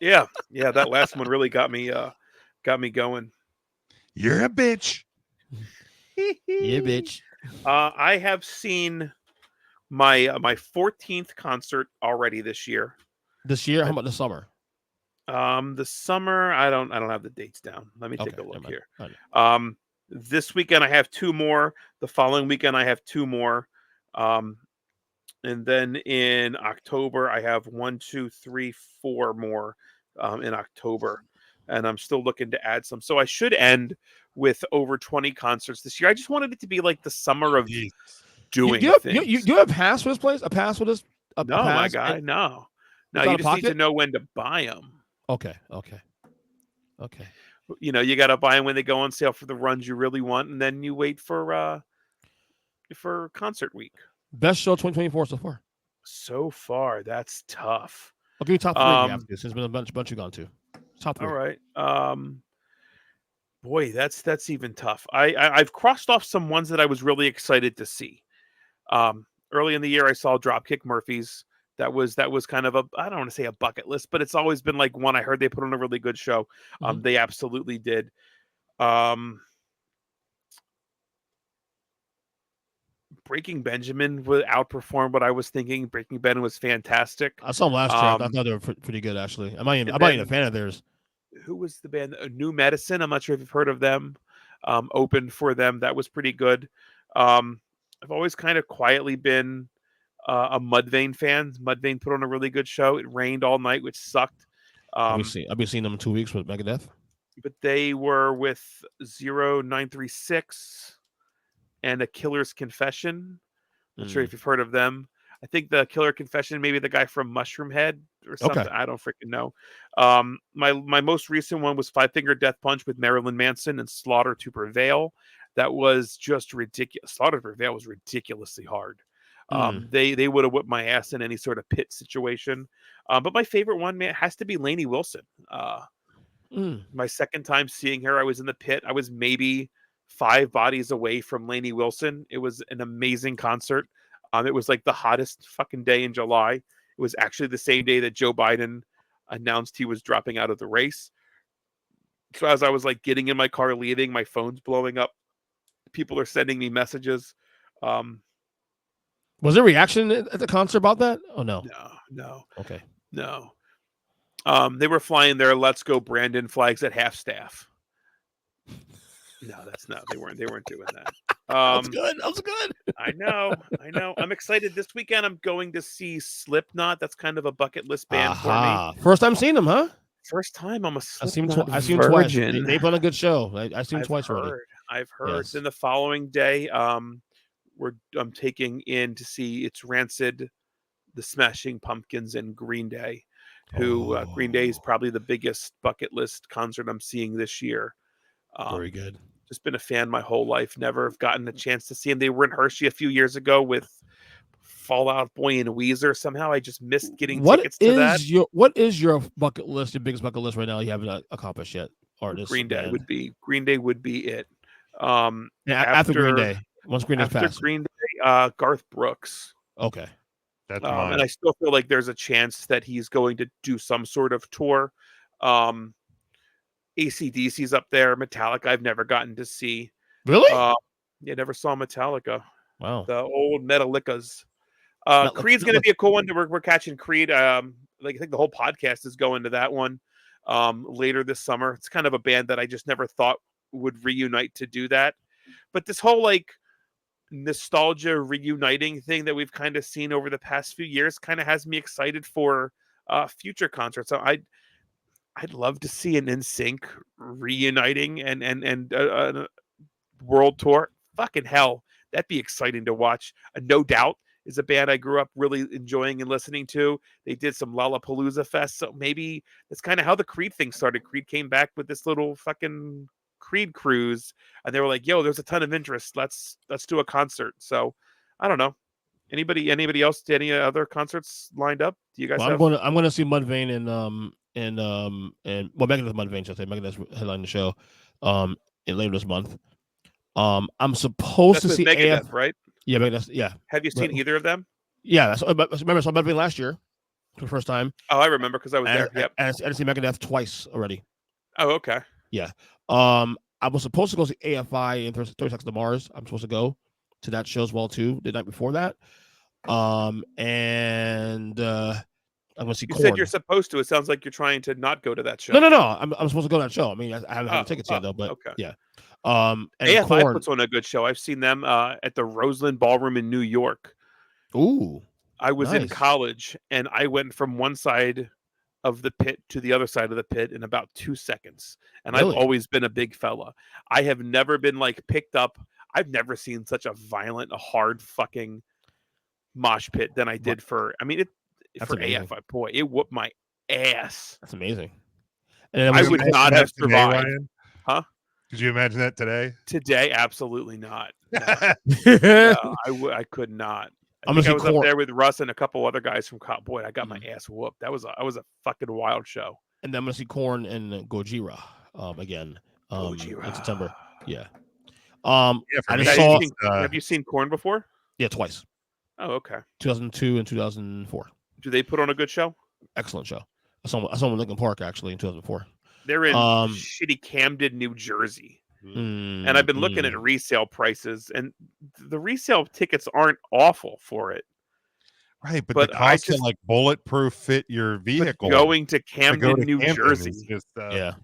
yeah, that last one really got me going. You're a bitch. Yeah, bitch. I have seen my 14th concert already this year. This year? How about the summer? The summer, I don't have the dates down. Let me take a look here. Right. This weekend I have 2 more. The following weekend I have 2 more. And then in October I have 1, 2, 3, 4 more in October. And I'm still looking to add some. So I should end with over 20 concerts this year. I just wanted it to be like the summer of doing things. You have a pass for this place? A pass for this? No, my guy, no. No, you just need to know when to buy them. Okay. You know, you got to buy them when they go on sale for the runs you really want, and then you wait for concert week. Best show 2024 so far. So far, that's tough. I'll give you top 3 after this. There's been a bunch you've gone to. Top 3. All right. Boy, that's even tough. I've crossed off some ones that I was really excited to see. Early in the year, I saw Dropkick Murphys. That was kind of I don't want to say a bucket list, but it's always been like one I heard they put on a really good show. They absolutely did. Breaking Benjamin would outperform what I was thinking. Breaking Ben was fantastic. I saw them last year. I thought they were pretty good, actually. I'm not even a fan of theirs. Who was the band? New Medicine. I'm not sure if you've heard of them. Opened for them. That was pretty good. I've always kind of quietly been a Mudvayne fan. Mudvayne put on a really good show. It rained all night, which sucked. I've been seeing them in 2 weeks with Megadeth. But they were with 0936 and A Killer's Confession. Not sure if you've heard of them. I think the Killer Confession, maybe the guy from Mushroom Head or something. Okay. I don't freaking know. My most recent one was Five Finger Death Punch with Marilyn Manson and Slaughter to Prevail. That was just ridiculous. Slaughter to Prevail was ridiculously hard. They would have whipped my ass in any sort of pit situation. But my favorite one, man, has to be Lainey Wilson. My second time seeing her, I was in the pit. I was maybe 5 bodies away from Lainey Wilson. It was an amazing concert. It was like the hottest fucking day in July. It was actually the same day that Joe Biden announced he was dropping out of the race. So as I was like getting in my car leaving, my phone's blowing up. People are sending me messages. Was there reaction at the concert about that? Oh no. No. Okay. No. They were flying their "Let's Go Brandon" flags at half staff. No, that's not. They weren't doing that. That was good. I know. I'm excited. This weekend I'm going to see Slipknot. That's kind of a bucket list band for me. First time seeing them, huh? First time I'm a Slipknot I've seen twice. They put on a good show. I've seen twice already. I've heard. Yes. Then the following day, I'm taking in to see it's Rancid, the Smashing Pumpkins, and Green Day. Green Day is probably the biggest bucket list concert I'm seeing this year. Very good. Just been a fan my whole life. Never have gotten a chance to see them. They were in Hershey a few years ago with Fall Out Boy and Weezer. Somehow I just missed getting tickets to that. What is your bucket list, your biggest bucket list right now you haven't accomplished yet? Artist, Green Day would be it. After Green Day. Once Green Day's passed. Green Day, Garth Brooks. Okay. That's mine. And I still feel like there's a chance that he's going to do some sort of tour. AC/DC's up there. Metallica, I've never gotten to see. Really? Yeah, never saw Metallica. Wow. The old Metalicas. Not Creed's like- going to be a cool one. We're catching Creed. Like I think the whole podcast is going to that one later this summer. It's kind of a band that I just never thought would reunite to do that. But this whole like nostalgia reuniting thing that we've kind of seen over the past few years kind of has me excited for future concerts. So I'd love to see an NSYNC reuniting and world tour. Fucking hell, that'd be exciting to watch. No Doubt is a band I grew up really enjoying and listening to. They did some Lollapalooza Fest, so maybe that's kind of how the Creed thing started. Creed came back with this little fucking Creed cruise, and they were like, "Yo, there's a ton of interest. Let's do a concert." So, I don't know. Anybody else? Any other concerts lined up? Do you guys have? I'm going to see Mudvayne and Megadeth Mudvayne, should I say. Megadeth's headline the show in later this month. I'm supposed to see Megadeth, right? Yeah, Megadeth. Yeah. Have you seen either of them? Yeah, remember I saw Mudvayne last year for the first time. Oh, I remember because I was there. Yep. And I see Megadeth twice already. Oh, okay. Yeah. I was supposed to go see AFI in 30 Seconds to Mars. I'm supposed to go to that show as well too the night before that. And I'm gonna see. You Korn. said you're supposed to. It sounds like you're trying to not go to that show. No. I'm supposed to go to that show. I mean, I haven't had tickets yet though, but okay. Yeah. And AFI Korn. puts on a good show. I've seen them at the Roseland Ballroom in New York. Ooh. I was in nice. college and I went from one side of the pit to the other side of the pit in about 2 seconds. And Really? I've always been a big fella. I have never been like picked up. I've never seen such a violent, hard fucking mosh pit than I did for. I mean, That's for amazing. AFI. Boy, it whooped my ass. That's amazing. And I would not have today, survived. Ryan? Huh? Could you imagine that today? Today, absolutely not. No. I could not. I was up there with Russ and a couple other guys from Boy, I got my ass whooped. That was a fucking wild show. And then I'm gonna see Korn and Gojira again in September. Yeah. Have you seen Korn before? Yeah, twice. Oh, okay. 2002 and 2004. Do they put on a good show? Excellent show. I saw them in Lincoln Park actually in 2004. They're in shitty Camden, New Jersey. And I've been looking at resale prices, and the resale tickets aren't awful for it. Right, but the cost to like bulletproof fit your vehicle. Going to Camden, New Jersey. Just, yeah.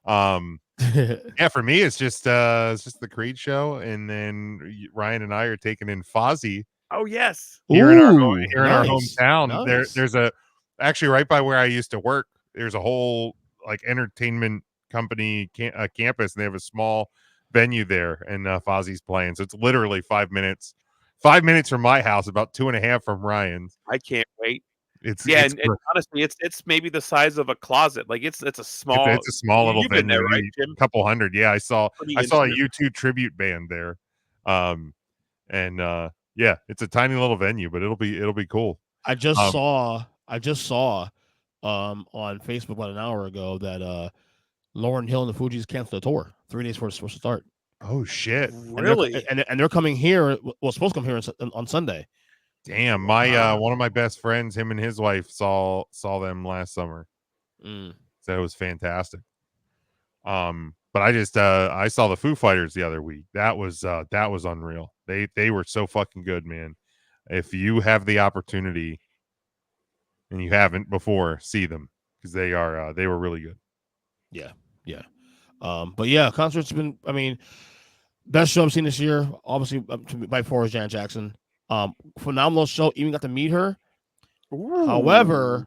Yeah, for me, it's just the Creed show, and then Ryan and I are taking in Fozzy. Oh yes, here in our hometown. Nice. There's actually right by where I used to work. There's a whole like entertainment company campus, and they have a small venue there, and Fozzy's playing. So it's literally 5 minutes from my house, about 2.5 from Ryan's. I can't wait. It's and honestly, it's maybe the size of a closet. Like it's a small. It's a small little You've venue, been there, right, Jim? Couple hundred. Yeah, I saw a U2 tribute band there, yeah, it's a tiny little venue, but it'll be cool. I just saw on Facebook about an hour ago that Lauryn Hill and the Fugees canceled the tour 3 days before it's supposed to start. Oh shit! Really? And they're coming here. Well, supposed to come here on Sunday. Damn, my one of my best friends, him and his wife saw them last summer. So it was fantastic. But I saw the Foo Fighters the other week. That was unreal. They were so fucking good, man. If you have the opportunity and you haven't before, see them, because they were really good. Yeah. But yeah, concerts have been. I mean, best show I've seen this year, obviously by far is Janet Jackson. Phenomenal show. Even got to meet her. Ooh. However,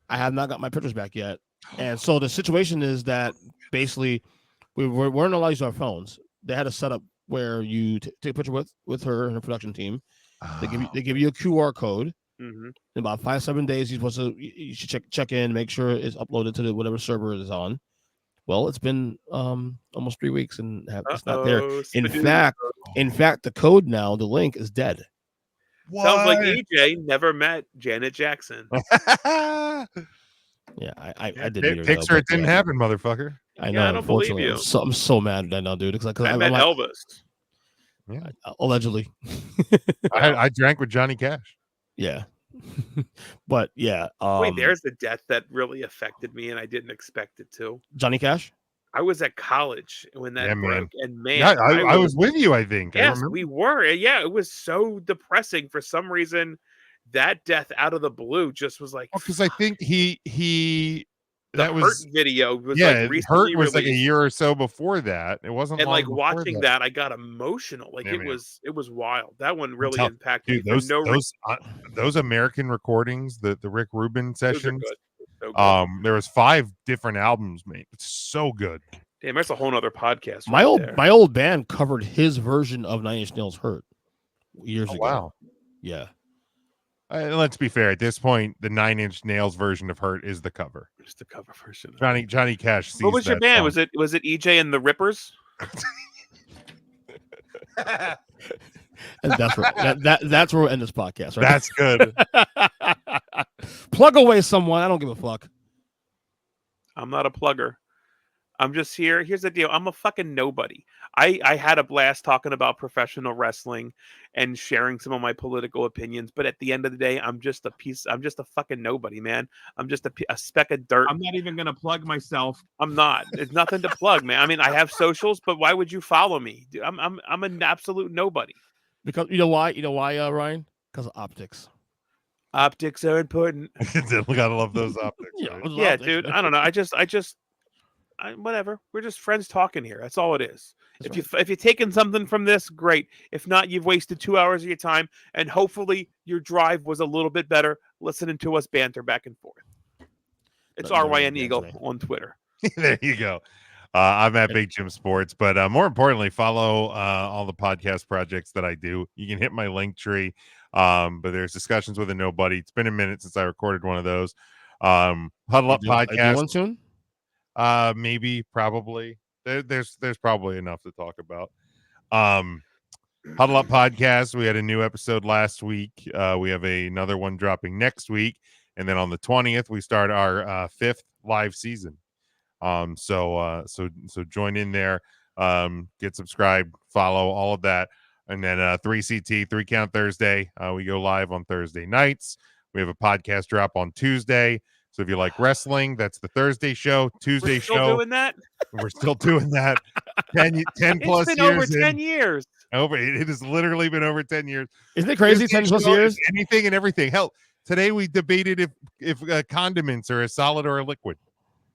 I have not got my pictures back yet. And so the situation is that basically we weren't allowed to use our phones. They had a setup where you take a picture with her and her production team. They give you a QR code. Mm-hmm. In about 5-7 days, you should check in, make sure it's uploaded to whatever server it is on. Well, it's been almost 3 weeks and it's not there. In fact, the code now, the link is dead. What? Sounds like EJ never met Janet Jackson. Yeah, I did. Picture it didn't happen, motherfucker. I know. I don't believe unfortunately, you. I'm so mad right now, dude. Because I met Elvis. Yeah. Allegedly. I drank with Johnny Cash. Yeah. But yeah. Wait, there's a death that really affected me, and I didn't expect it to. Johnny Cash. I was at college when that broke, and man, yeah, I was with you. I think. Yes, we were. Yeah, it was so depressing for some reason. That death out of the blue just was like, because I think he that Hurt was video was yeah, like recently Hurt was like a released. year or so before that. It wasn't, And long like before watching that, I got emotional. Like it was wild. That one really impacted me. Those American recordings, the Rick Rubin sessions. So good. There was 5 different albums made. It's so good. Damn, that's a whole nother podcast. My old band covered his version of Nine Inch Nails' "Hurt" years ago. Wow. Yeah. Let's be fair. At this point, the 9 Inch Nails version of "Hurt" is the cover. It's the cover version. Johnny Cash. What was your band? Song. Was it EJ and the Rippers? And that's where we'll end this podcast. Right? That's good. Plug away someone. I don't give a fuck. I'm not a plugger. I'm just here. Here's the deal. I'm a fucking nobody. I had a blast talking about professional wrestling and sharing some of my political opinions. But at the end of the day, I'm just a fucking nobody, man. I'm just a speck of dirt. I'm not even going to plug myself. I'm not. There's nothing to plug, man. I mean, I have socials, but why would you follow me? Dude, I'm an absolute nobody. Because you know why, Ryan? Because of optics. Optics are important. Gotta love those optics. Right? Yeah, dude. I don't know. I just whatever. We're just friends talking here. That's all it is. If you're taking something from this, great. If not, you've wasted 2 hours of your time, and hopefully your drive was a little bit better listening to us banter back and forth. It's RYN Eagle on Twitter. There you go. I'm at Big Jim Sports, but more importantly, follow all the podcast projects that I do. You can hit my link tree, but there's Discussions with a Nobody. It's been a minute since I recorded one of those. Huddle Up Podcast. One soon? Maybe, probably. There's probably enough to talk about. Huddle Up Podcast. We had a new episode last week. We have another one dropping next week, and then on the 20th we start our 5th live season. So join in there. Get subscribed, follow, all of that, and then 3CT 3 Count Thursday. We go live on Thursday nights. We have a podcast drop on Tuesday. So if you like wrestling, that's the Thursday show. Tuesday show. We're still doing that? We're still doing that. 10 plus it's been years. Over 10 years. It has literally been over 10 years. Isn't it crazy? 10 plus years? Anything and everything. Hell, today we debated if condiments are a solid or a liquid.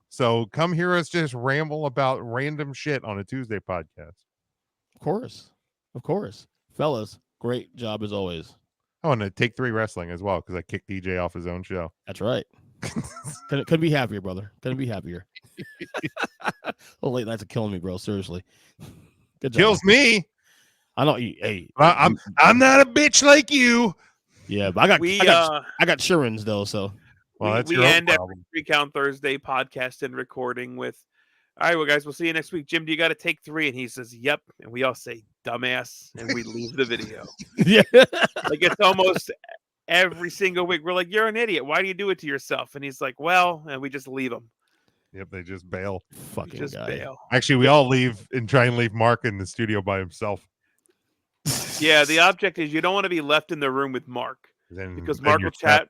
So come hear us just ramble about random shit on a Tuesday podcast. Of course. Fellas, great job as always. Oh, and Take 3 Wrestling as well, because I kicked DJ off his own show. That's right. Couldn't be happier, brother. Couldn't be happier. The late nights are killing me, bro. Seriously. Good job. Kills me. I know. Hey, I'm not a bitch like you. Yeah, but I got Sheerans though. So we end every 3 Count Thursday podcast and recording with, all right, well, guys, we'll see you next week. Jim, do you got to take 3? And he says, yep. And we all say, dumbass, and we leave the video. Yeah, like it's almost every single week. We're like, you're an idiot. Why do you do it to yourself? And he's like, well, and we just leave him. Yep, they just bail. Fucking just guy. Bail. Actually, we all leave and try and leave Mark in the studio by himself. Yeah, the object is you don't want to be left in the room with Mark because Mark will chat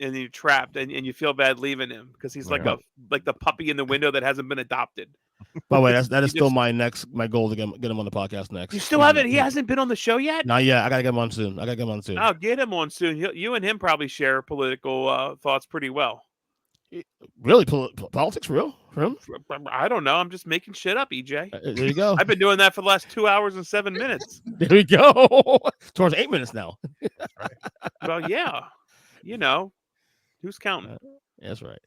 and you're trapped and you feel bad leaving him because he's like the puppy in the window that hasn't been adopted. By the way, that is still my goal to get him on the podcast next. You still haven't? He hasn't been on the show yet? Not yet. I gotta get him on soon. I'll get him on soon. You and him probably share political thoughts pretty well. Really? Politics real for him? I don't know. I'm just making shit up, EJ. There you go. I've been doing that for the last 2 hours and 7 minutes. There we go. Towards 8 minutes now. Right. Well, yeah. You know, who's counting? That's right.